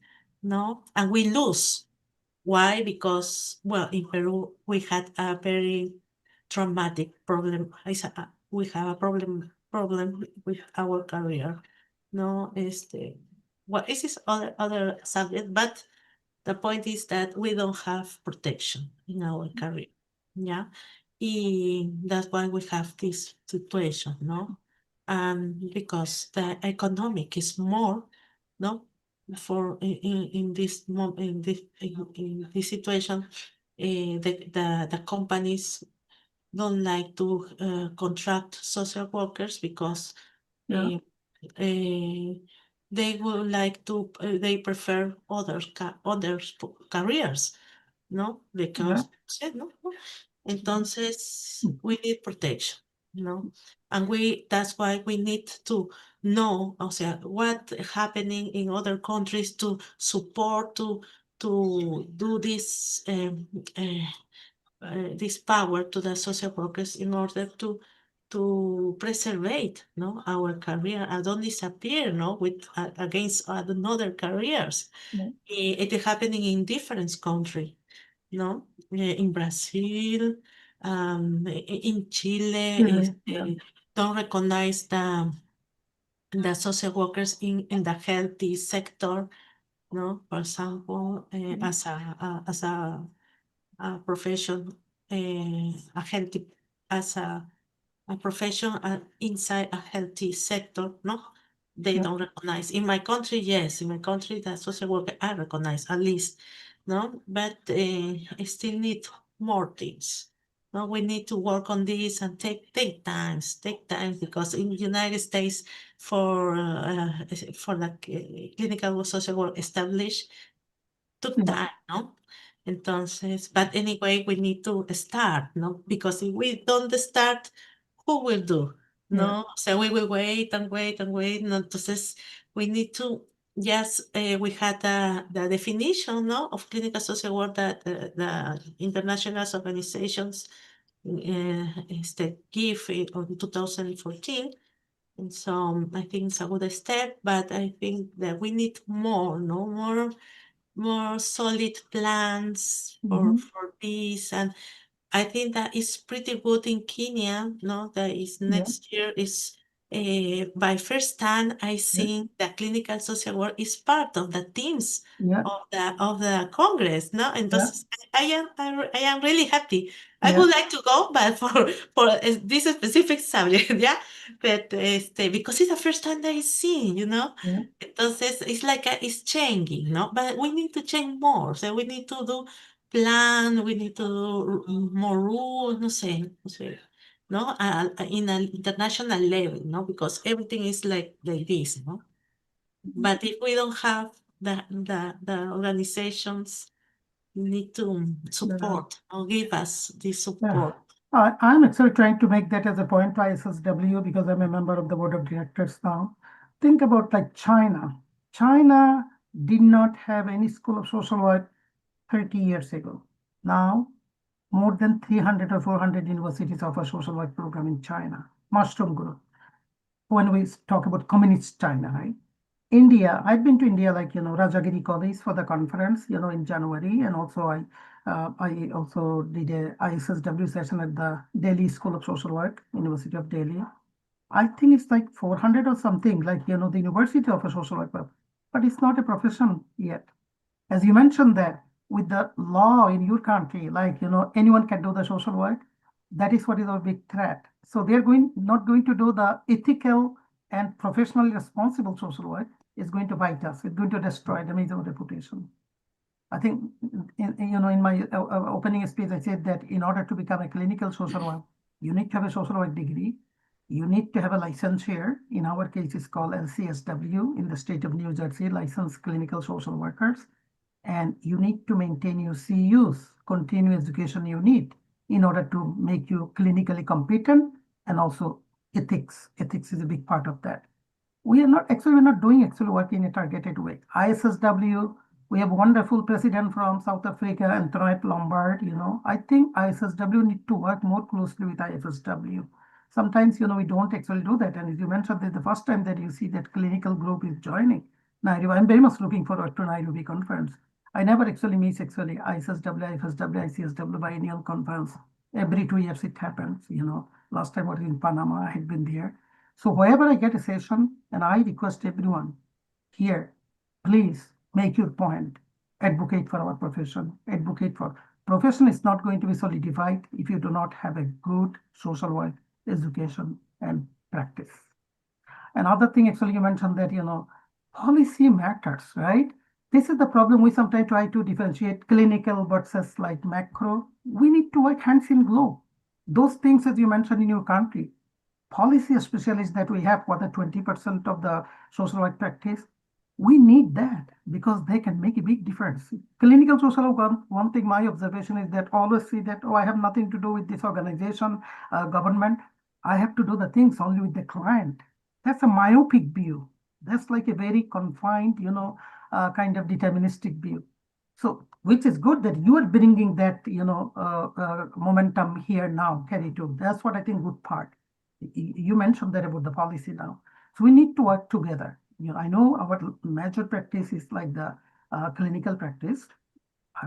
no? And we lose. Why? Because, well, in Peru, we had a very traumatic problem. We have a problem with our career. No, well, this is other subject, but the point is that we don't have protection in our career. Yeah, that's why we have this situation, no? And because the economic is more, no, for in this situation, the companies don't like to contract social workers, because they would like to, they prefer other careers, no, because no. Entonces we need protection, no, and that's why we need to know, o sea, what happening in other countries to support, to do this this power to the social workers in order to preserve our career and don't disappear with against other careers. It is happening in different countries, in Brazil, in Chile, don't recognize the social workers in the healthy sector, for example, as a profession, a healthy as a profession inside a healthy sector, they don't recognize. In my country, yes, in my country, the social worker are recognized at least, but I still need more things. We need to work on this and take time because in the United States for the clinical social work established took time, Entonces, but anyway, we need to start, because if we don't start, who will do? So we will wait and wait and wait. Entonces, we need to, yes, we had the definition, of clinical social work that the international organizations give it on 2014. And so I think it's a good step, but I think that we need more, more solid plans for this. And I think that is pretty good in Kenya, that is next year is by first time I think the clinical social work is part of the teams of the Congress, and I am really happy. I would like to go, but for this specific subject, but because it's the first time that I see, Entonces it's like it's changing, but we need to change more. So we need to do plan, we need to do more rules, no sé, in an international level, because everything is like this, But if we don't have the organizations need to support or give us this support. I'm actually trying to make that as a point to ISSW because I'm a member of the board of directors now. Think about like China. China did not have any school of social work 30 years ago. Now, more than 300 or 400 universities offer social work program in China. Mushroom growth. When we talk about communist China, right? India, I've been to India, like, Rajagiri College for the conference, in January. And also I also did a ISSW session at the Delhi School of Social Work, University of Delhi. I think it's like 400 or something, like, the University of a Social Work, but it's not a profession yet. As you mentioned that with the law in your country, like, anyone can do the social work. That is what is our big threat. So they're not going to do the ethical and professionally responsible social work. Is going to bite us. It's going to destroy the major reputation. I think, in my opening speech, I said that in order to become a clinical social worker, you need to have a social work degree. You need to have a licensure. In our case, it's called LCSW in the state of New Jersey, Licensed Clinical Social Workers. And you need to maintain your CUs, continuing education you need in order to make you clinically competent, and also ethics. Ethics is a big part of that. We're not doing work in a targeted way. ISSW, we have a wonderful president from South Africa, Antoinette Lombard, I think ISSW need to work more closely with IFSW. Sometimes, we don't actually do that. And as you mentioned, that the first time that you see that clinical group is joining Nairobi, I'm very much looking forward to Nairobi conference. I never actually miss ISSW, IFSW, ICSW biennial conference. Every 2 years it happens, Last time I was in Panama, I had been there. So wherever I get a session, and I request everyone here, please make your point, advocate for our profession, advocate for profession is not going to be solidified if you do not have a good social work education and practice. Another thing, actually, you mentioned that, policy matters, right? This is the problem. We sometimes try to differentiate clinical versus like macro. We need to work hands in glove. Those things, as you mentioned in your country, policy specialists that we have for the 20% of the social work practice, we need that because they can make a big difference. Clinical social work, one thing my observation is that always see that, I have nothing to do with this organization, government. I have to do the things only with the client. That's a myopic view. That's like a very confined, kind of deterministic view. So, which is good that you are bringing that, momentum here now, carry to. That's what I think good part. You mentioned that about the policy now. So we need to work together. I know our major practice is like the clinical practice.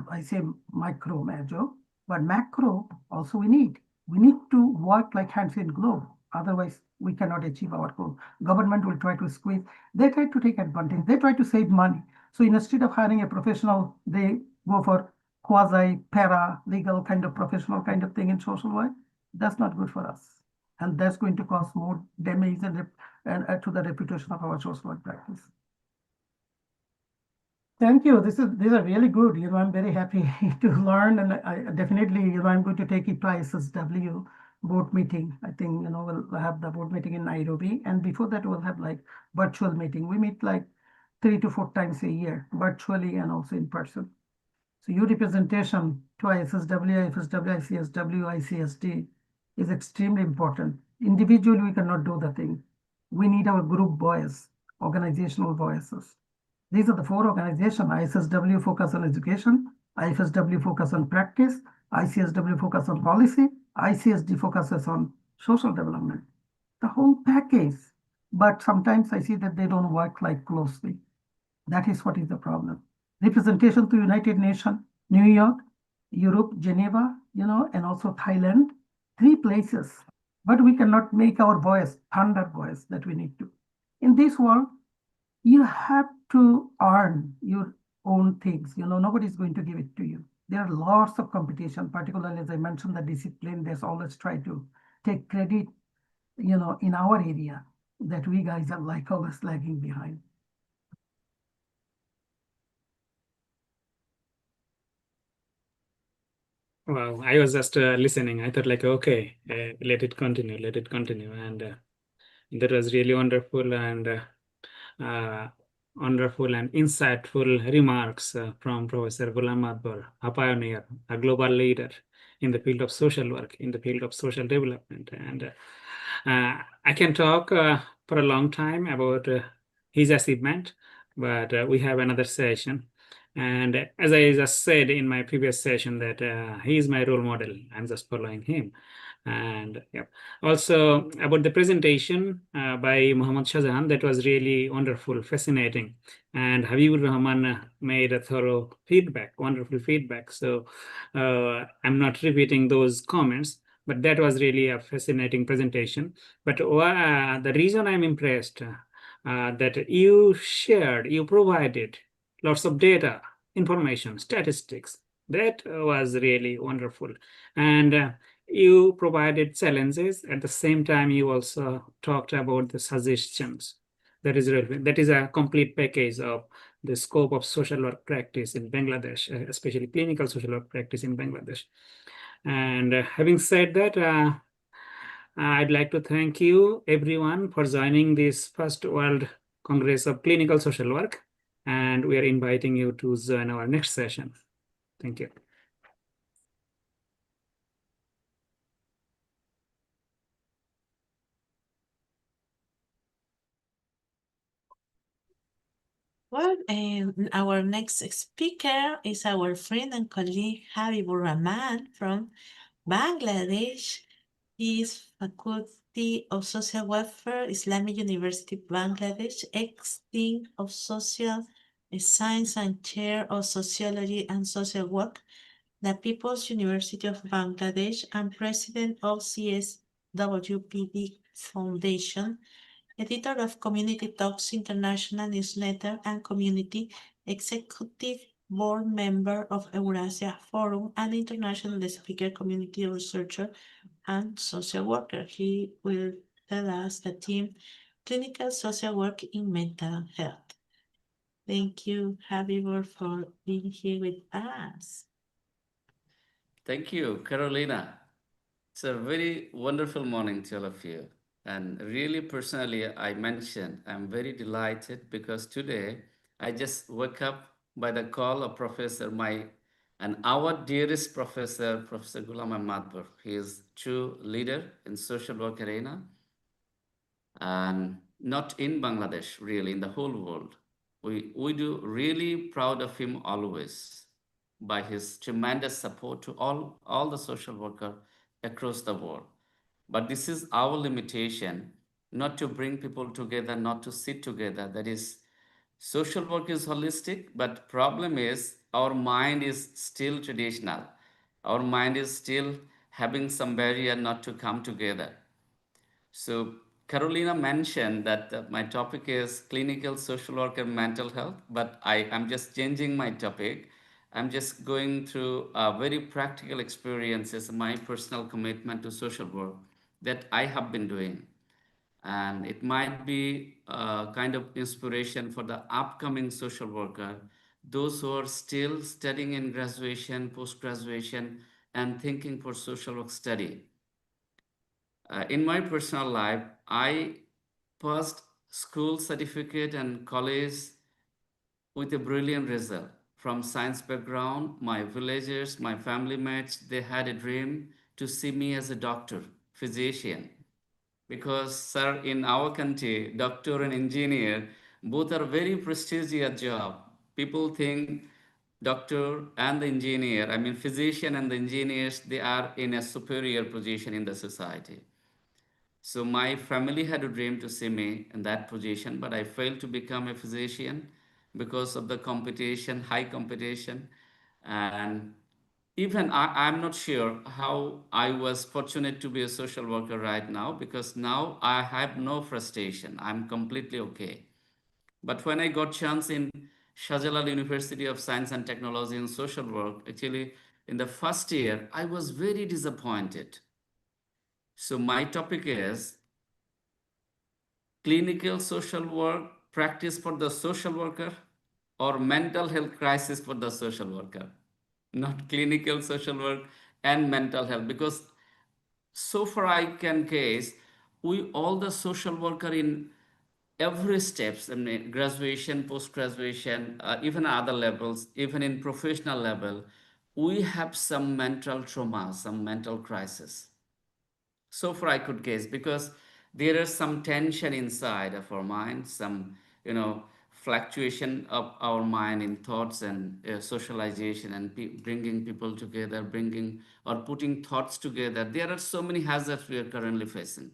I say micro, major, but macro also we need. We need to work like hands in glove. Otherwise, we cannot achieve our goal. Government will try to squeeze. They try to take advantage. They try to save money. So instead of hiring a professional, they go for quasi para legal kind of professional kind of thing in social work. That's not good for us, and that's going to cause more damage and to the reputation of our social work practice. Thank you. These are really good. I'm very happy to learn, and I definitely, I'm going to take it to ISSW board meeting. I think, we'll have the board meeting in Nairobi, and before that we'll have like virtual meeting. We meet like 3 to 4 times a year, virtually and also in person. So your representation to ISSW, IFSW, ICSW, ICSD is extremely important. Individually, we cannot do the thing. We need our group voice, organizational voices. These are the 4 organizations. ISSW focus on education, IFSW focus on practice, ICSW focus on policy, ICSD focuses on social development. The whole package. But sometimes I see that they don't work like closely. That is what is the problem. Representation to United Nations, New York, Europe, Geneva, and also Thailand, 3 places. But we cannot make our voice, thunder voice that we need to. In this world, you have to earn your own things. Nobody's going to give it to you. There are lots of competition, particularly as I mentioned, the discipline, there's always try to take credit, in our area that we guys are like always lagging behind. Well, I was just listening. I thought like, okay, let it continue. And that was really wonderful and insightful remarks from Professor Ghulam Madbar, a pioneer, a global leader in the field of social work, in the field of social development. And I can talk for a long time about his achievement, but we have another session. And as I just said in my previous session that he is my role model. I'm just following him. And yeah, also about the presentation by Mohammad Shahjahan, that was really wonderful, fascinating. And Habibur Rahman made a thorough feedback, wonderful feedback. So I'm not repeating those comments, but that was really a fascinating presentation. But the reason I'm impressed that you provided lots of data, information, statistics. That was really wonderful. And you provided challenges. At the same time, you also talked about the suggestions. That is relevant. That is a complete package of the scope of social work practice in Bangladesh, especially clinical social work practice in Bangladesh. And having said that, I'd like to thank you, everyone, for joining this First World Congress of Clinical Social Work. And we are inviting you to join our next session. Thank you. Well, our next speaker is our friend and colleague Habibur Rahman from Bangladesh. He is Faculty of Social Welfare, Islamic University, Bangladesh, ex-Dean of Social Science and Chair of Sociology and Social Work, the People's University of Bangladesh, and President of CSWPD Foundation, editor of Community Talks International Newsletter and Community Executive Board Member of Eurasia Forum, and international speaker, community researcher, and social worker. He will tell us the theme, Clinical Social Work in Mental Health. Thank you, Habibur, for being here with us. Thank you, Carolina. It's a very wonderful morning to all of you. And really personally, I mentioned I'm very delighted because today I just woke up by the call of our dearest professor, Professor Ghulam Madbar. He is true leader in social work arena, and not in Bangladesh, really, in the whole world. We do really proud of him always. by his tremendous support to all the social workers across the world. But this is our limitation, not to bring people together, not to sit together. That is, social work is holistic, but problem is our mind is still traditional. Our mind is still having some barrier not to come together. So Carolina mentioned that my topic is clinical social work and mental health, but I'm just changing my topic. I'm just going through very practical experiences, my personal commitment to social work that I have been doing. And it might be a kind of inspiration for the upcoming social worker, those who are still studying in graduation, post-graduation, and thinking for social work study. In my personal life, I passed school certificate and college with a brilliant result. From science background, my villagers, my family mates, they had a dream to see me as a doctor, physician. Because, sir, in our country, doctor and engineer both are very prestigious job. People think doctor and the engineer, I mean physician and the engineers, they are in a superior position in the society. So my family had a dream to see me in that position, but I failed to become a physician because of the competition, high competition. And even I'm not sure how I was fortunate to be a social worker right now, because now I have no frustration. I'm completely okay. But when I got chance in Shahjalal University of Science and Technology in social work, actually in the first year, I was very disappointed. So my topic is clinical social work practice for the social worker, or mental health crisis for the social worker, not clinical social work and mental health. Because so far I can guess, we all the social worker in every steps, I mean graduation, post graduation, even other levels, even in professional level, we have some mental trauma, some mental crisis. So far I could guess, because there is some tension inside of our mind, some, fluctuation of our mind in thoughts and socialization and bringing people together, bringing or putting thoughts together. There are so many hazards we are currently facing.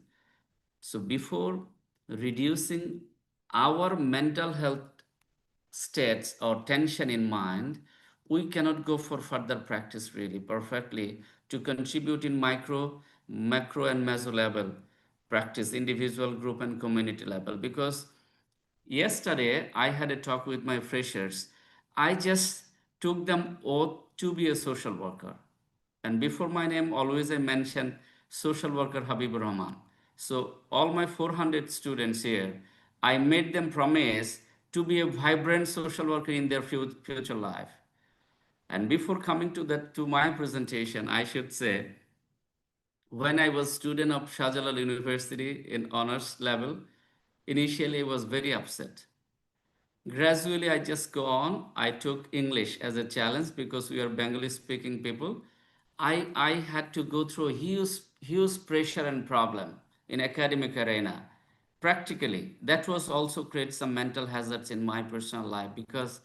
So before reducing our mental health states or tension in mind, we cannot go for further practice really perfectly to contribute in micro, macro, and meso level practice, individual, group, and community level. Because yesterday I had a talk with my freshers. I just took them oath to be a social worker. And before my name, always I mention social worker Habibur Rahman. So all my 400 students here, I made them promise to be a vibrant social worker in their future life. And before coming to that, to my presentation, I should say, when I was student of Shahjalal University in honors level, initially I was very upset. Gradually, I just go on. I took English as a challenge because we are Bengali speaking people. I had to go through a huge pressure and problem in academic arena. Practically, that was also create some mental hazards in my personal life, because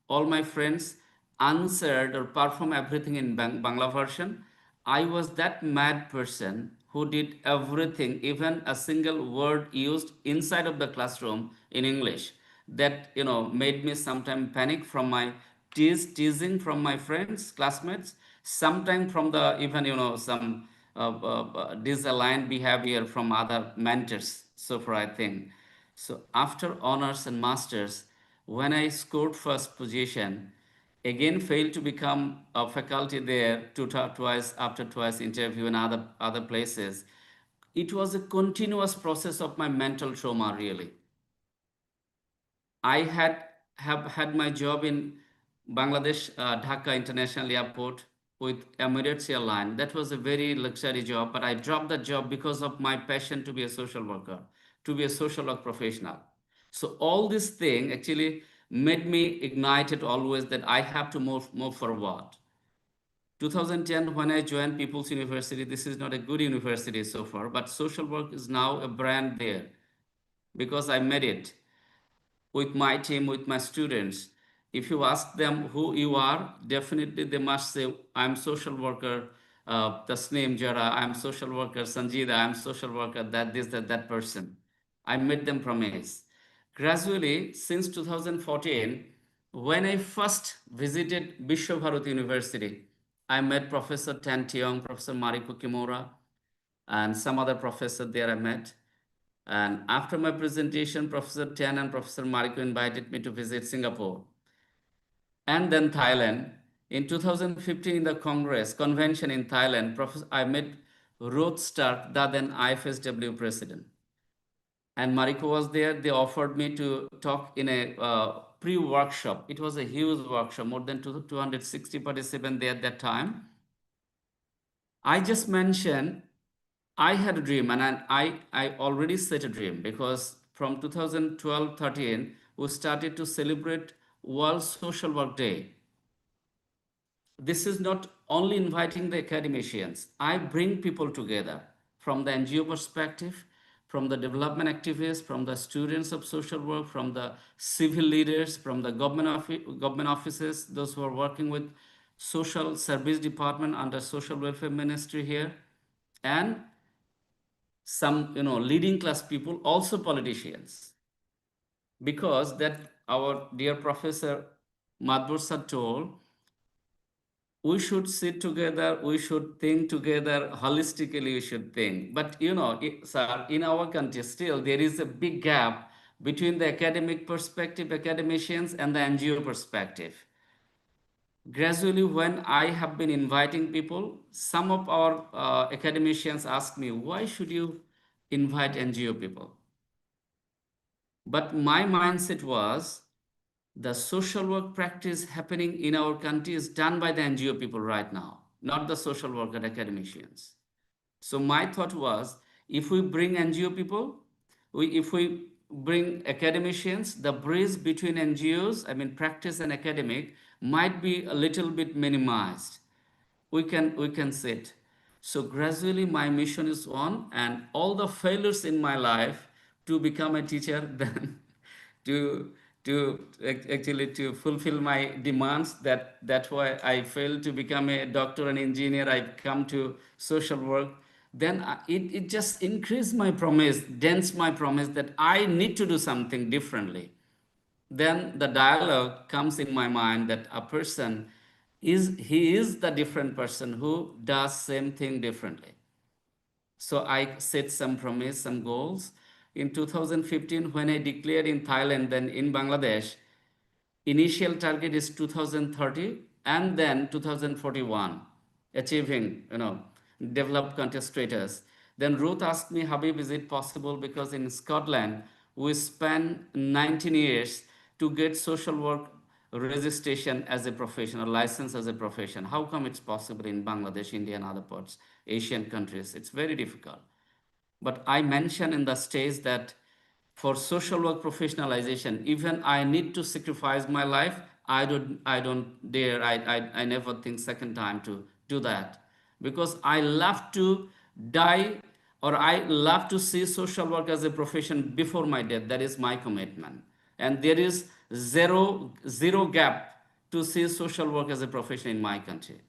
all my friends answered or performed everything in Bangla version. I was that mad person who did everything, even a single word used inside of the classroom in English, that made me sometimes panic from my teasing from my friends, classmates, sometimes from the even some disaligned behavior from other mentors. So far, I think. So after honors and masters, when I scored first position, again failed to become a faculty there twice, after twice interview in other places. It was a continuous process of my mental trauma, really. I have had my job in Bangladesh, Dhaka International Airport with Emirates Airline. That was a very luxury job, but I dropped that job because of my passion to be a social worker, to be a social work professional. So all this thing actually made me ignited always that I have to move forward. 2010, when I joined People's University, this is not a good university so far, but social work is now a brand there because I made it with my team, with my students. if you ask them who you are, definitely they must say, I'm social worker, Tasneem Jara, I'm social worker, Sanjida, I'm social worker, that person. I met them from ACE. Gradually, since 2014, when I first visited Bishwabharati University, I met Professor Tan Tiong, Professor Mariko Kimura, and some other professor there I met. And after my presentation, Professor Tan and Professor Mariko invited me to visit Singapore and then Thailand. In 2015, in the convention in Thailand, I met Ruth Stark, the then IFSW president. And Mariko was there. They offered me to talk in a pre-workshop. It was a huge workshop, more than 260 participants there at that time. I just mentioned I had a dream, and I already set a dream, because from 2012-13, we started to celebrate World Social Work Day. This is not only inviting the academicians. I bring people together from the NGO perspective, from the development activists, from the students of social work, from the civil leaders, from the government offices, those who are working with social service department under social welfare ministry here, and some leading class people, also politicians. Because that our dear Professor Madhur sir told, we should sit together, we should think together, holistically we should think. But sir, in our country still there is a big gap between the academic perspective, academicians, and the NGO perspective. Gradually, when I have been inviting people, some of our academicians ask me, why should you invite NGO people? But my mindset was, the social work practice happening in our country is done by the NGO people right now, not the social worker academicians. So my thought was, if we bring NGO people, if we bring academicians, the bridge between NGOs, I mean practice and academic, might be a little bit minimized. We can sit. So gradually my mission is on, and all the failures in my life to become a teacher, then actually to fulfill my demands, that's why I failed to become a doctor and engineer. I come to social work. Then it just increased my promise, dents my promise that I need to do something differently. Then the dialogue comes in my mind that a person is the different person who does same thing differently. So I set some promise, some goals. In 2015, when I declared in Thailand, then in Bangladesh, initial target is 2030 and then 2041, achieving, developed country status. Then Ruth asked me, Habib, is it possible? Because in Scotland, we spent 19 years to get social work registration as a profession, or license as a profession. How come it's possible in Bangladesh, India, and other parts, Asian countries? It's very difficult. But I mentioned in the stage that for social work professionalization, even I need to sacrifice my life. I don't dare. I never think second time to do that, because I love to die, or I love to see social work as a profession before my death. That is my commitment, and there is zero gap to see social work as a profession in my country.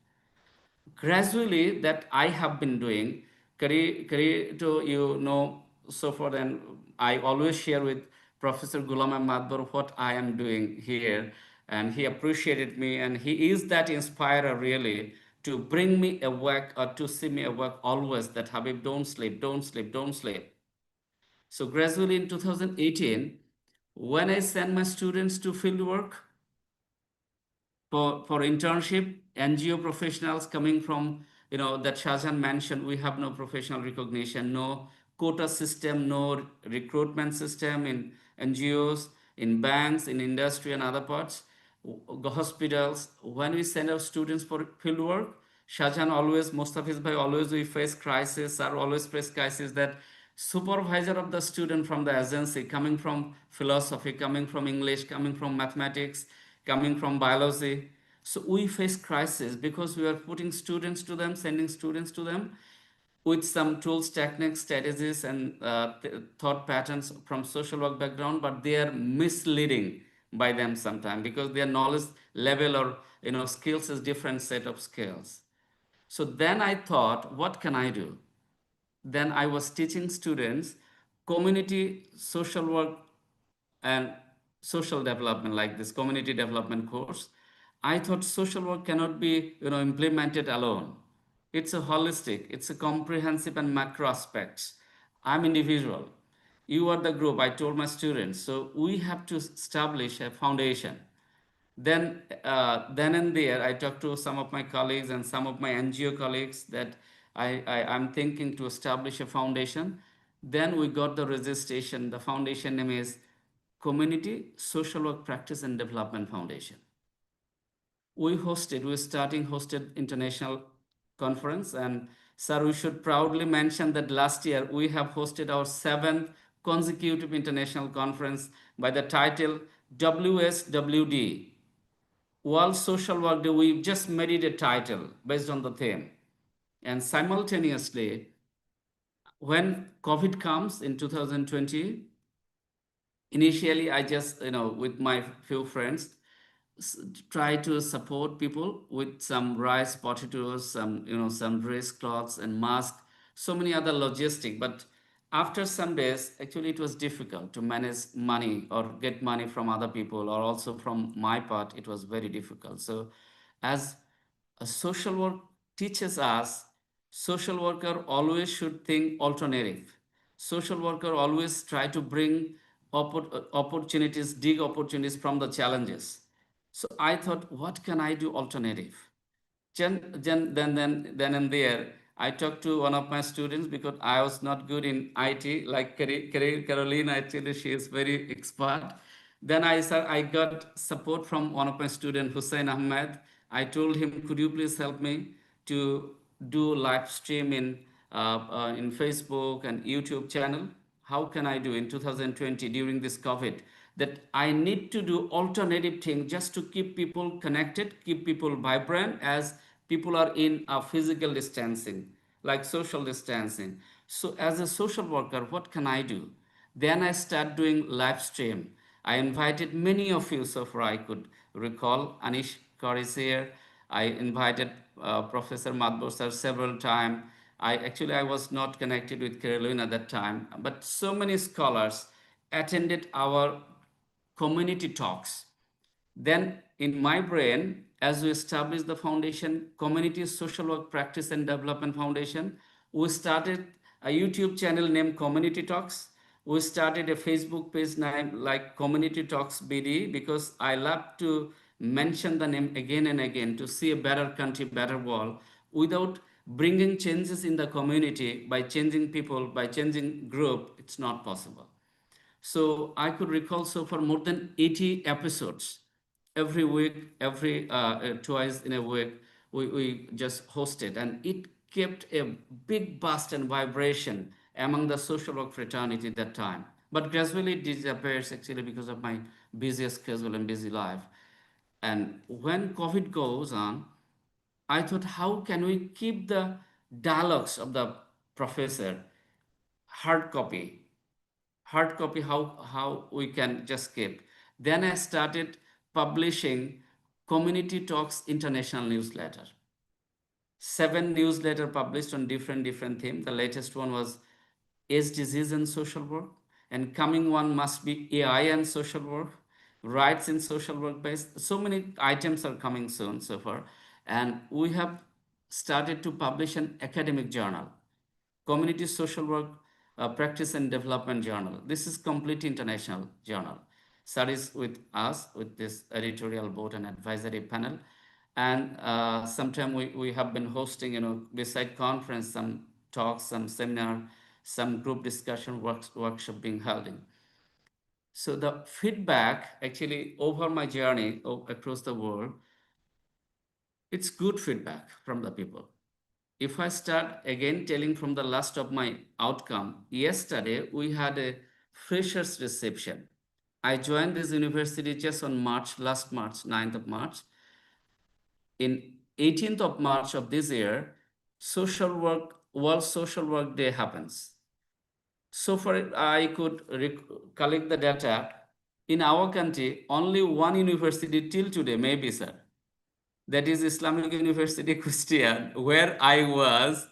Gradually, that I have been doing, so far, then I always share with Professor Ghulam Ahmad what I am doing here, and he appreciated me, and he is that inspirer really to bring me awake, or to see me awake always, that Habib, don't sleep, don't sleep, don't sleep. So gradually in 2018, when I send my students to field work, for internship, NGO professionals coming from, that Shahjan mentioned, we have no professional recognition, no quota system, no recruitment system in NGOs, in banks, in industry and other parts, hospitals. When we send our students for field work, Shahjan always, Mostafiz bhai, always we face crisis, or always face crisis, that supervisor of the student from the agency, coming from philosophy, coming from English, coming from mathematics, coming from biology. So we face crisis because we are putting students to them, sending students to them with some tools, techniques, strategies, and thought patterns from social work background, but they are misleading by them sometimes because their knowledge level or skills is different set of skills. So then I thought, what can I do? Then I was teaching students community social work and social development, like this community development course. I thought social work cannot be implemented alone. It's a holistic, it's a comprehensive and macro aspects. I'm individual, you are the group. I told my students, so we have to establish a foundation. Then and there, I talked to some of my colleagues and some of my NGO colleagues that I'm thinking to establish a foundation. Then we got the registration. The foundation name is Community Social Work Practice and Development Foundation. We're starting hosted international conference, and sir, we should proudly mention that last year we have hosted our 7th consecutive international conference by the title WSWD, World Social Work Day. We just made it a title based on the theme. And simultaneously, when COVID comes in 2020, initially I just, with my few friends, try to support people with some rice, potatoes, some dress cloths and masks, so many other logistics. But after some days, actually it was difficult to manage money or get money from other people, or also from my part, it was very difficult. So as a social work teaches us, social worker always should think alternative. Social worker always try to bring opportunities, dig opportunities from the challenges. So I thought, what can I do alternative? Then and there, I talked to one of my students because I was not good in IT, like Caroline, actually, she is very expert. Then I got support from one of my students, Hussein Ahmed. I told him, could you please help me to do live stream in Facebook and YouTube channel? How can I do in 2020 during this COVID? That I need to do alternative thing just to keep people connected, keep people vibrant as people are in a physical distancing, like social distancing. So as a social worker, what can I do? Then I start doing live stream. I invited many of you so far I could recall. Anish Kaur is here. I invited Professor Madhur sir several times. I was not connected with Caroline at that time, but so many scholars attended our community talks. Then in my brain, as we established the foundation, Community Social Work Practice and Development Foundation, we started a YouTube channel named Community Talks. We started a Facebook page named like Community Talks BD because I love to mention the name again and again to see a better country, better world without bringing changes in the community by changing people, by changing group. It's not possible. So I could recall so far more than 80 episodes every week, twice in a week, we just hosted, and it kept a big buzz and vibration among the social work fraternity at that time. But gradually it disappears actually because of my busy schedule and busy life. And when COVID goes on, I thought, how can we keep the dialogues of the professor hard copy? How we can just keep. Then I started publishing Community Talks International newsletter. 7 newsletter published on different themes. The latest one was AIDS disease and social work, and coming one must be AI and social work, rights in social workplace. So many items are coming soon so far, and we have started to publish an academic journal, Community Social Work Practice and Development Journal. This is completely international journal. Studies with us, with this editorial board and advisory panel. And sometime we have been hosting, beside conference, some talks, some seminar, some group discussion workshop being held in. So the feedback actually over my journey across the world, it's good feedback from the people. If I start again telling from the last of my outcome, yesterday we had a freshers reception. I joined this university just on last March, 9th of March. In 18th of March of this year, World Social Work Day happens. So far, I could collect the data. in our country, only one university till today, maybe, sir. That is Islamic University Christian, where I was.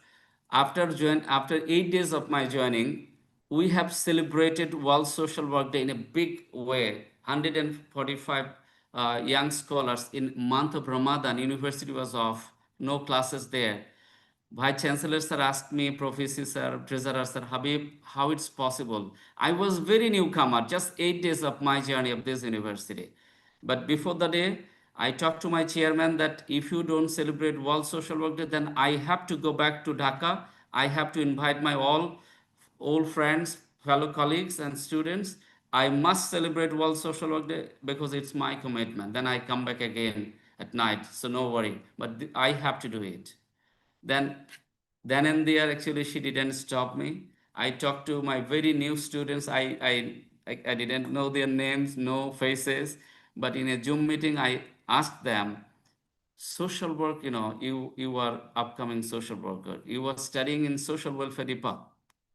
After 8 days of my joining, we have celebrated World Social Work Day in a big way. 145 young scholars in month of Ramadan. University was off, no classes there. Vice Chancellor sir asked me, Professor sir, Treasurer sir, Habib, how it's possible. I was very newcomer, just 8 days of my journey of this university. But before the day, I talked to my chairman that if you don't celebrate World Social Work Day, then I have to go back to Dhaka. I have to invite my all old friends, fellow colleagues and students. I must celebrate World Social Work Day because it's my commitment. Then I come back again at night, so no worry. But I have to do it. Then and there, actually, she didn't stop me. I talked to my very new students. I didn't know their names, no faces, but in a Zoom meeting, I asked them, social work, you are upcoming social worker. You are studying in social welfare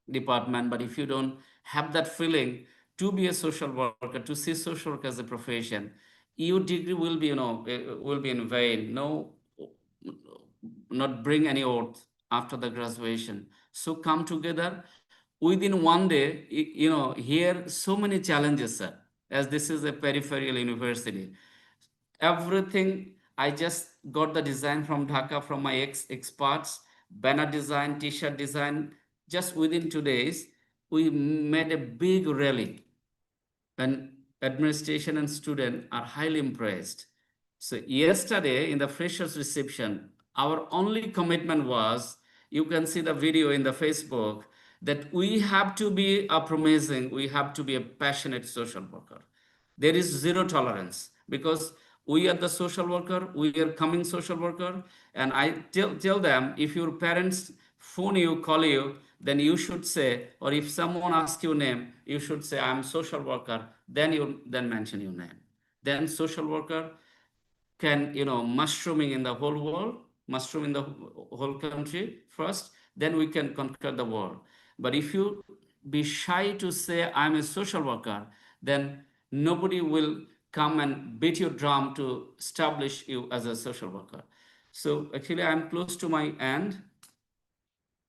department, but if you don't have that feeling to be a social worker, to see social work as a profession, your degree will be, will be in vain. No, not bring any oath after the graduation. So come together within one day. Here so many challenges, sir, as this is a peripheral university. Everything, I just got the design from Dhaka from my experts, banner design, t-shirt design. Just within 2 days, we made a big rally, and administration and student are highly impressed. So yesterday in the freshers reception, our only commitment was, you can see the video in the Facebook, that we have to be promising, we have to be a passionate social worker. There is zero tolerance, because we are the social worker, we are coming social worker. And I tell them, if your parents phone you, call you, then you should say, or if someone asks your name, you should say, I'm social worker, then mention your name. Then social worker can, mushrooming in the whole world, mushroom in the whole country first, then we can conquer the world. But if you be shy to say I'm a social worker, then nobody will come and beat your drum to establish you as a social worker. So actually, I'm close to my end.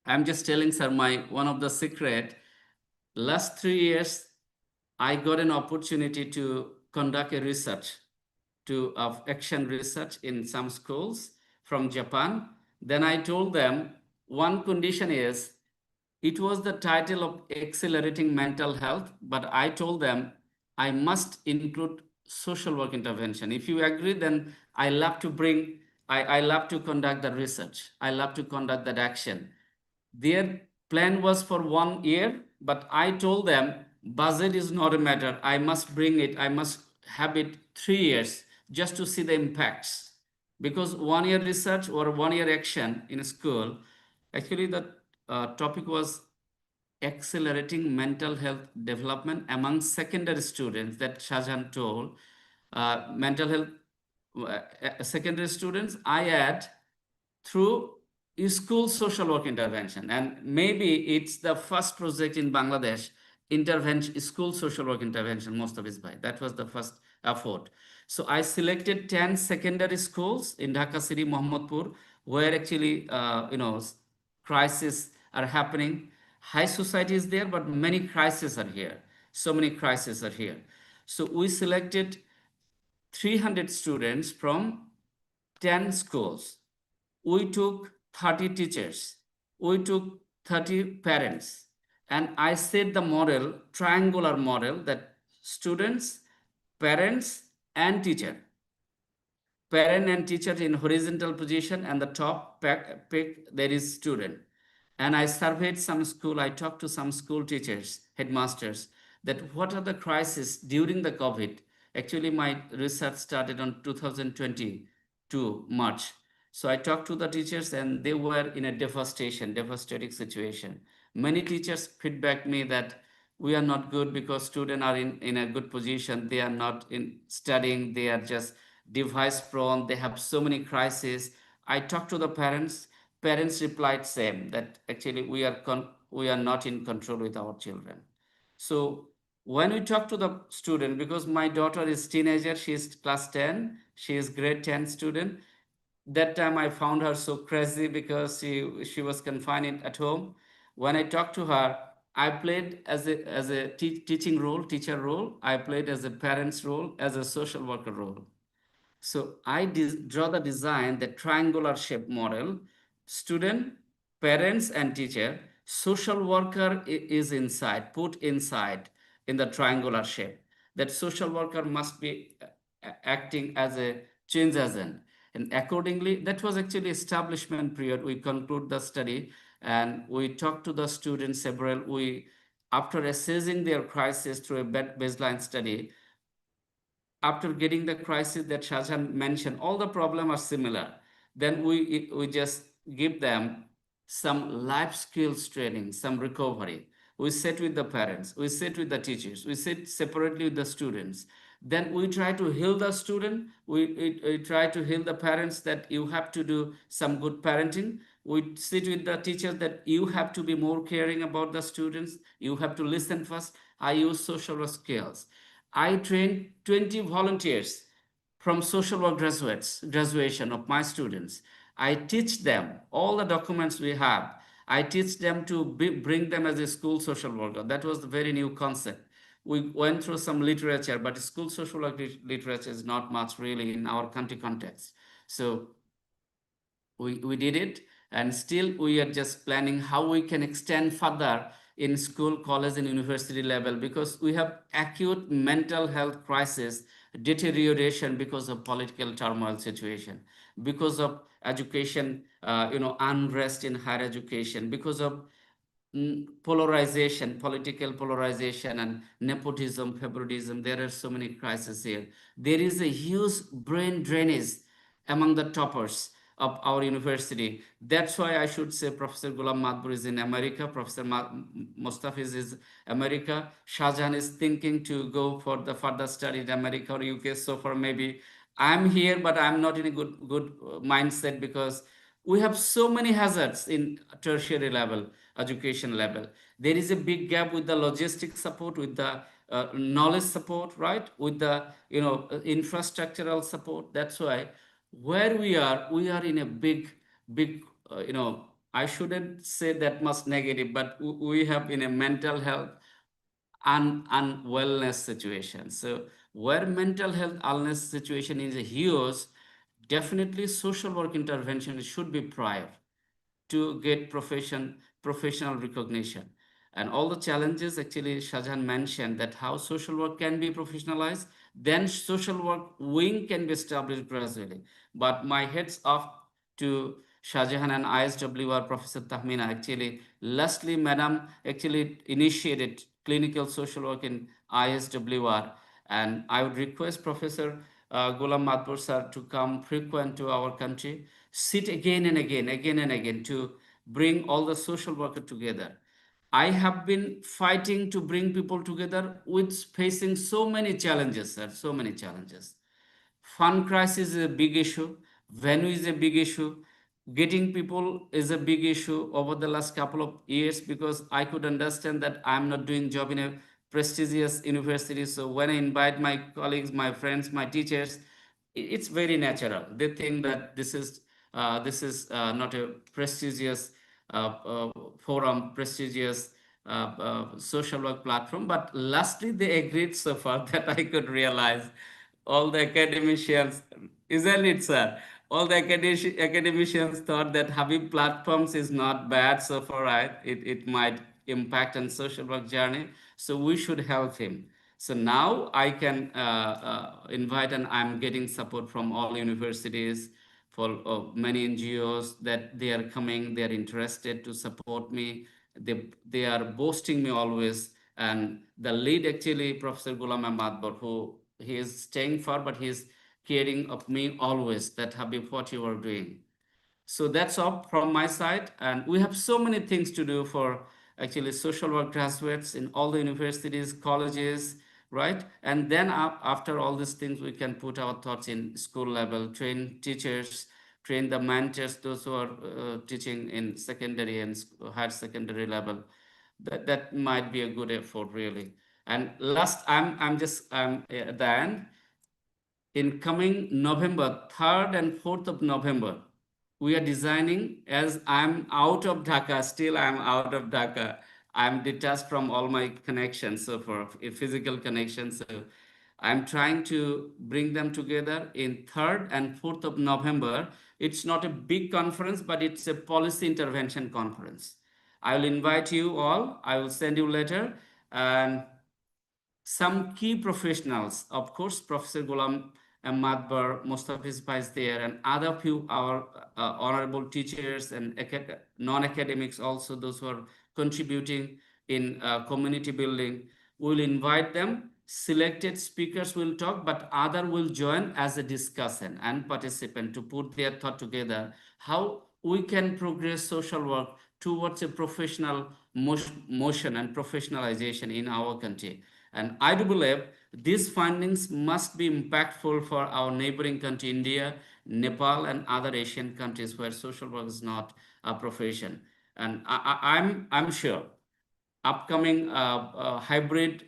I'm just telling, sir, one of the secret. Last 3 years, I got an opportunity to conduct a research of action research in some schools from Japan. Then I told them one condition is, it was the title of accelerating mental health, but I told them I must include social work intervention. If you agree, then I love to conduct the research. I love to conduct that action. Their plan was for 1 year, but I told them budget is not a matter. I must bring it. I must have it 3 years just to see the impacts. Because 1 year research or 1 year action in a school, actually the topic was accelerating mental health development among secondary students, that Shahjahan told. Mental health secondary students, I add through school social work intervention. And maybe it's the first project in Bangladesh, school social work intervention, Mostafiz bhai. That was the first effort. So I selected 10 secondary schools in Dhaka city, Mohammadpur, where actually, crises are happening. High society is there, but many crises are here. So many crises are here. So we selected 300 students from 10 schools. We took 30 teachers. We took 30 parents. And I set the model, triangular model, that students, parents, and teacher. Parent and teacher in horizontal position, and the top pick, there is student. And I surveyed some school, I talked to some school teachers, headmasters, that what are the crises during the COVID. Actually, my research started on 2022 March. So I talked to the teachers, and they were in a devastating situation. Many teachers feedback me that we are not good because students are in a good position. They are not in studying. They are just device prone. They have so many crises. I talked to the parents. Parents replied same, that actually we are not in control with our children. So when we talk to the student, because my daughter is teenager, she is class 10, she is grade 10 student. That time I found her so crazy because she was confined at home. When I talked to her, I played as a teaching role, teacher role. I played as a parent's role, as a social worker role. So I draw the design, the triangular shape model, student, parents, and teacher. Social worker is inside, put inside in the triangular shape. That social worker must be acting as a change agent. And accordingly, that was actually establishment period. We conclude the study and we talk to the students several. After assessing their crisis through a baseline study, after getting the crisis that Shahjahan mentioned, all the problems are similar. Then we just give them some life skills training, some recovery. We sit with the parents, we sit with the teachers, we sit separately with the students. Then we try to heal the student, we try to heal the parents that you have to do some good parenting. We sit with the teachers that you have to be more caring about the students, you have to listen first. I use social work skills. I trained 20 volunteers from social work graduation of my students. I teach them all the documents we have. I teach them to bring them as a school social worker. That was the very new concept. We went through some literature, but school social work literature is not much really in our country context. So we did it, and still we are just planning how we can extend further in school, college, and university level, because we have acute mental health crisis, deterioration because of political turmoil situation, because of education, unrest in higher education, because of polarization, political polarization, and nepotism, favoritism. There are so many crises here. There is a huge brain drainage among the toppers of our university. That's why I should say Professor Ghulam Madbur is in America, Professor Mostafiz is America, Shahjahan is thinking to go for the further study in America or UK. So far, maybe I'm here, but I'm not in a good mindset, because we have so many hazards in tertiary level, education level. There is a big gap with the logistic support, with the knowledge support, right? With the infrastructural support. That's why where we are in a big I shouldn't say that much negative, but we have in a mental health and wellness situation. So where mental health illness situation is a huge, definitely social work intervention should be prior to get professional recognition. And all the challenges actually Shahjahan mentioned, that how social work can be professionalized, then social work wing can be established gradually. But my heads off to Shahjahan and ISWR Professor Tahmina. Actually, lastly, Madam actually initiated clinical social work in ISWR, and I would request Professor Ghulam Madbur sir to come frequent to our country, sit again and again to bring all the social worker together. I have been fighting to bring people together with facing so many challenges, sir, so many challenges. Fund crisis is a big issue. Venue is a big issue. Getting people is a big issue over the last couple of years, because I could understand that I'm not doing job in a prestigious university. So when I invite my colleagues, my friends, my teachers, it's very natural. They think that this is not a prestigious forum, prestigious social work platform. But lastly, they agreed so far that I could realize all the academicians, isn't it, sir? All the academicians thought that having platforms is not bad so far, right? It might impact on social work journey. So we should help him. So now I can invite, and I'm getting support from all universities, for many NGOs, that they are coming, they are interested to support me. They are boasting me always. And the lead actually, Professor Ghulam Madbur, who he is staying far, but he's caring of me always, that Habib, what you are doing. So that's all from my side. And we have so many things to do for actually social work graduates in all the universities, colleges, right? And then after all these things, we can put our thoughts in school level, train teachers, train the mentors, those who are teaching in secondary and higher secondary level. That might be a good effort, really. And last, I'm at the end. In coming November, 3rd and 4th of November, we are designing, as I'm out of Dhaka, still I'm out of Dhaka. I'm detached from all my connections, so for a physical connection. So I'm trying to bring them together in 3rd and 4th of November. It's not a big conference, but it's a policy intervention conference. I will invite you all. I will send you later. And some key professionals, of course, Professor Ghulam Madbar, Mostafiz is there, and other few our honorable teachers and non-academics also, those who are contributing in community building. We'll invite them. Selected speakers will talk, but other will join as a discussion and participant to put their thought together, how we can progress social work towards a professional motion and professionalization in our country. And I do believe these findings must be impactful for our neighboring country, India, Nepal, and other Asian countries where social work is not a profession. And I'm sure upcoming hybrid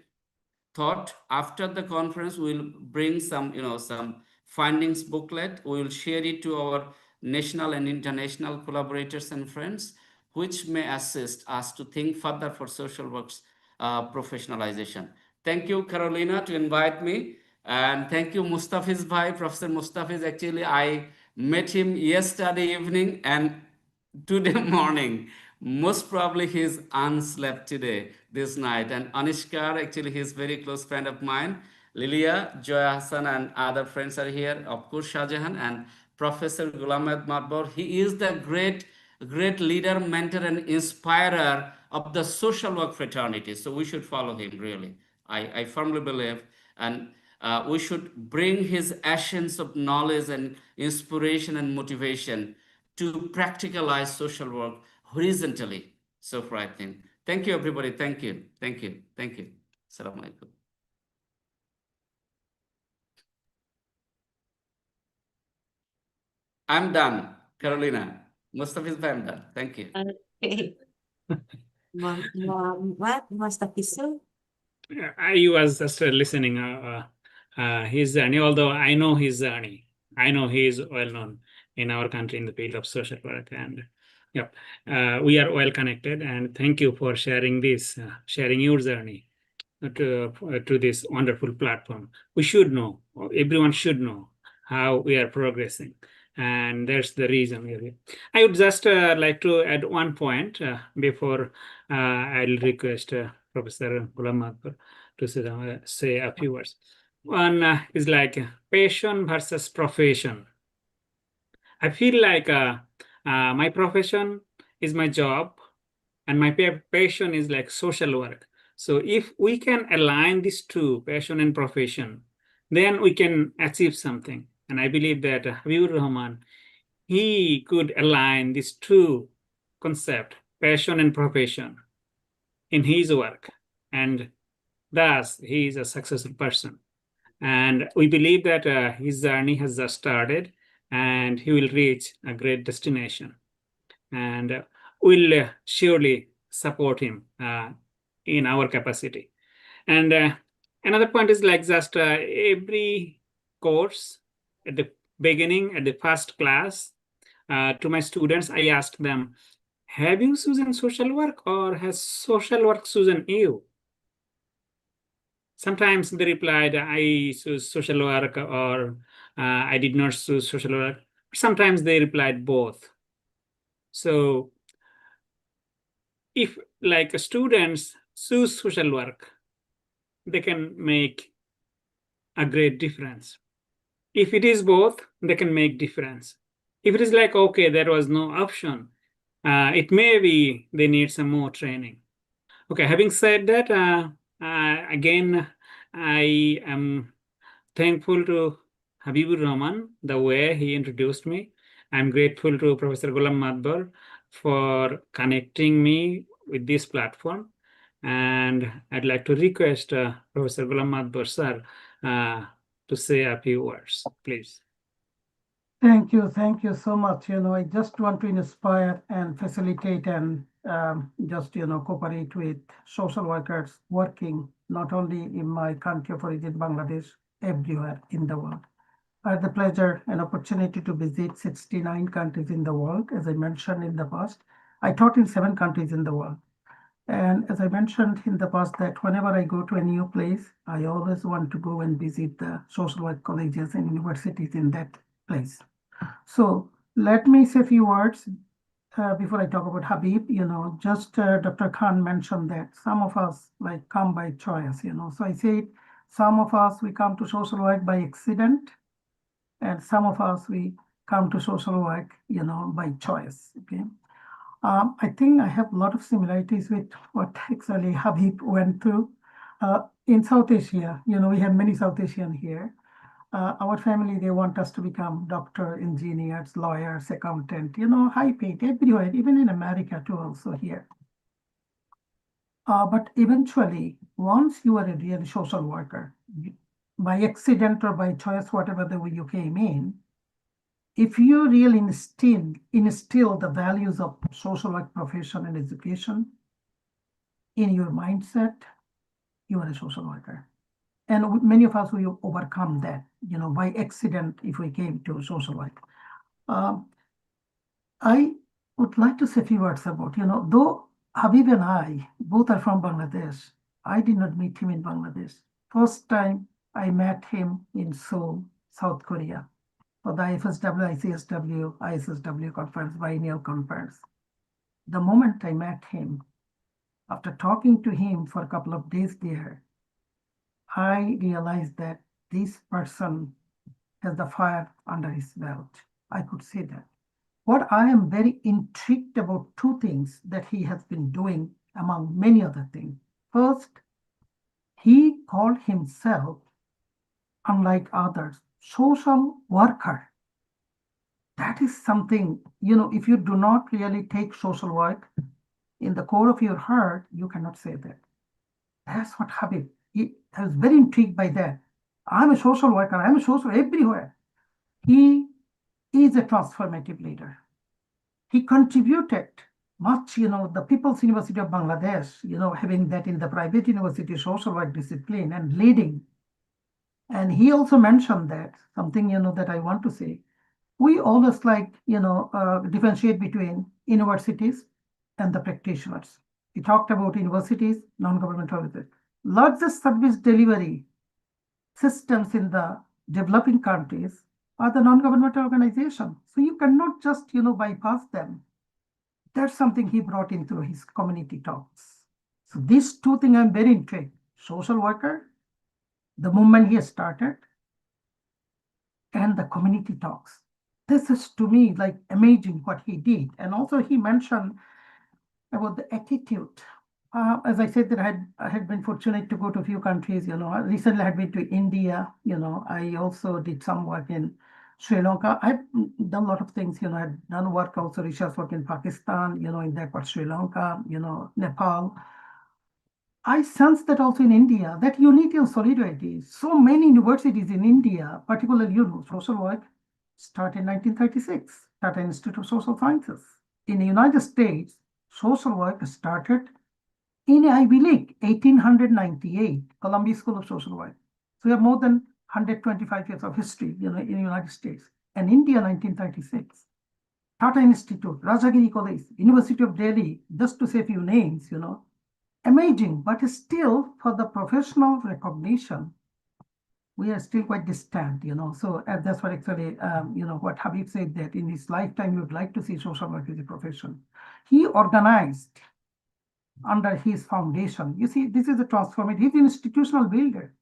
thought after the conference will bring some findings booklet. We will share it to our national and international collaborators and friends, which may assist us to think further for social work's professionalization. Thank you, Carolina, to invite me. And thank you, Mostafiz bhai, Professor Mostafiz. Actually, I met him yesterday evening and today morning. Most probably he's unslept today, this night. And Anishkar, actually, he's very close friend of mine. Lilia, Joya Hassan, and other friends are here. Of course, Shah Jahan and Professor Ghulam Madbar. He is the great leader, mentor, and inspirer of the social work fraternity. So we should follow him, really. I firmly believe. And we should bring his essence of knowledge and inspiration and motivation to practicalize social work horizontally. So far, I think. Thank you, everybody. Thank you. Thank you. Thank you. Assalamu alaikum. I'm done, Carolina. Mostafiz, I'm done. Thank you. Okay. Mostafiz? I was just listening his journey, although I know his journey. I know he is well known in our country in the field of social work, and we are well connected. And thank you for sharing this, sharing your journey to this wonderful platform. We should know, everyone should know how we are progressing. And that's the reason we're here. I would just like to add one point before I'll request Professor Ghulam Madbar to say a few words. One is like passion versus profession. I feel like my profession is my job and my passion is like social work. So if we can align these two, passion and profession, then we can achieve something. And I believe that Habibur Rahman, he could align these two concepts, passion and profession, in his work. And thus, he is a successful person. And we believe that his journey has just started and he will reach a great destination. And we'll surely support him in our capacity. And another point is like just every course at the beginning, at the first class, to my students, I asked them, have you chosen social work or has social work chosen you? Sometimes they replied, I choose social work or I did not choose social work. Sometimes they replied both. So if like students choose social work, they can make a great difference. If it is both, they can make difference. If it is like, okay, there was no option, it may be they need some more training. Okay, having said that, again, I am thankful to Habibur Rahman, the way he introduced me. I'm grateful to Professor Ghulam Madbar for connecting me with this platform. And I'd like to request Professor Ghulam Madbar, sir, to say a few words, please. Thank you so much. I just want to inspire and facilitate and just, cooperate with social workers working not only in my country of origin, Bangladesh, everywhere in the world. I had the pleasure and opportunity to visit 69 countries in the world. As I mentioned in the past, I taught in 7 countries in the world. And as I mentioned in the past, that whenever I go to a new place, I always want to go and visit the social work colleges and universities in that place. So let me say a few words before I talk about Habib. Just Dr. Khan mentioned that some of us like come by choice. So I said some of us, we come to social work by accident, and some of us, we come to social work, by choice. Okay. I think I have a lot of similarities with what actually Habib went through. In South Asia, we have many South Asian here. Our family, they want us to become doctor, engineers, lawyers, accountant, high paid everywhere, even in America too, also here. But eventually, once you are a real social worker, by accident or by choice, whatever the way you came in, if you really instill the values of social work profession and education in your mindset, you are a social worker. And many of us, we overcome that, by accident, if we came to social work. I would like to say a few words about, though Habib and I both are from Bangladesh, I did not meet him in Bangladesh. First time I met him in Seoul, South Korea, for the IFSW, ICSW, ISSW conference, biennial conference. The moment I met him, after talking to him for a couple of days there, I realized that this person has the fire under his belt. I could say that. What I am very intrigued about 2 things that he has been doing among many other things. First, he called himself, unlike others, social worker. That is something, if you do not really take social work in the core of your heart, you cannot say that. That's what Habib, I was very intrigued by that. I'm a social worker, I'm a social everywhere. He is a transformative leader. He contributed much, the People's University of Bangladesh, having that in the private university social work discipline and leading. And he also mentioned that, something, that I want to say. We always differentiate between universities and the practitioners. We talked about universities, non-governmental organizations. Largest service delivery systems in the developing countries are the non-governmental organizations. So you cannot just, bypass them. That's something he brought into his community talks. So these 2 things I'm very intrigued. Social worker, the movement he started, and the community talks. This is, to me, like amazing what he did. And also he mentioned about the attitude. As I said, that I had been fortunate to go to a few countries, recently I had been to India, I also did some work in Sri Lanka. I've done a lot of things, I've done work also, research work in Pakistan, in that part, Sri Lanka, Nepal. I sense that also in India, that unity and solidarity. So many universities in India, particularly, social work, started in 1936, Tata Institute of Social Sciences. In the United States, social work started in Ivy League, 1898, Columbia School of Social Work. So we have more than 125 years of history, in the United States. And India, 1936. Tata Institute, Rajagiri College, University of Delhi, just to say a few names, amazing, but still for the professional recognition, we are still quite distant, So that's what actually, what Habib said, that in his lifetime, he would like to see social work as a profession. He organized under his foundation. You see, this is a transformative, he's an institutional builder.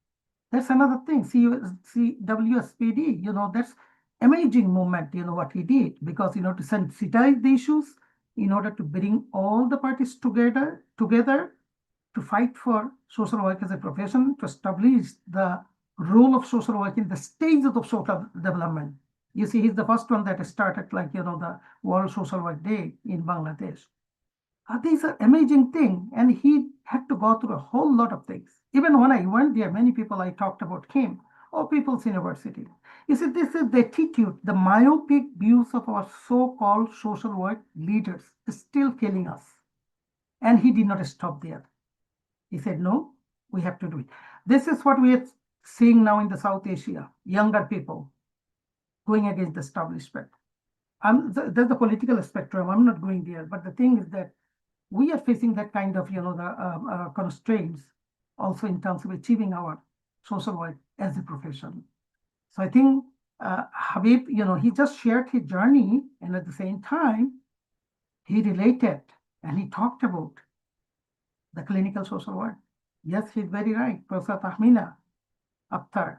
That's another thing, CWSPD, that's amazing movement, what he did, because, to sensitize the issues, in order to bring all the parties together to fight for social work as a profession, to establish the role of social work in the stages of social development. You see, he's the first one that started the World Social Work Day in Bangladesh. These are amazing things, and he had to go through a whole lot of things. Even when I went there, many people I talked about him, or People's University. You see, this is the attitude, the myopic views of our so-called social work leaders is still killing us. And he did not stop there. He said, no, we have to do it. This is what we are seeing now in the South Asia, younger people going against the establishment. There's the political spectrum. I'm not going there. But the thing is that we are facing that kind of, the constraints also in terms of achieving our social work as a profession. So I think Habib, he just shared his journey, and at the same time, he related and he talked about the clinical social work. Yes, he's very right. Professor Tahmina Akhtar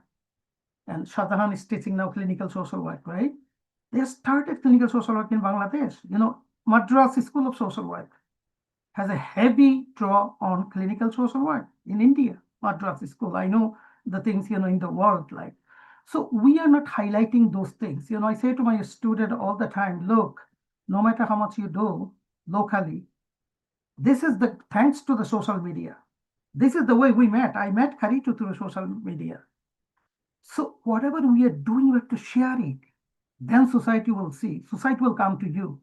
and Shahjahan is teaching now clinical social work, right? They started clinical social work in Bangladesh. Madras School of Social Work has a heavy draw on clinical social work in India. Madras School, I know the things, in the world, like. So we are not highlighting those things. I say to my student all the time, look, no matter how much you do locally, this is the thanks to the social media. This is the way we met. I met Karitu through social media. So whatever we are doing, we have to share it. Then society will see. Society will come to you.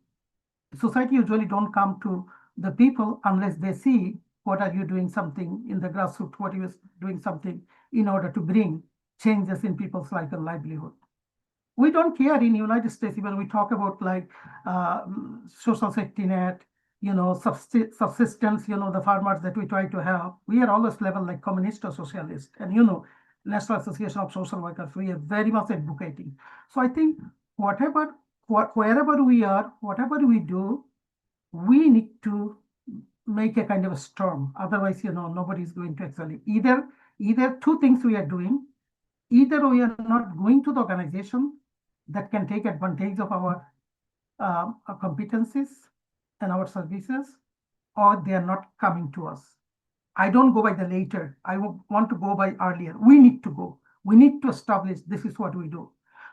Society usually don't come to the people unless they see what are you doing something in the grassroots, what you are doing something in order to bring changes in people's life and livelihood. We don't care in the United States when we talk about like social safety net, subsistence, the farmers that we try to help. We are always labeled like communist or socialist. And National Association of Social Workers, we are very much advocating. So I think wherever we are, whatever we do, we need to make a kind of a storm. Otherwise, nobody is going to actually either two things we are doing. Either we are not going to the organization that can take advantage of our competencies and our services, or they are not coming to us. I don't go by the later. I want to go by earlier. We need to go. We need to establish this is what we do.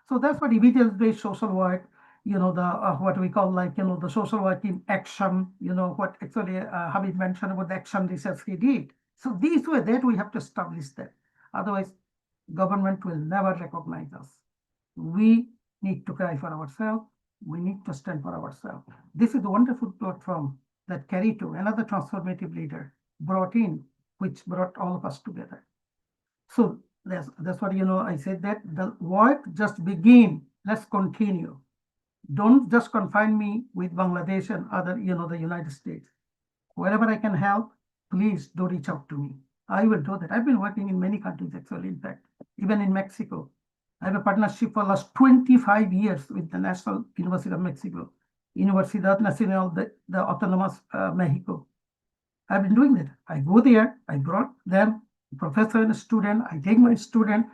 So that's what evidence-based social work, what we call like, the social work in action, what actually Habib mentioned about the action research he did. So this way that we have to establish that. Otherwise, government will never recognize us. We need to cry for ourselves. We need to stand for ourselves. This is a wonderful platform that Karitu, another transformative leader, brought in, which brought all of us together. So that's what, I said that the work just begin. Let's continue. Don't just confine me with Bangladesh and other, the United States. Wherever I can help, please do reach out to me. I will do that. I've been working in many countries, actually, in fact, even in Mexico. I have a partnership for the last 25 years with the National University of Mexico, Universidad Nacional de Autonomous Mexico. I've been doing that. I go there, I brought them, professor and a student, I take my student.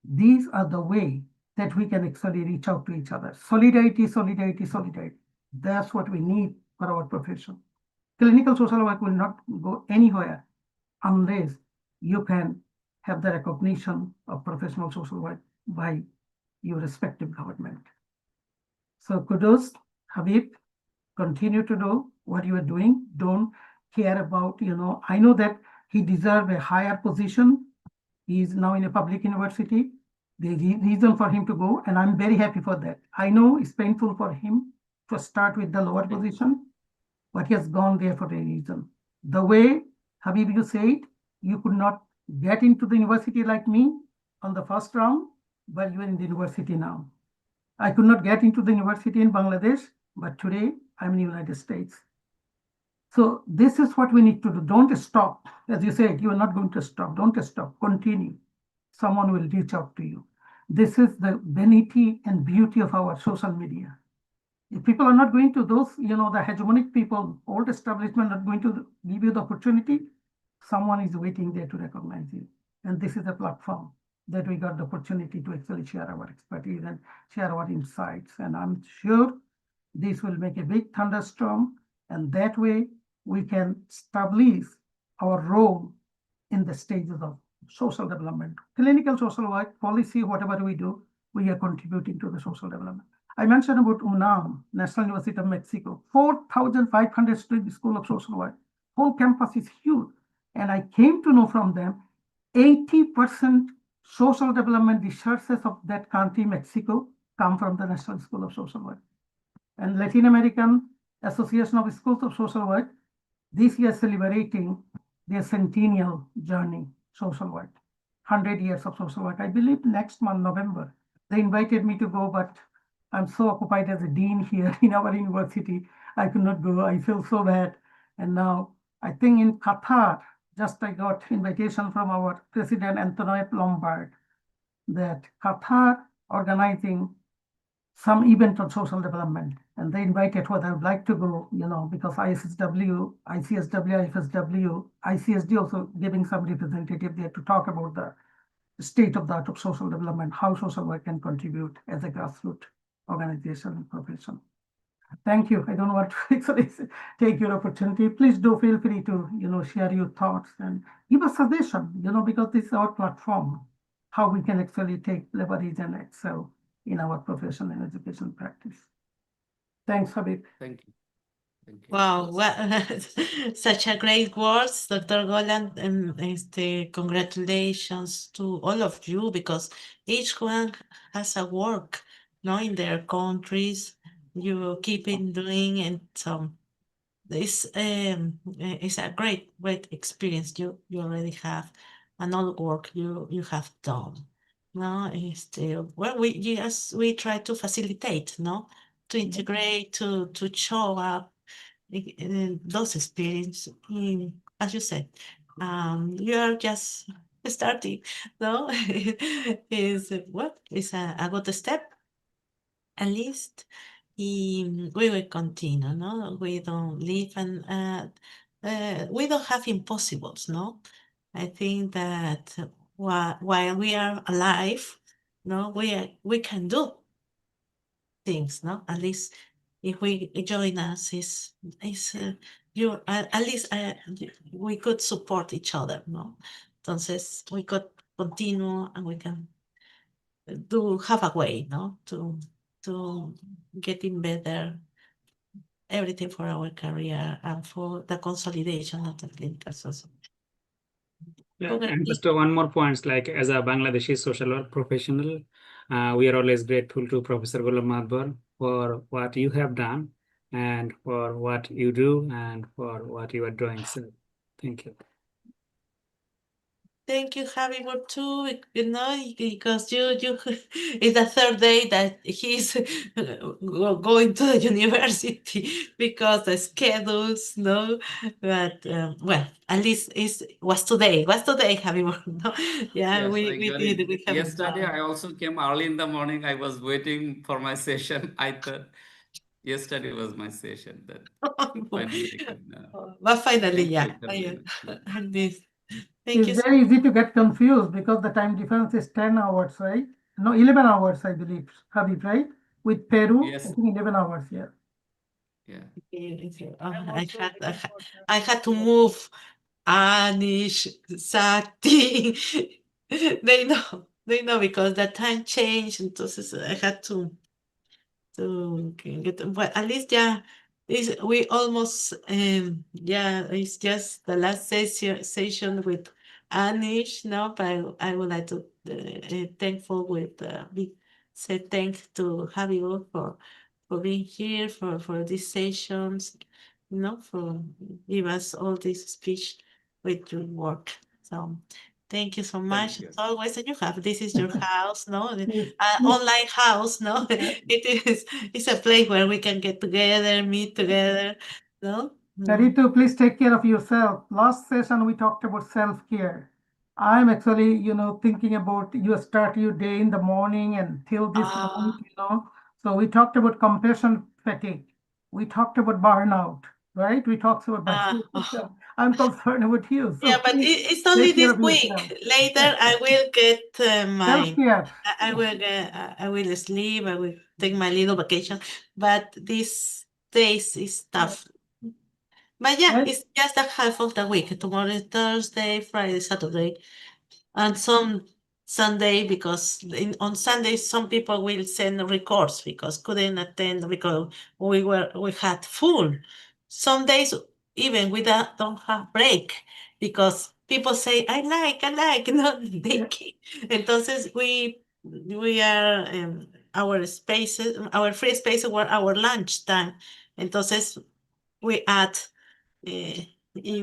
These are the way that we can actually reach out to each other. Solidarity, solidarity, solidarity. That's what we need for our profession. Clinical social work will not go anywhere unless you can have the recognition of professional social work by your respective government. So kudos, Habib, continue to do what you are doing. Don't care about, I know that he deserves a higher position. He is now in a public university. The reason for him to go, and I'm very happy for that. I know it's painful for him to start with the lower position, but he has gone there for a reason. The way, Habib, you said, you could not get into the university like me on the first round, but you are in the university now. I could not get into the university in Bangladesh, but today I'm in the United States. So this is what we need to do. Don't stop. As you said, you are not going to stop. Don't stop. Continue. Someone will reach out to you. This is the vanity and beauty of our social media. If people are not going to those, the hegemonic people, old establishment are going to give you the opportunity, someone is waiting there to recognize you. And this is a platform that we got the opportunity to actually share our expertise and share our insights. And I'm sure this will make a big thunderstorm. And that way we can establish our role in the stages of social development. Clinical social work, policy, whatever we do, we are contributing to the social development. I mentioned about UNAM, National University of Mexico, 4,500 student school of social work. Whole campus is huge. And I came to know from them, 80% social development researches of that country, Mexico, come from the National School of Social Work. And Latin American Association of Schools of Social Work, this year celebrating their centennial journey, social work, 100 years of social work. I believe next month, November, they invited me to go, but I'm so occupied as a dean here in our university. I could not go. I feel so bad. And now I think in Qatar, just I got invitation from our president, Antoinette Lombard, that Qatar organizing some event on social development. And they invited what I would like to go, because ISSW, ICSW, IFSW, ICSD also giving some representative there to talk about the state of the art of social development, how social work can contribute as a grassroots organization and profession. Thank you. I don't want to actually take your opportunity. Please do feel free to, share your thoughts and give a suggestion, because this is our platform, how we can actually take leverage and excel in our profession and education practice. Thanks, Habib. Thank you. Thank you. Wow, well, such a great words, Dr. Golan. Congratulations to all of you, because each one has a work, in their countries. You keep in doing, and so this is a great experience you already have, and all work you have done. No, well, we try to facilitate, to integrate, to show up those experiences. As you said, you are just starting, no? Is what is a good step, at least. We will continue, no? We don't live and we don't have impossibles, no? I think that while we are alive, no, we can do things, no? At least if we join us, is you at least we could support each other, no? Entonces we could continue, and we can have a way, no, to getting better everything for our career and for the consolidation of the clinical society. Yeah, and just one more point, like as a Bangladeshi social work professional, we are always grateful to Professor Ghulam Mahbub for what you have done and for what you do and for what you are doing. So thank you. Thank you, Habib, too, because you it's the third day that he's going to the university because the schedules, no, but well, at least was today, Habib, no? Yeah, Yes, we got did, it. we have Yesterday, done. I also came early in the morning. I was waiting for my session. I thought yesterday was my session that finally I could. But finally, Thank yeah, you, Carolina. and this. Thank you It's so very easy to get confused because the time difference is 10 hours, right? No, 11 hours, I believe, Habib, right? With Peru, I Yes. think 11 hours, yeah. Yeah. I had to move Anish, Sakti. They know because the time changed, entonces I had to get, well, at least, yeah, we almost yeah, it's just the last session with Anish, no, but I would like to thankful with say thanks to Javier for being here for these sessions, for give us all this speech with your work. So thank you so much. Thank you. As always, and this is your house, no? Yes. Online house, no? Yeah. It's a place where we can get together, meet together, no? Narito, please take care of yourself. Last session, we talked about self-care. I'm actually, thinking about you start your day in the morning and till this night, So we talked about compassion fatigue. We talked about burnout, right? We talked about burnout. I'm concerned about you. So Yeah, but it's only take care this of week. yourself. Later, I will get my. Self-care. I will sleep. I will take my little vacation. But these days is tough. But yeah, Right. it's just a half of the week. Tomorrow is Thursday, Friday, Saturday, and some Sunday, because on Sunday some people will send records because couldn't attend because we had full. Some days even we don't have break because people say I like, no, they keep. Entonces we are our spaces, our free spaces were our lunch time. Entonces we add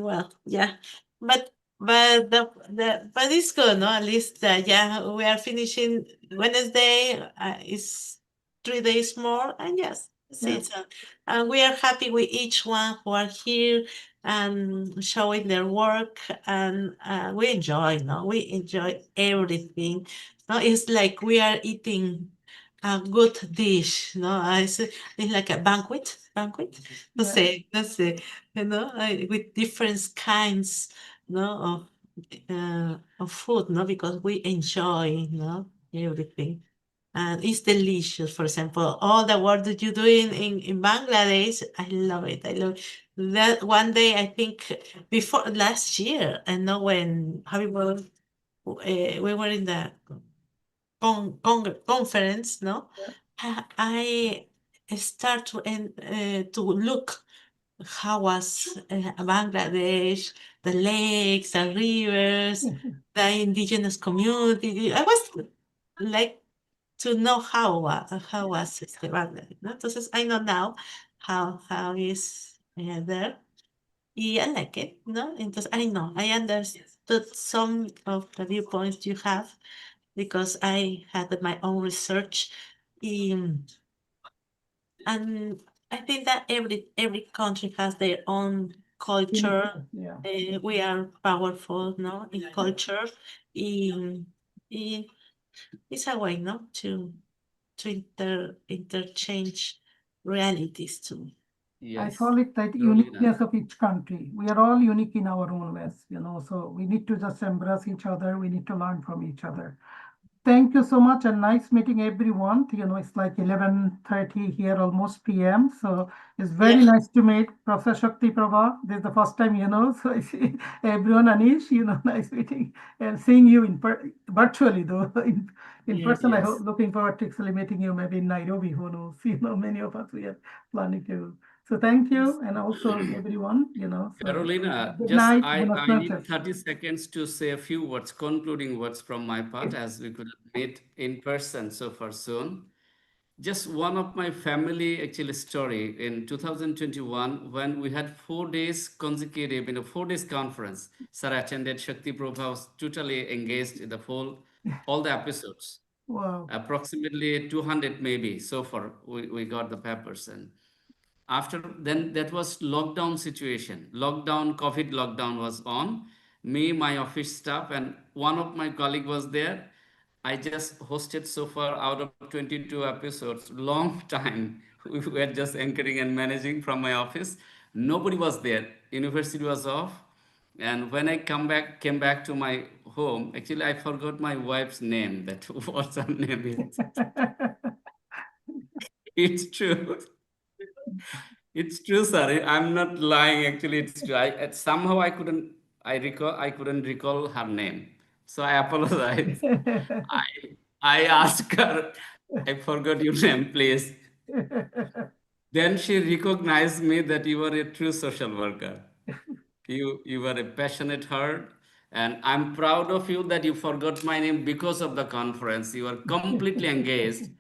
Well, yeah, but but it's good, no? At least yeah, we are finishing Wednesday. It's 3 days more, and yes, that's Yeah. it. And we are happy with each one who are here and showing their work, and we enjoy, no? We enjoy everything. No, it's like we are eating a good dish, no? It's like a banquet. Yeah. That's it. With different kinds, of food, because we enjoy, everything. And it's delicious. For example, all the work that you do in Bangladesh, I love it. I love that. One day, I think before last year, I know when we were in the conference, no? I start to look how was Bangladesh, the lakes, the rivers, the indigenous community. I was like to know how was Bangladesh, ¿no? Entonces I know now how is there. Y I like it, no? Entonces I know, I understood some of the viewpoints you have because I had my own research and I think that every country has their own culture. Yeah. We are powerful, no, in culture. In, in It's a way, no, to interchange realities too. I Yes, call it that Carolina. uniqueness of each country. We are all unique in our own ways, so we need to just embrace each other. We need to learn from each other. Thank you so much and nice meeting everyone. It's like 11:30 here, almost PM. So it's very nice to meet Professor Shakti Prabha. This is the first time, so I see everyone, Anish, nice meeting and seeing you virtually though. In person, I hope, looking forward to actually meeting you maybe in Nairobi, who knows, many of us, we are planning to. So thank you. And also everyone, so Carolina, good just night, I buenas need noches. 30 seconds to say a few words, concluding words from my part, as we could meet in person so far soon. Just one of my family actually story in 2021 when we had 4 days consecutive in a 4 days conference. Sir attended, Shakti Prabha was totally engaged in the all the episodes. Wow. Approximately 200 maybe so far we got the papers. And after then that was lockdown situation, COVID lockdown was on. Me, my office staff, and one of my colleague was there. I just hosted so far out of 22 episodes, long time. We were just anchoring and managing from my office. Nobody was there, university was off. And when I came back to my home, actually I forgot my wife's name. That what's her name is. It's true. It's true, sir. I'm not lying. Actually, it's true. Somehow I couldn't recall her name. So I apologize. I asked her, I forgot your name, please. Then she recognized me that you are a true social worker. You were a passionate heart, and I'm proud of you that you forgot my name because of the conference. You are completely engaged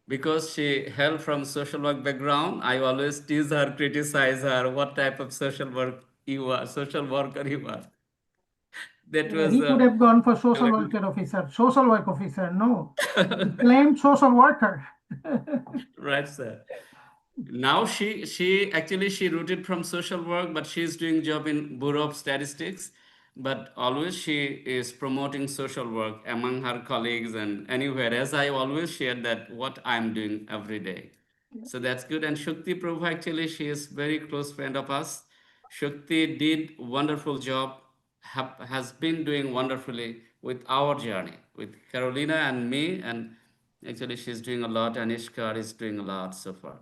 because she hailed from social work background. I always tease her, criticize her, what type of social worker you are. That Yeah, was he could have gone for social work officer. No, he claimed social worker. right, sir. Now she actually she rooted from social work, but she's doing job in Bureau of Statistics. But always she is promoting social work among her colleagues and anywhere. As I always share that what I'm doing every day. So that's good. And Shakti Prabhu actually she is very close friend of us. Shakti did wonderful job, has been doing wonderfully with our journey, with Carolina and me, and actually she's doing a lot. Anishkar is doing a lot so far.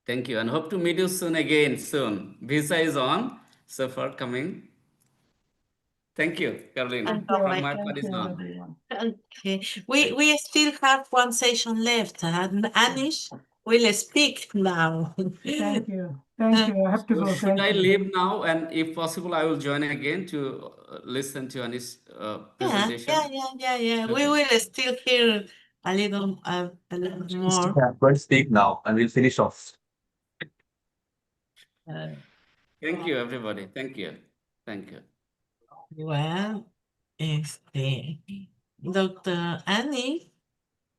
Thank you, and hope to meet you soon again soon. Visa is on, so far coming. Thank you, Carolina. From my part is on. Everyone. Okay, we still have one session left, and Anish will speak now. Thank you. Thank you. I have to So go. should Thank I you. leave now? And if possible, I will join again to listen to Anish's presentation. Yeah. We Okay. will still hear a little more. Let's speak now and we'll finish off. Thank you, everybody. Thank you. Thank you. Well, Dr. Annie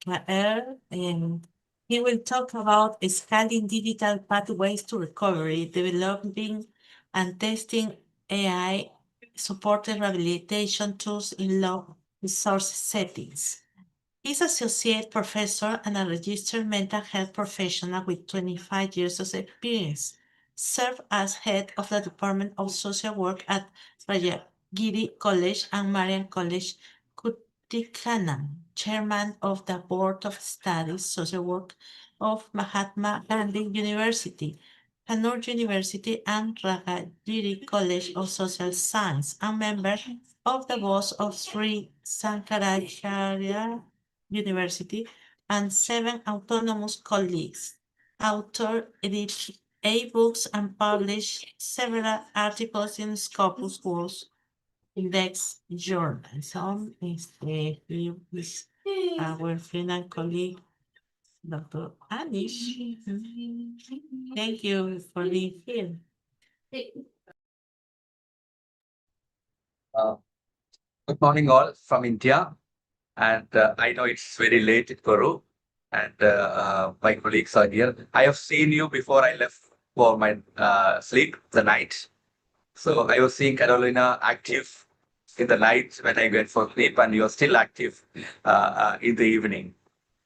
Claire, and he will talk about scaling digital pathways to recovery, developing and testing AI-supported rehabilitation tools in low resource settings. He's associate professor and a registered mental health professional with 25 years of experience. Served as head of the Department of Social Work at Rajagiri College and Marian College, Kutikkanam, chairman of the Board of Studies Social Work of Mahatma Gandhi University, Kannur University, and Rajagiri College of Social Science, and member of the board of Sri Sankaracharya University, and 7 autonomous colleagues. Author edited 8 books and published several articles in Scopus World Index Journal. So, is our final colleague, Dr. Anish. Thank you for being here. Good morning, all from India. And I know it's very late in Peru, and my colleagues are here. I have seen you before I left for my sleep the night. So I was seeing Carolina active in the night when I went for sleep, and you are still active in the evening.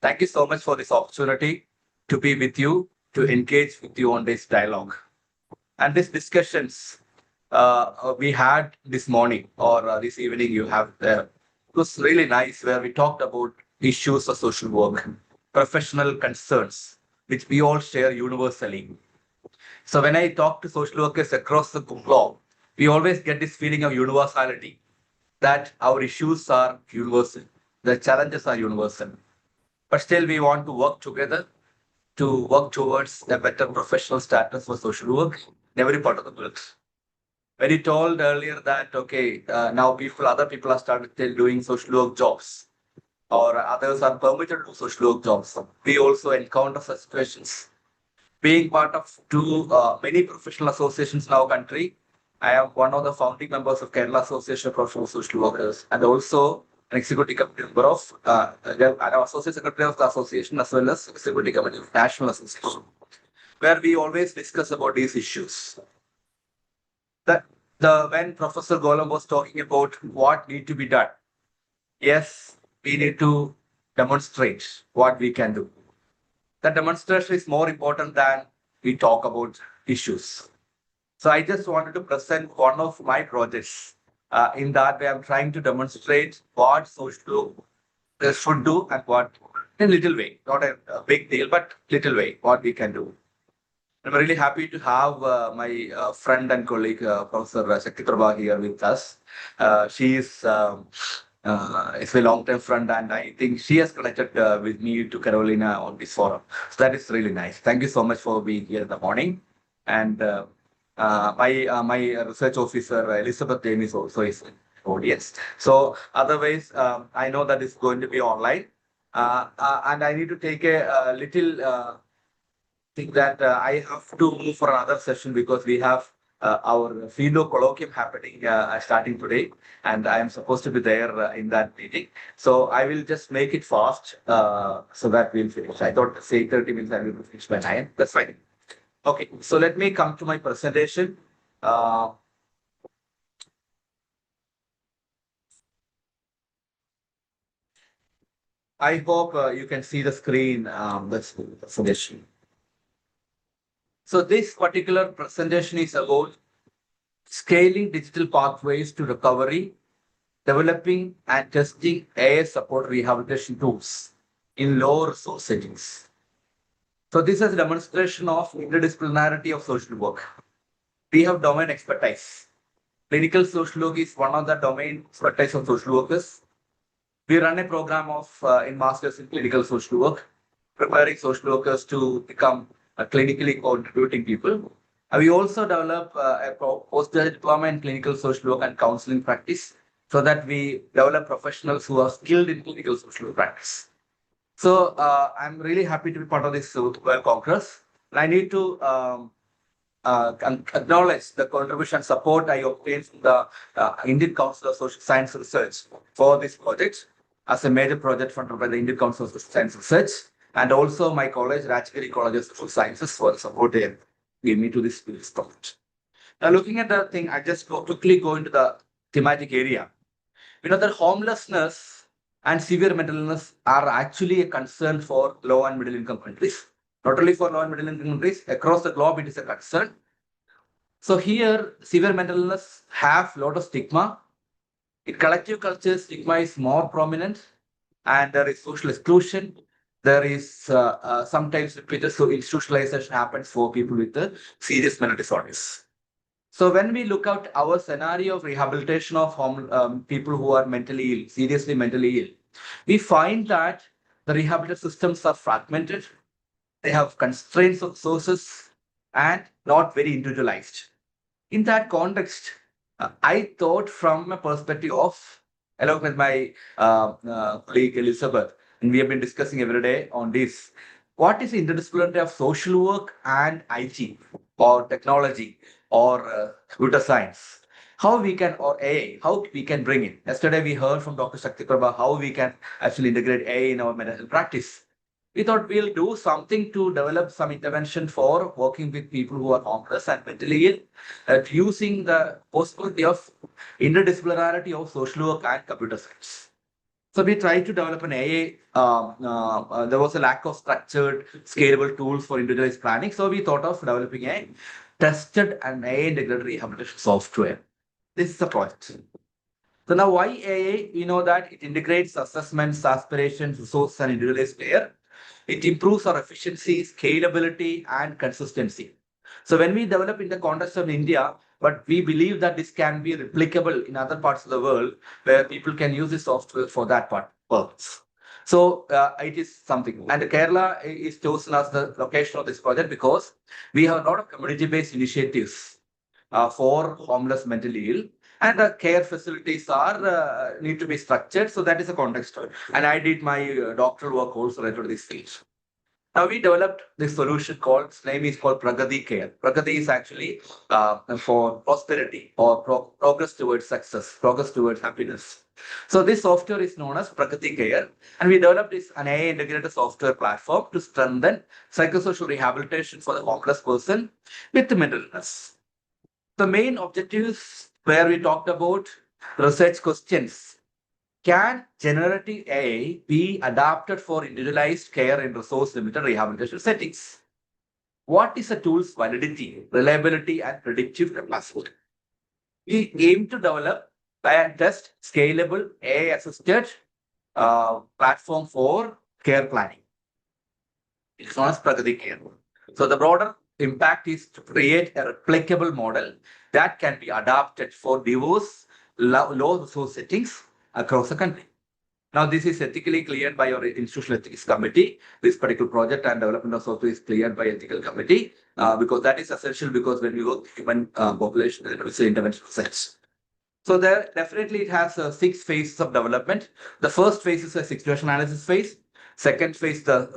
Thank you so much for this opportunity to be with you, to engage with you on this dialogue. And these discussions we had this morning or this evening you have there. It was really nice where we talked about issues of social work, professional concerns, which we all share universally. So when I talk to social workers across the globe, we always get this feeling of universality, that our issues are universal, the challenges are universal. But still we want to work together to work towards a better professional status for social work in every part of the world. When you told earlier that, okay, now other people are started doing social work jobs, or others are permitted to do social work jobs, we also encounter such situations. Being part of many professional associations in our country, I am one of the founding members of Kerala Association of Professional Social Workers, and also an executive committee member of, I'm associate secretary of the association as well as executive committee of National Association, where we always discuss about these issues. When Professor Golam was talking about what need to be done, yes, we need to demonstrate what we can do. The demonstration is more important than we talk about issues. So I just wanted to present one of my projects. In that way, I'm trying to demonstrate what social work should do and what, in a little way, not a big deal, but little way, what we can do. I'm really happy to have my friend and colleague, Professor Shakti Prabha, here with us. She is a long-term friend, and I think she has connected with me to Carolina on this forum. So that is really nice. Thank you so much for being here in the morning. And my research officer, Elizabeth Dame, is also in the audience. So otherwise, I know that it's going to be online. And I need to take a little think that I have to move for another session because we have our Philo colloquium happening starting today, and I am supposed to be there in that meeting. So I will just make it fast so that we'll finish. I thought say 30 minutes I will finish by 9. That's fine. Okay, so let me come to my presentation. I hope you can see the screen. That's the presentation. So this particular presentation is about scaling digital pathways to recovery, developing and testing AI support rehabilitation tools in low resource settings. So this is a demonstration of interdisciplinarity of social work. We have domain expertise. Clinical social work is one of the domain expertise of social workers. We run a program of in Masters in Clinical Social Work, preparing social workers to become clinically contributing people. We also develop a postgraduate diploma in clinical social work and counseling practice so that we develop professionals who are skilled in clinical social work practice. So I'm really happy to be part of this World Congress. And I need to acknowledge the contribution and support I obtained from the Indian Council of Social Science Research for this project as a major project funded by the Indian Council of Social Science Research, and also my college, Rajgiri College of Social Sciences, for the support they gave me to this project. Now, looking at the thing, I just quickly go into the thematic area. We know that homelessness and severe mental illness are actually a concern for low and middle income countries. Not only for low and middle income countries, across the globe it is a concern. So here, severe mental illness have a lot of stigma. In collective culture, stigma is more prominent, and there is social exclusion. There is sometimes repeated institutionalization happens for people with serious mental disorders. So when we look at our scenario of rehabilitation of people who are mentally ill, seriously mentally ill, we find that the rehabilitation systems are fragmented. They have constraints of sources and not very individualized. In that context, I thought from a perspective of, along with my colleague Elizabeth, and we have been discussing every day on this, what is the interdisciplinarity of social work and IT or technology or computer science? How we can, or AI, how we can bring in. Yesterday we heard from Dr. Shakti Prabha how we can actually integrate AI in our medical practice. We thought we'll do something to develop some intervention for working with people who are homeless and mentally ill, using the possibility of interdisciplinarity of social work and computer science. So we tried to develop an AI. There was a lack of structured, scalable tools for individualized planning. So we thought of developing a tested and AI integrated rehabilitation software. This is the project. So now why AI? We know that it integrates assessments, aspirations, resources, and individualized care. It improves our efficiency, scalability, and consistency. So when we develop in the context of India, but we believe that this can be replicable in other parts of the world where people can use this software for that purpose. So it is something. And Kerala is chosen as the location of this project because we have a lot of community-based initiatives for homeless mentally ill. And the care facilities are need to be structured. So that is the context. And I did my doctoral work also related to this field. Now we developed this solution called, its name is called Pragati Care. Pragati is actually for prosperity or progress towards success, progress towards happiness. So this software is known as Pragati Care. And we developed this an AI integrated software platform to strengthen psychosocial rehabilitation for the homeless person with mental illness. The main objectives where we talked about research questions. Can generative AI be adapted for individualized care in resource-limited rehabilitation settings? What is the tool's validity, reliability, and predictive capacity? We aim to develop and test scalable AI-assisted platform for care planning. It's known as Pragati Care. So the broader impact is to create a replicable model that can be adapted for diverse low resource settings across the country. Now, this is ethically cleared by your institutional ethics committee. This particular project and development of software is cleared by ethical committee because that is essential because when we work with human population, it's an intervention sets. So there definitely it has 6 phases of development. The first phase is a situation analysis phase. Second phase, the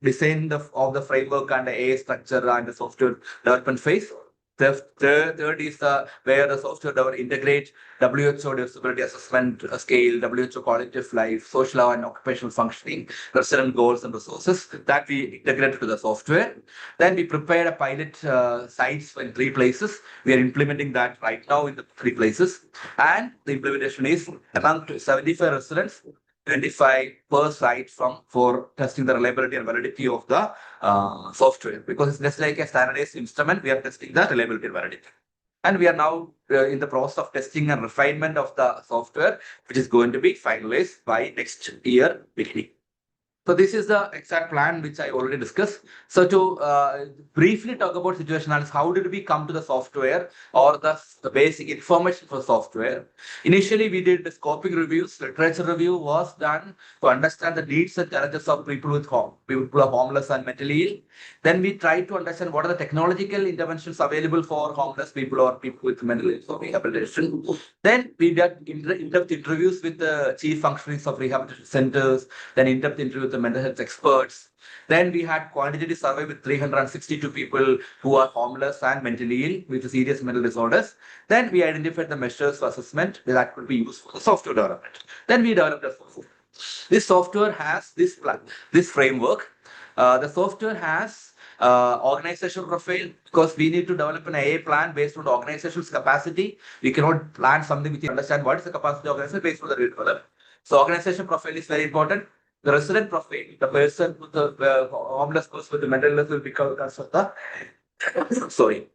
design of the framework and the AI structure and the software development phase. The third is where the software developer integrate WHO disability assessment scale, WHO quality of life, social and occupational functioning, resident goals and resources that we integrate to the software. Then we prepared a pilot sites in 3 places. We are implementing that right now in the 3 places. And the implementation is among 75 residents, 25 per site for testing the reliability and validity of the software, because it's just like a standardized instrument. We are testing the reliability and validity, and we are now in the process of testing and refinement of the software, which is going to be finalized by next year beginning. So this is the exact plan which I already discussed. So to briefly talk about situation analysis, how did we come to the software or the basic information for software? Initially, we did the scoping reviews. Literature review was done to understand the needs and challenges of people who are homeless and mentally ill. Then we tried to understand what are the technological interventions available for homeless people or people with mental illness or rehabilitation. Then we did in-depth interviews with the chief functionaries of rehabilitation centers. Then in-depth interview with the mental health experts. Then we had quantitative survey with 362 people who are homeless and mentally ill with serious mental disorders. Then we identified the measures for assessment that could be used for the software development. Then we developed a software. This software has this plan, this framework. The software has organizational profile because we need to develop an AA plan based on the organization's capacity. We cannot plan something which you understand what is the capacity of the organization based on the development. So organization profile is very important. The resident profile, the person with the homeless person with the mental illness will become as of the sorry.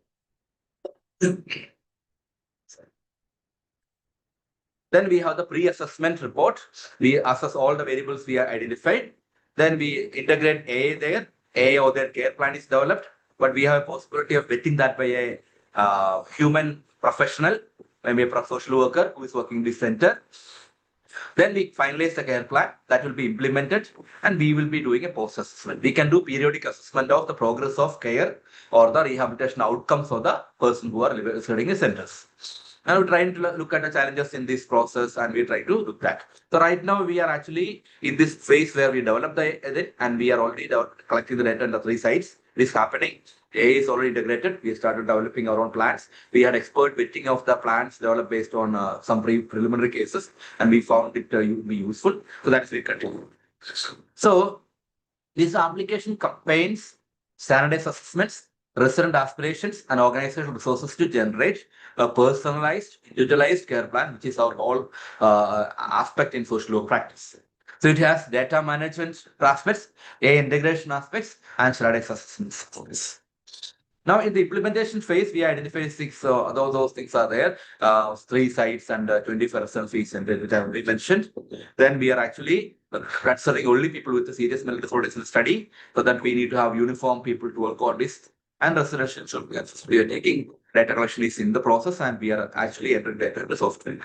Then we have the pre-assessment report. We assess all the variables we have identified. Then we integrate AA there. AA or their care plan is developed, but we have a possibility of vetting that by a human professional, maybe a social worker who is working in the center. Then we finalize the care plan that will be implemented, and we will be doing a post-assessment. We can do periodic assessment of the progress of care or the rehabilitation outcomes of the person who are residing in centers. And we're trying to look at the challenges in this process, and we try to look at. So right now we are actually in this phase where we develop the edit, and we are already collecting the data on the 3 sites. It is happening. A is already integrated. We started developing our own plans. We had expert vetting of the plans developed based on some preliminary cases, and we found it to be useful. So that's we continue. So this application contains standardized assessments, resident aspirations, and organizational resources to generate a personalized, individualized care plan, which is our whole aspect in social work practice. So it has data management aspects, integration aspects, and standardized assessments. Now, in the implementation phase, we identified 6, those things are there, 3 sites and 20% fees, and which I already mentioned. Then we are actually considering only people with a serious mental disorders in the study, so that we need to have uniform people to work on this. And residential, we are taking data collection is in the process, and we are actually entering data in the software.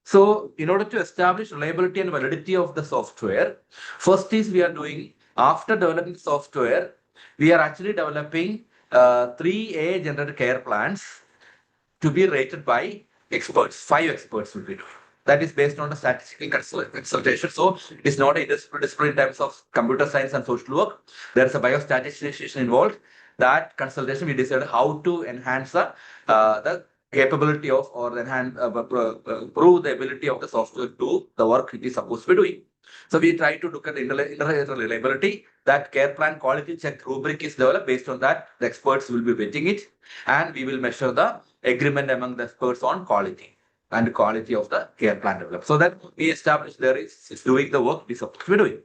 So, in order to establish reliability and validity of the software, first is we are doing, after developing software, we are actually developing 3 AA generated care plans to be rated by experts. 5 experts will be doing. That is based on the statistical consultation. So it is not a discipline in terms of computer science and social work. There is a biostatistician involved. That consultation, we decided how to enhance the capability of or enhance prove the ability of the software to do the work it is supposed to be doing. So we try to look at the reliability. That care plan quality check rubric is developed. Based on that, the experts will be vetting it, and we will measure the agreement among the experts on quality and quality of the care plan developed. So that we establish there is doing the work it is supposed to be doing.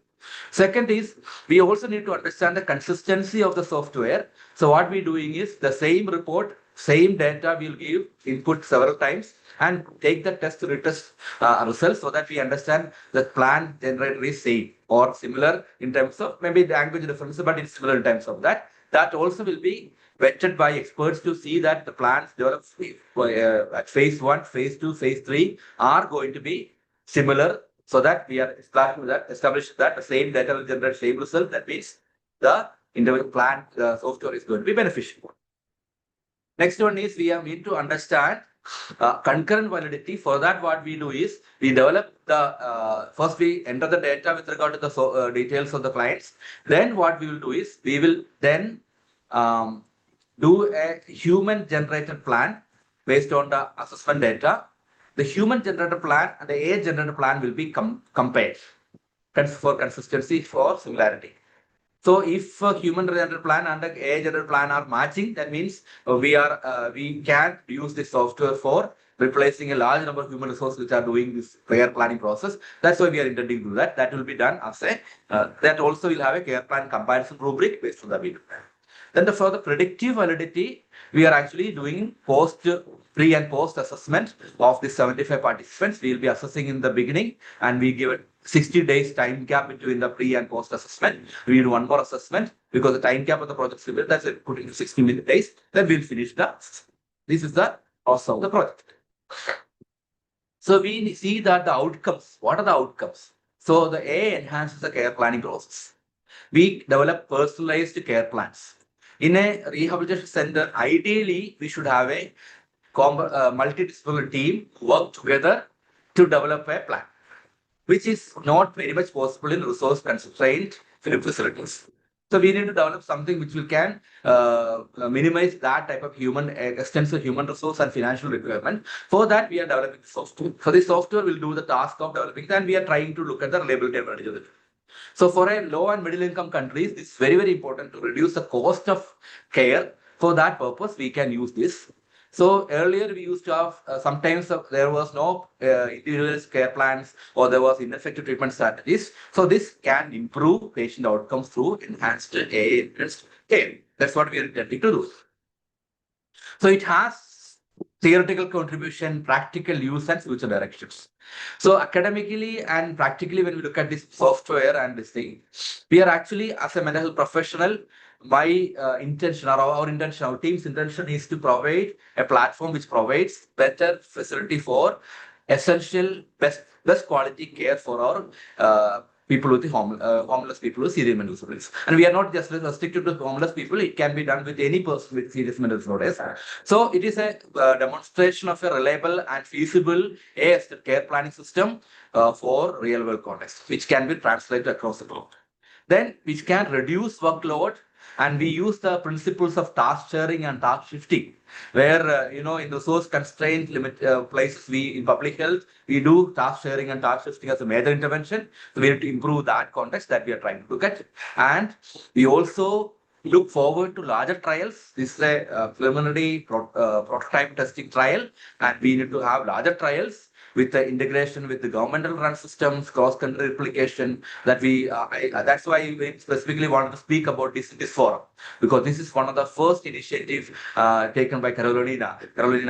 Second is, we also need to understand the consistency of the software. So what we're doing is the same report, same data we'll give input several times and take the test retest results so that we understand the plan generator is same or similar in terms of maybe the language differences, but it's similar in terms of that. That also will be vetted by experts to see that the plans developed at phase 1, phase 2, phase 3 are going to be similar. So that we are established that the same data will generate same result. That means the individual plan software is going to be beneficial. Next one is we need to understand concurrent validity. For that, what we do is we develop the first we enter the data with regard to the details of the clients. Then what we will do is we will then do a human generated plan based on the assessment data. The human generated plan and the AI generated plan will be compared for consistency, for similarity. So if a human generated plan and the AI generated plan are matching, that means we can use this software for replacing a large number of human resources which are doing this care planning process. That's why we are intending to do that. That will be done as a that also will have a care plan comparison rubric based on the video plan. Then for the predictive validity, we are actually doing pre and post assessment of the 75 participants. We will be assessing in the beginning, and we give it 60 days time gap between the pre and post assessment. We do one more assessment because the time gap of the project is that's it, put in 60 days. Then we'll finish the assessment. This is the cost of the project. So we see that the outcomes. What are the outcomes? So the A enhances the care planning process. We develop personalized care plans. In a rehabilitation center, ideally, we should have a multidisciplinary team work together to develop a plan. which is not very much possible in resource constrained facilities. So we need to develop something which will can minimize that type of extensive human resource and financial requirement. For that, we are developing software. So this software will do the task of developing, and we are trying to look at the reliability advantage of it. So for a low and middle income countries, it's very, very important to reduce the cost of care. For that purpose, we can use this. So earlier we used to have, sometimes there was no individualized care plans or there was ineffective treatment strategies. So this can improve patient outcomes through enhanced AI-enhanced care. That's what we are intending to do. So it has theoretical contribution, practical use, and future directions. So academically and practically, when we look at this software and this thing, we are actually, as a mental health professional, my intention or our intention, our team's intention is to provide a platform which provides better facility for essential, best quality care for our people with the homeless people with serious mental disorders. And we are not just restricted to homeless people. It can be done with any person with serious mental disorders. So it is a demonstration of a reliable and feasible AI-assisted care planning system for real world context, which can be translated across the globe. Then which can reduce workload, and we use the principles of task sharing and task shifting, where in resource constrained places, we in public health we do task sharing and task shifting as a major intervention. So we have to improve that context that we are trying to look at, and we also look forward to larger trials. This is a preliminary prototype testing trial, and we need to have larger trials with the integration with the governmental run systems, cross-country replication, that we, that's why we specifically wanted to speak about this in this forum, because this is one of the first initiatives taken by Carolina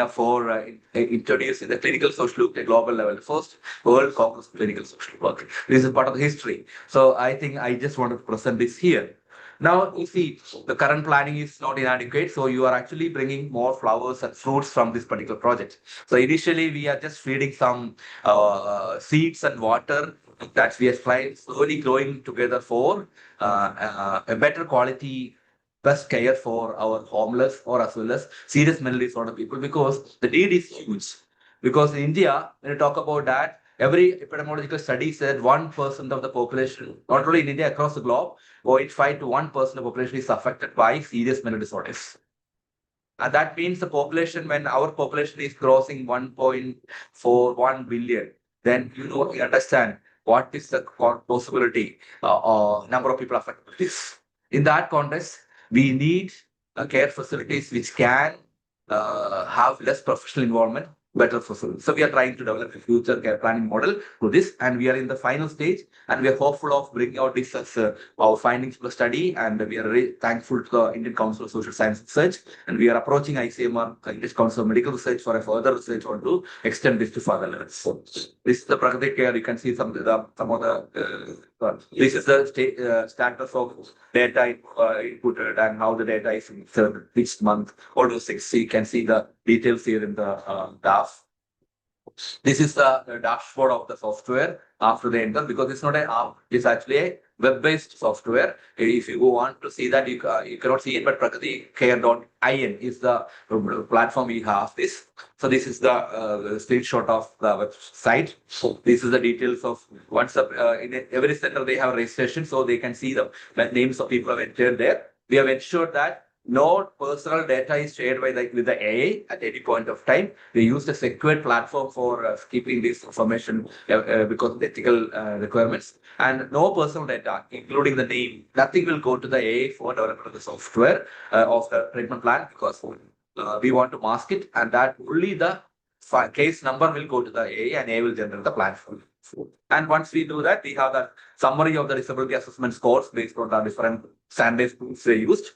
for introducing the clinical social work at global level, the first World Congress of Clinical Social Work. This is part of the history. So I think I just wanted to present this here. Now, you see, the current planning is not inadequate, so you are actually bringing more flowers and fruits from this particular project. So initially, we are just feeding some seeds and water that we are slowly growing together for a better quality, best care for our homeless or as well as serious mental disorder people, because the need is huge. Because in India, when you talk about that, every epidemiological study said 1% of the population, not only in India, across the globe, 0.5 to 1% of the population is affected by serious mental disorders. And that means the population, when our population is crossing 1.41 billion, then we understand what is the possibility number of people affected with this. In that context, we need care facilities which can have less professional involvement, better facilities. So we are trying to develop a future care planning model to this, and we are in the final stage, and we are hopeful of bringing out this as our findings for study, and we are very thankful to the Indian Council of Social Science Research, and we are approaching ICMR, English Council of Medical Research, for a further research on to extend this to further levels. So this is the Pragati Care. You can see some of the this is the status of data inputted and how the data is inserted each month, all those things. So you can see the details here in the DAF. This is the dashboard of the software after they enter, because it's not an app, it's actually a web-based software. If you want to see that, you cannot see it, but pragaticare.in is the platform we have this. So this is the screenshot of the website. So this is the details of once in every center they have registration, so they can see the names of people who have entered there. We have ensured that no personal data is shared with the AI at any point of time. We used a secured platform for keeping this information because of the ethical requirements. And no personal data, including the name, nothing will go to the AI for development of the software of the treatment plan, because we want to mask it, and that only the case number will go to the AI, and AI will generate the plan for you. And once we do that, we have the summary of the disability assessment scores based on the different standard tools they used.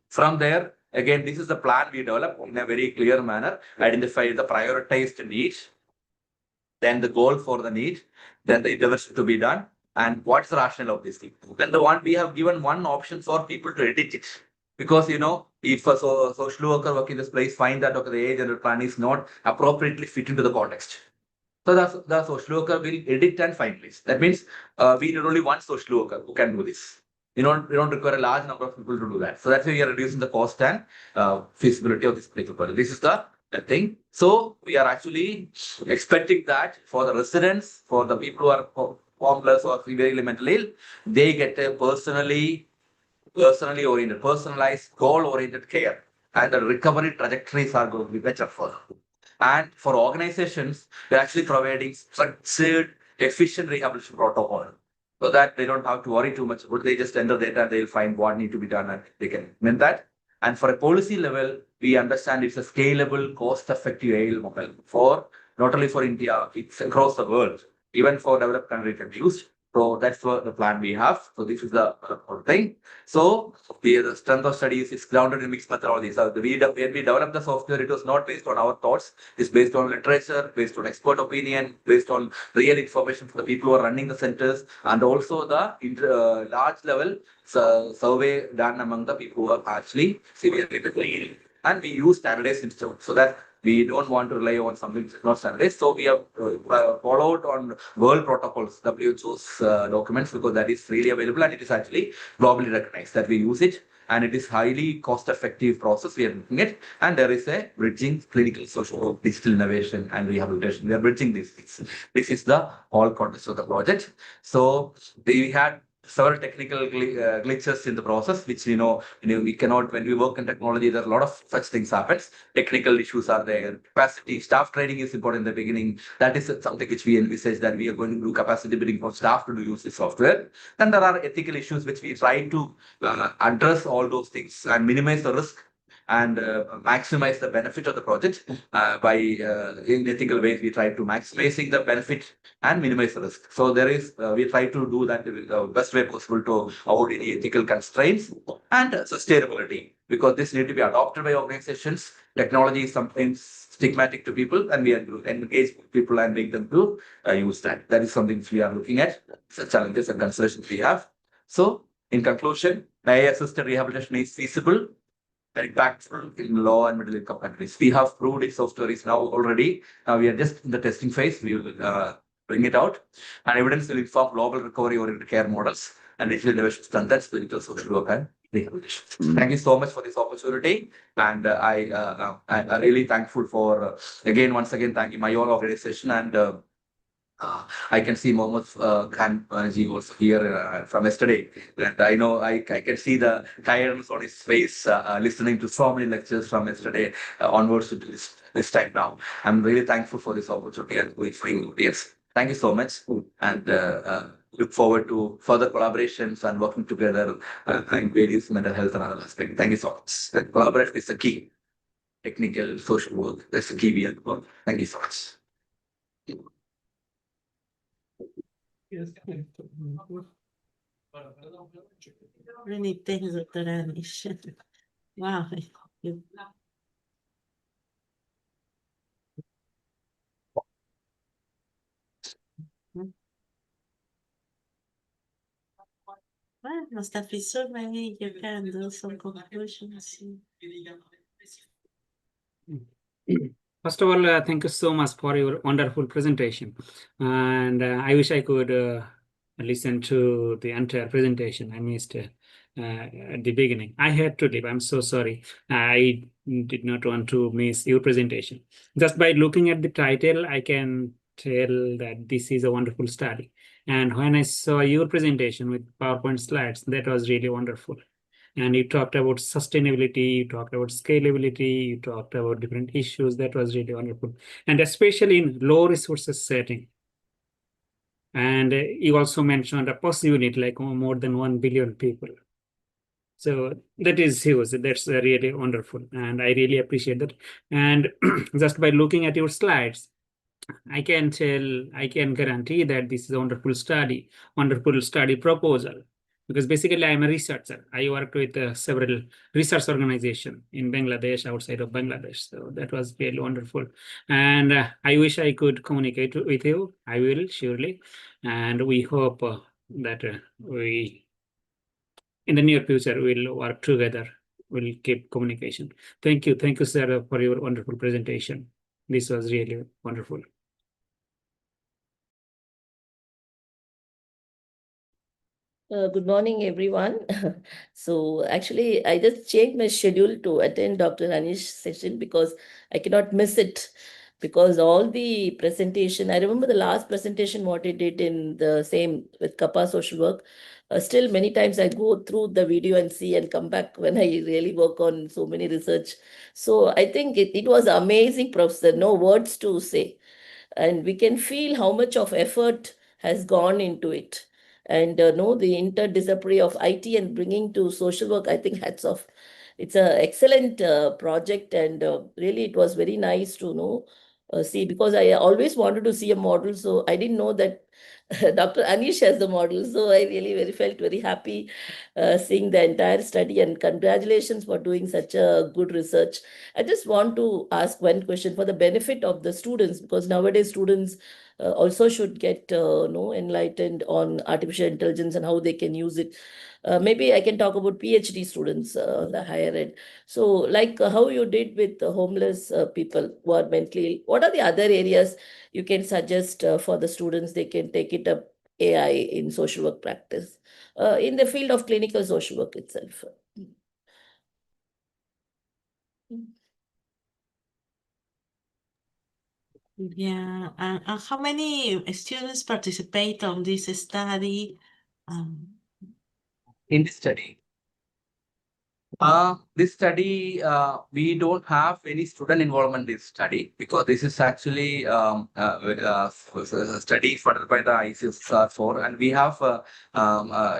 From there, again, this is the plan we develop in a very clear manner, identify the prioritized needs, then the goal for the need, then the intervention to be done, and what's the rationale of this thing. Then the one we have given one option for people to edit it. Because, if a social worker working in this place find that the AI general plan is not appropriately fit into the context, so the social worker will edit and finalize. That means we need only one social worker who can do this. We don't require a large number of people to do that. So that's why we are reducing the cost and feasibility of this particular project. This is the thing. So we are actually expecting that for the residents, for the people who are homeless or severely mentally ill, they get a personally oriented, personalized, goal-oriented care, and the recovery trajectories are going to be better for them. And for organizations, we're actually providing structured, efficient rehabilitation protocol so that they don't have to worry too much. But they just enter data, they'll find what need to be done, and they can implement that. And for a policy level, we understand it's a scalable, cost-effective AL model for not only for India, it's across the world, even for developed countries can be used. So that's what the plan we have. So this is the whole thing. So the strength of studies is grounded in mixed methodology. So when we developed the software, it was not based on our thoughts. It's based on literature, based on expert opinion, based on real information from the people who are running the centers, and also the large level survey done among the people who are actually severely mentally ill. And we use standardized instruments so that we don't want to rely on something which is not standardized. So we have followed on world protocols, WHO's documents, because that is freely available and it is actually globally recognized that we use it. And it is highly cost-effective process we are looking at. And there is a bridging clinical, social, digital innovation and rehabilitation. We are bridging these things. This is the whole context of the project. So we had several technical glitches in the process, which we cannot. When we work in technology, there are a lot of such things happens. Technical issues are there. Capacity, staff training is important in the beginning. That is something which we envisage that we are going to do capacity building for staff to use the software. Then there are ethical issues which we try to address all those things and minimize the risk and maximize the benefit of the project by in ethical ways. We try to maximizing the benefit and minimize the risk. So there is we try to do that in the best way possible to avoid any ethical constraints and sustainability, because this need to be adopted by organizations. Technology is sometimes stigmatic to people, and we have to engage people and make them to use that. That is something we are looking at, the challenges and considerations we have. So in conclusion, AI-assisted rehabilitation is feasible, very impactful in low and middle income countries. We have proved its software is now already. We are just in the testing phase. We will bring it out, and evidence will inform global recovery-oriented care models and digital innovation standards, clinical social work and rehabilitation. Thank you so much for this opportunity, and I'm really thankful for once again thanking my own organization and. I can see Mohammad Khan ji also here from yesterday. And I know I can see the tiredness on his face listening to so many lectures from yesterday onwards to this time now. I'm really thankful for this opportunity and going yes. Thank you so much. And look forward to further collaborations and working together in various mental health and other aspects. Thank you so much. Collaboration is the key. Technical, social work, that's the key we have to work. Thank you so much. Really, thank you, Dr. Anish. Wow. Well, Mostafiz, so maybe you can do some conclusions. First of all, thank you so much for your wonderful presentation. And I wish I could listen to the entire presentation. I missed at the beginning. I had to leave. I'm so sorry. I did not want to miss your presentation. Just by looking at the title, I can tell that this is a wonderful study. And when I saw your presentation with PowerPoint slides, that was really wonderful. And you talked about sustainability, you talked about scalability, you talked about different issues. That was really wonderful. And especially in low resources setting. And you also mentioned a post-unit like more than 1 billion people. So that is huge. That's really wonderful. And I really appreciate that. And just by looking at your slides, I can guarantee that this is a wonderful study proposal. Because basically I'm a researcher. I worked with several research organizations in Bangladesh, outside of Bangladesh. So that was really wonderful. And I wish I could communicate with you. I will, surely. And we hope that we, in the near future, will work together. We'll keep communication. Thank you. Thank you, sir, for your wonderful presentation. This was really wonderful. Good morning, everyone. So actually, I just changed my schedule to attend Dr. Anish's session because I cannot miss it. Because all the presentation, I remember the last presentation what I did in the same with CAPA social work. Still, many times I go through the video and see and come back when I really work on so many research. So I think it was amazing, Professor. No words to say, and we can feel how much of effort has gone into it. And no, the interdisciplinary of IT and bringing to social work, I think hats off. It's an excellent project, and really it was very nice to know see, because I always wanted to see a model, so I didn't know that Dr. Anish has the model. So I really felt very happy seeing the entire study, and congratulations for doing such a good research. I just want to ask one question for the benefit of the students, because nowadays students also should get enlightened on artificial intelligence and how they can use it. Maybe I can talk about PhD students on the higher end. So, like how you did with the homeless people who are mentally ill, what are the other areas you can suggest for the students they can take it up AI in social work practice in the field of clinical social work itself? Yeah, and how many students participate on this study? In this study, we don't have any student involvement in this study because this is actually a study funded by the ICSR4, and we have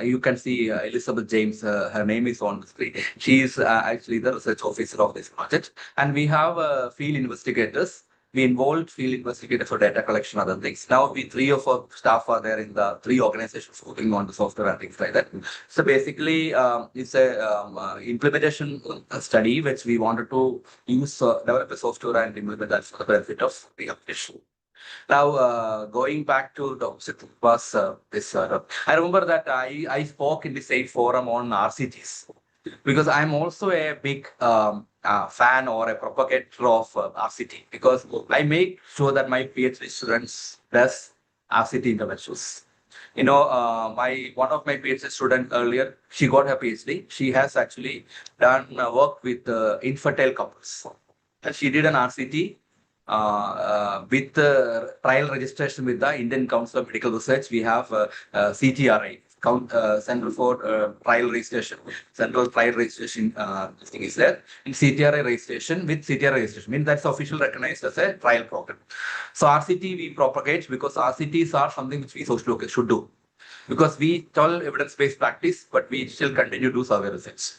you can see Elizabeth James. Her name is on the screen. She is actually the research officer of this project, and we have field investigators. We involved field investigators for data collection, other things. Now, we 3 of our staff are there in the 3 organizations working on the software and things like that. So basically, it's a implementation study which we wanted to use develop a software and implement that for the benefit of the application. Now, going back to Dr. Sithupa's I remember that I spoke in the same forum on RCTs because I'm also a big fan or a propagator of RCT because I make sure that my PhD students does RCT interventions. You know, one of my PhD student earlier, she got her PhD. She has actually done work with infertile couples, and she did an RCT with trial registration with the Indian Council of Medical Research. We have CTRI, Center for Trial Registration. Central Trial Registration thing is there. In CTRI registration, with CTRI registration, means that's officially recognized as a trial program. So RCT we propagate because RCTs are something which we social workers should do. Because we tell evidence-based practice, but we still continue to do survey research.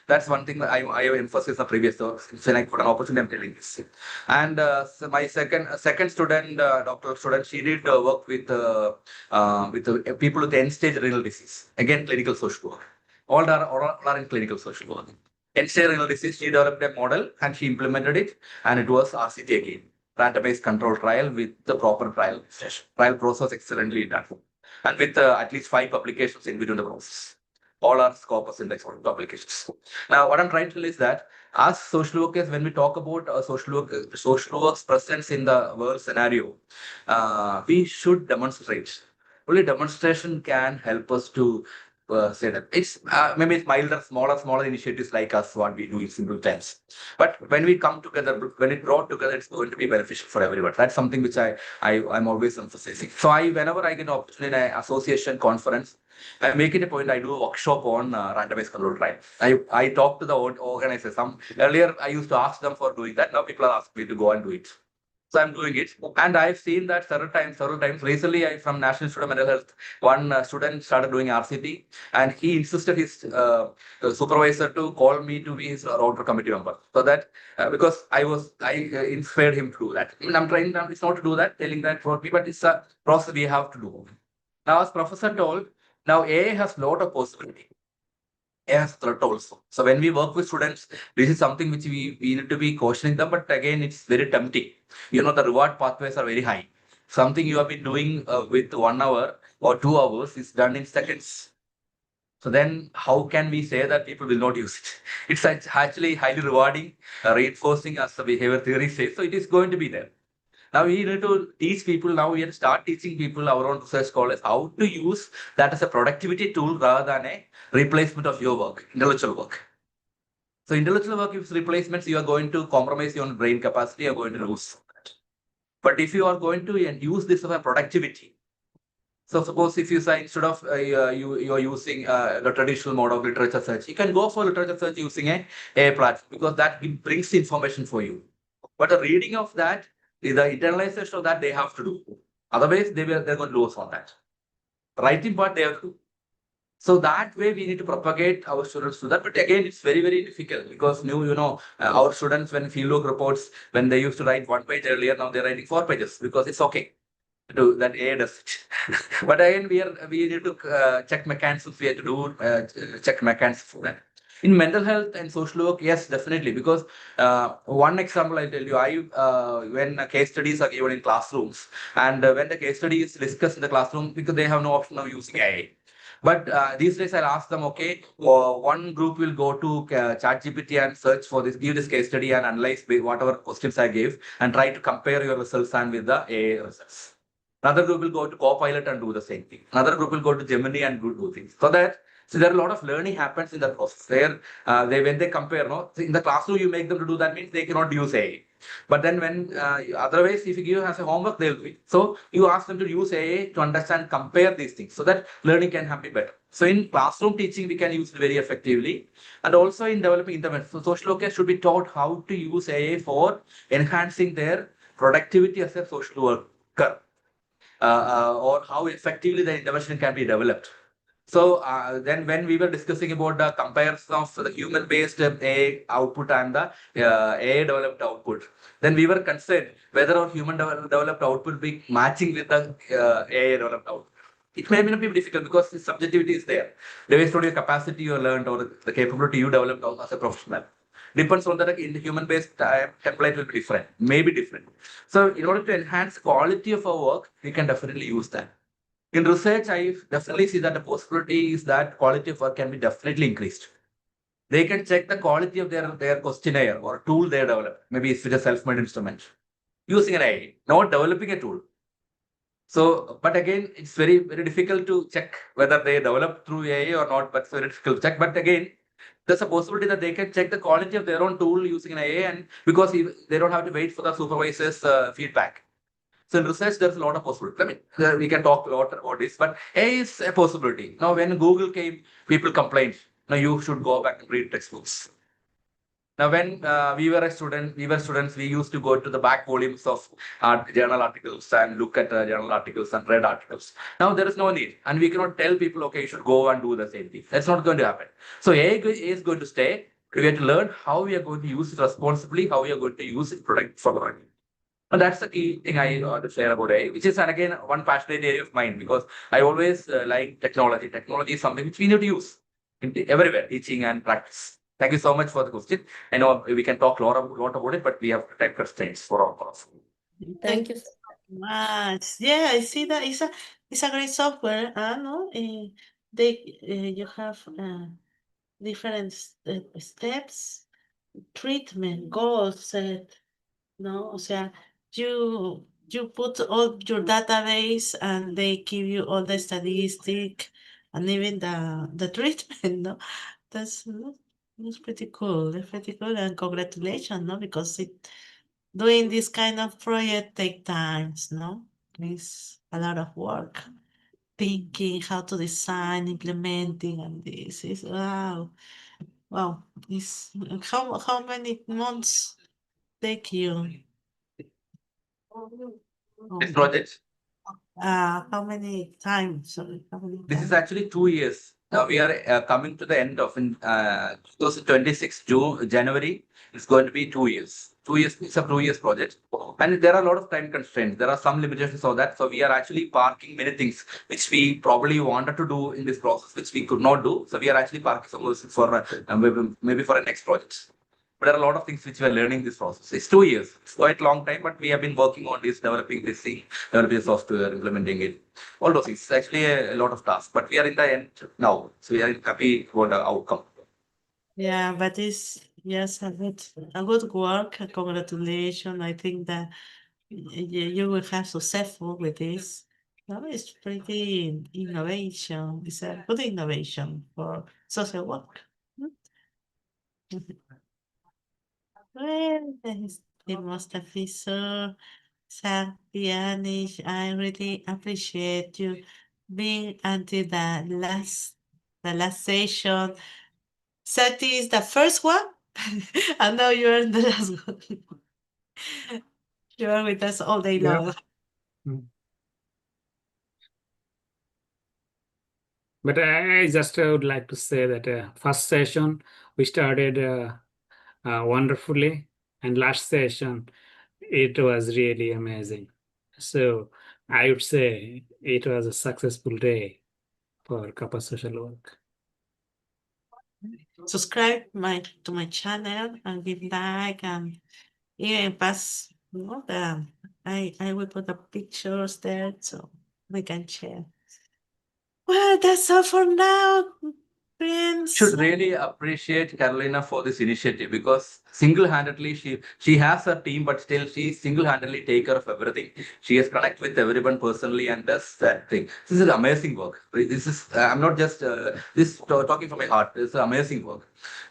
That's one thing that I have emphasized in the previous talk. When I got an opportunity, I'm telling this. And so my second student, doctoral student, she did work with people with end-stage renal disease. Again, clinical social work. All are in clinical social work. End-stage renal disease, she developed a model and she implemented it, and it was RCT again. Randomized control trial with the proper trial session. Trial process excellently done. And with at least 5 publications in between the process. All are Scopus index publications. Now, what I'm trying to tell is that as social workers, when we talk about social work's presence in the world scenario, we should demonstrate. Only demonstration can help us to say that it's maybe it's milder, smaller initiatives like us what we do in simple terms. But when we come together, when it brought together, it's going to be beneficial for everyone. That's something which I'm always emphasizing. So whenever I get an opportunity in an association conference, I make it a point. I do a workshop on randomized control trial. I talk to the organizers. Earlier I used to ask them for doing that. Now people are asking me to go and do it. So I'm doing it, and I've seen that several times. Recently, from National Institute of Mental Health, one student started doing RCT, and he insisted his supervisor to call me to be his router committee member, so that because I inspired him to do that. I mean, I'm trying. It's not to do that, telling that for me, but it's a process we have to do. Now, as Professor told, now AI has a lot of possibility. Yes, threat also. So when we work with students, this is something which we need to be cautioning them. But again, it's very tempting. You know, the reward pathways are very high. Something you have been doing with 1 hour or 2 hours is done in seconds. So then how can we say that people will not use it? It's actually highly rewarding, reinforcing as the behavior theory says. So it is going to be there. Now we need to teach people. Now we have to start teaching people our own research scholars how to use that as a productivity tool rather than a replacement of your work, intellectual work. So intellectual work is replacements. You are going to compromise your brain capacity. You are going to lose that. But if you are going to use this as a productivity, so suppose if you say instead of you are using the traditional mode of literature search, you can go for literature search using a platform because that brings the information for you. But the reading of that, the internalization of that, they have to do. Otherwise, they're going to lose on that. Writing part they have to do. So that way we need to propagate our students to that. But again, it's very, very difficult because our students when fieldwork reports, when they used to write 1 page earlier, now they're writing 4 pages because it's okay to do that. A does it. But again, we need to check mechanisms. We have to do check mechanisms for that. In mental health and social work, yes, definitely. Because one example I tell you, when case studies are given in classrooms, and when the case study is discussed in the classroom, because they have no option of using AI. But these days I'll ask them, okay, one group will go to ChatGPT and search for this, give this case study and analyze whatever questions I gave and try to compare your results and with the AI results. Another group will go to Copilot and do the same thing. Another group will go to Gemini and do things. So there are a lot of learning happens in the process. Where when they compare, in the classroom you make them to do that means they cannot use AI. But then when otherwise, if you give as a homework, they'll do it. So you ask them to use AI to understand, compare these things so that learning can be better. So in classroom teaching, we can use it very effectively. And also in developing interventions. So social workers should be taught how to use AI for enhancing their productivity as a social worker. Or how effectively the intervention can be developed. So then when we were discussing about the comparison of the human-based AI output and the AI-developed output, then we were concerned whether our human-developed output be matching with the AI-developed output. It may not be difficult because the subjectivity is there. Based on your capacity you learned or the capability you developed as a professional. Depends on that in the human-based template will be different, maybe different. So in order to enhance quality of our work, we can definitely use that. In research, I definitely see that the possibility is that quality of work can be definitely increased. They can check the quality of their questionnaire or tool they develop. Maybe it's with a self-made instrument using an AI, not developing a tool. So, but again, it's very, very difficult to check whether they develop through AI or not, but it's very difficult to check. But again, there's a possibility that they can check the quality of their own tool using an AI, and because they don't have to wait for the supervisor's feedback. So in research, there's a lot of possibility. I mean, we can talk a lot about this, but AI is a possibility. Now, when Google came, people complained, now you should go back and read textbooks. Now, when we were students, we used to go to the back volumes of journal articles and look at journal articles and read articles. Now, there is no need. And we cannot tell people, okay, you should go and do the same thing. That's not going to happen. So AI is going to stay. We have to learn how we are going to use it responsibly, how we are going to use it for learning. And that's the key thing I want to share about AI, which is, and again, one passionate area of mine, because I always like technology. Technology is something which we need to use everywhere, teaching and practice. Thank you so much for the question. I know we can talk a lot about it, but we have time constraints for all of us. Thank you so much. Yeah, I see that it's a great software. No, you have different steps, treatment, goals set. No, o sea, you put all your database and they give you all the statistic and even the treatment. No, that's pretty cool. That's pretty cool, and congratulations, no, because doing this kind of project take times, no, it's a lot of work. Thinking how to design, implementing, and this is wow. It's how many months take you? This project. How many times? Sorry, how many This is times? actually 2 years. Now we are coming to the end of 2026 January. It's going to be 2 years. 2 years. It's a 2 years project, and there are a lot of time constraints. There are some limitations of that. So we are actually parking many things which we probably wanted to do in this process, which we could not do. So we are actually parking some of this for maybe for a next project. But there are a lot of things which we are learning this process. It's 2 years. It's quite a long time, but we have been working on this, developing this thing, developing the software, implementing it. All those things. It's actually a lot of tasks, but we are in the end now. So we are happy about the outcome. Yeah, but it's yes a good work. Congratulations. I think that you will have successful with this. No, it's pretty innovation. It's a good innovation for social work. Well, thanks, the Mostafiz, Iassw-aiets. I really appreciate you being until the last session. Sati is the first one. I know you're the last one. You are with us all day Yeah. long. But I just would like to say that first session we started wonderfully, and last session it was really amazing. So I would say it was a successful day for CAPA social work. Subscribe to my channel and give like and even pass, I will put the pictures there so we can share. Well, that's all for now, friends. Should really appreciate Carolina for this initiative because single-handedly she has her team, but still she single-handedly take care of everything. She has connect with everyone personally and does that thing. This is amazing work. This is I'm not just talking from my heart. It's amazing work,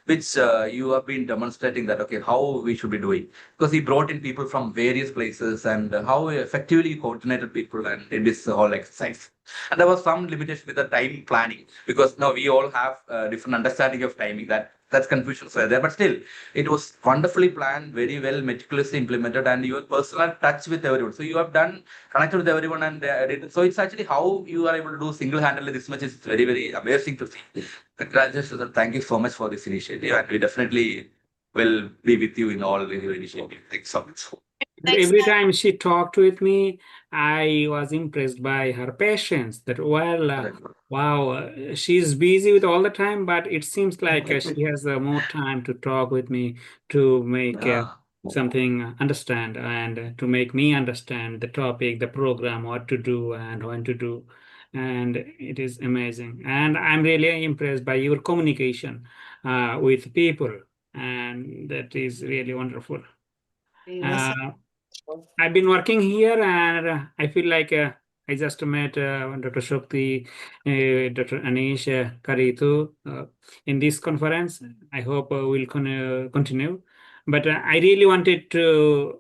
which you have been demonstrating that okay how we should be doing because he brought in people from various places and how effectively you coordinated people and in this whole exercise. And there was some limitation with the time planning because now we all have different understanding of timing. That's confusions were there, but still it was wonderfully planned, very well meticulously implemented, and your personal touch with everyone. So you have done connected with everyone, and so it's actually how you are able to do single-handedly this much is very very amazing to see. Congratulations and thank you so much for this initiative, and we definitely will be with you in all your initiatives. Thanks so much. Every time she talked with me, I was impressed by her patience. That wow, she's busy with all the time, but it seems like she has more time to talk with me to make something understand and to make me understand the topic, the program, what to do and when to do. And it is amazing. And I'm really impressed by your communication with people, and that is really wonderful. I've been working here, and I feel like I just met Dr. Shokti, Dr. Anish, Karitu in this conference. I hope we'll continue. But I really wanted to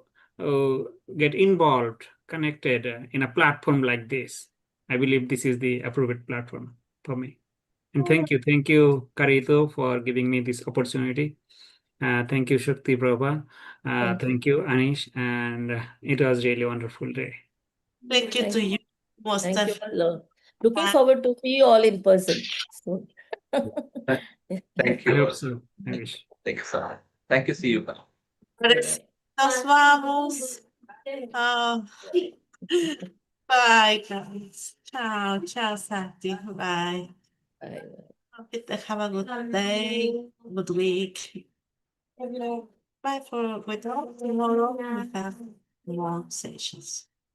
get involved, connected in a platform like this. I believe this is the appropriate platform for me. And thank you, Karitu, for giving me this opportunity. Thank you, Shakti Prabha. Thank you, Anish. And it was really a wonderful day. Thank you to you, Thank you, Mostafiz. Mallo. Looking forward to see you all in person soon. Thank I you. hope so, Anish. Thank you, sir. Thank you. See you. Nos vamos. Bye, guys. Ciao, Sati. Bye. Bye. Have a good day, good week. Bye for tomorrow. We have more sessions.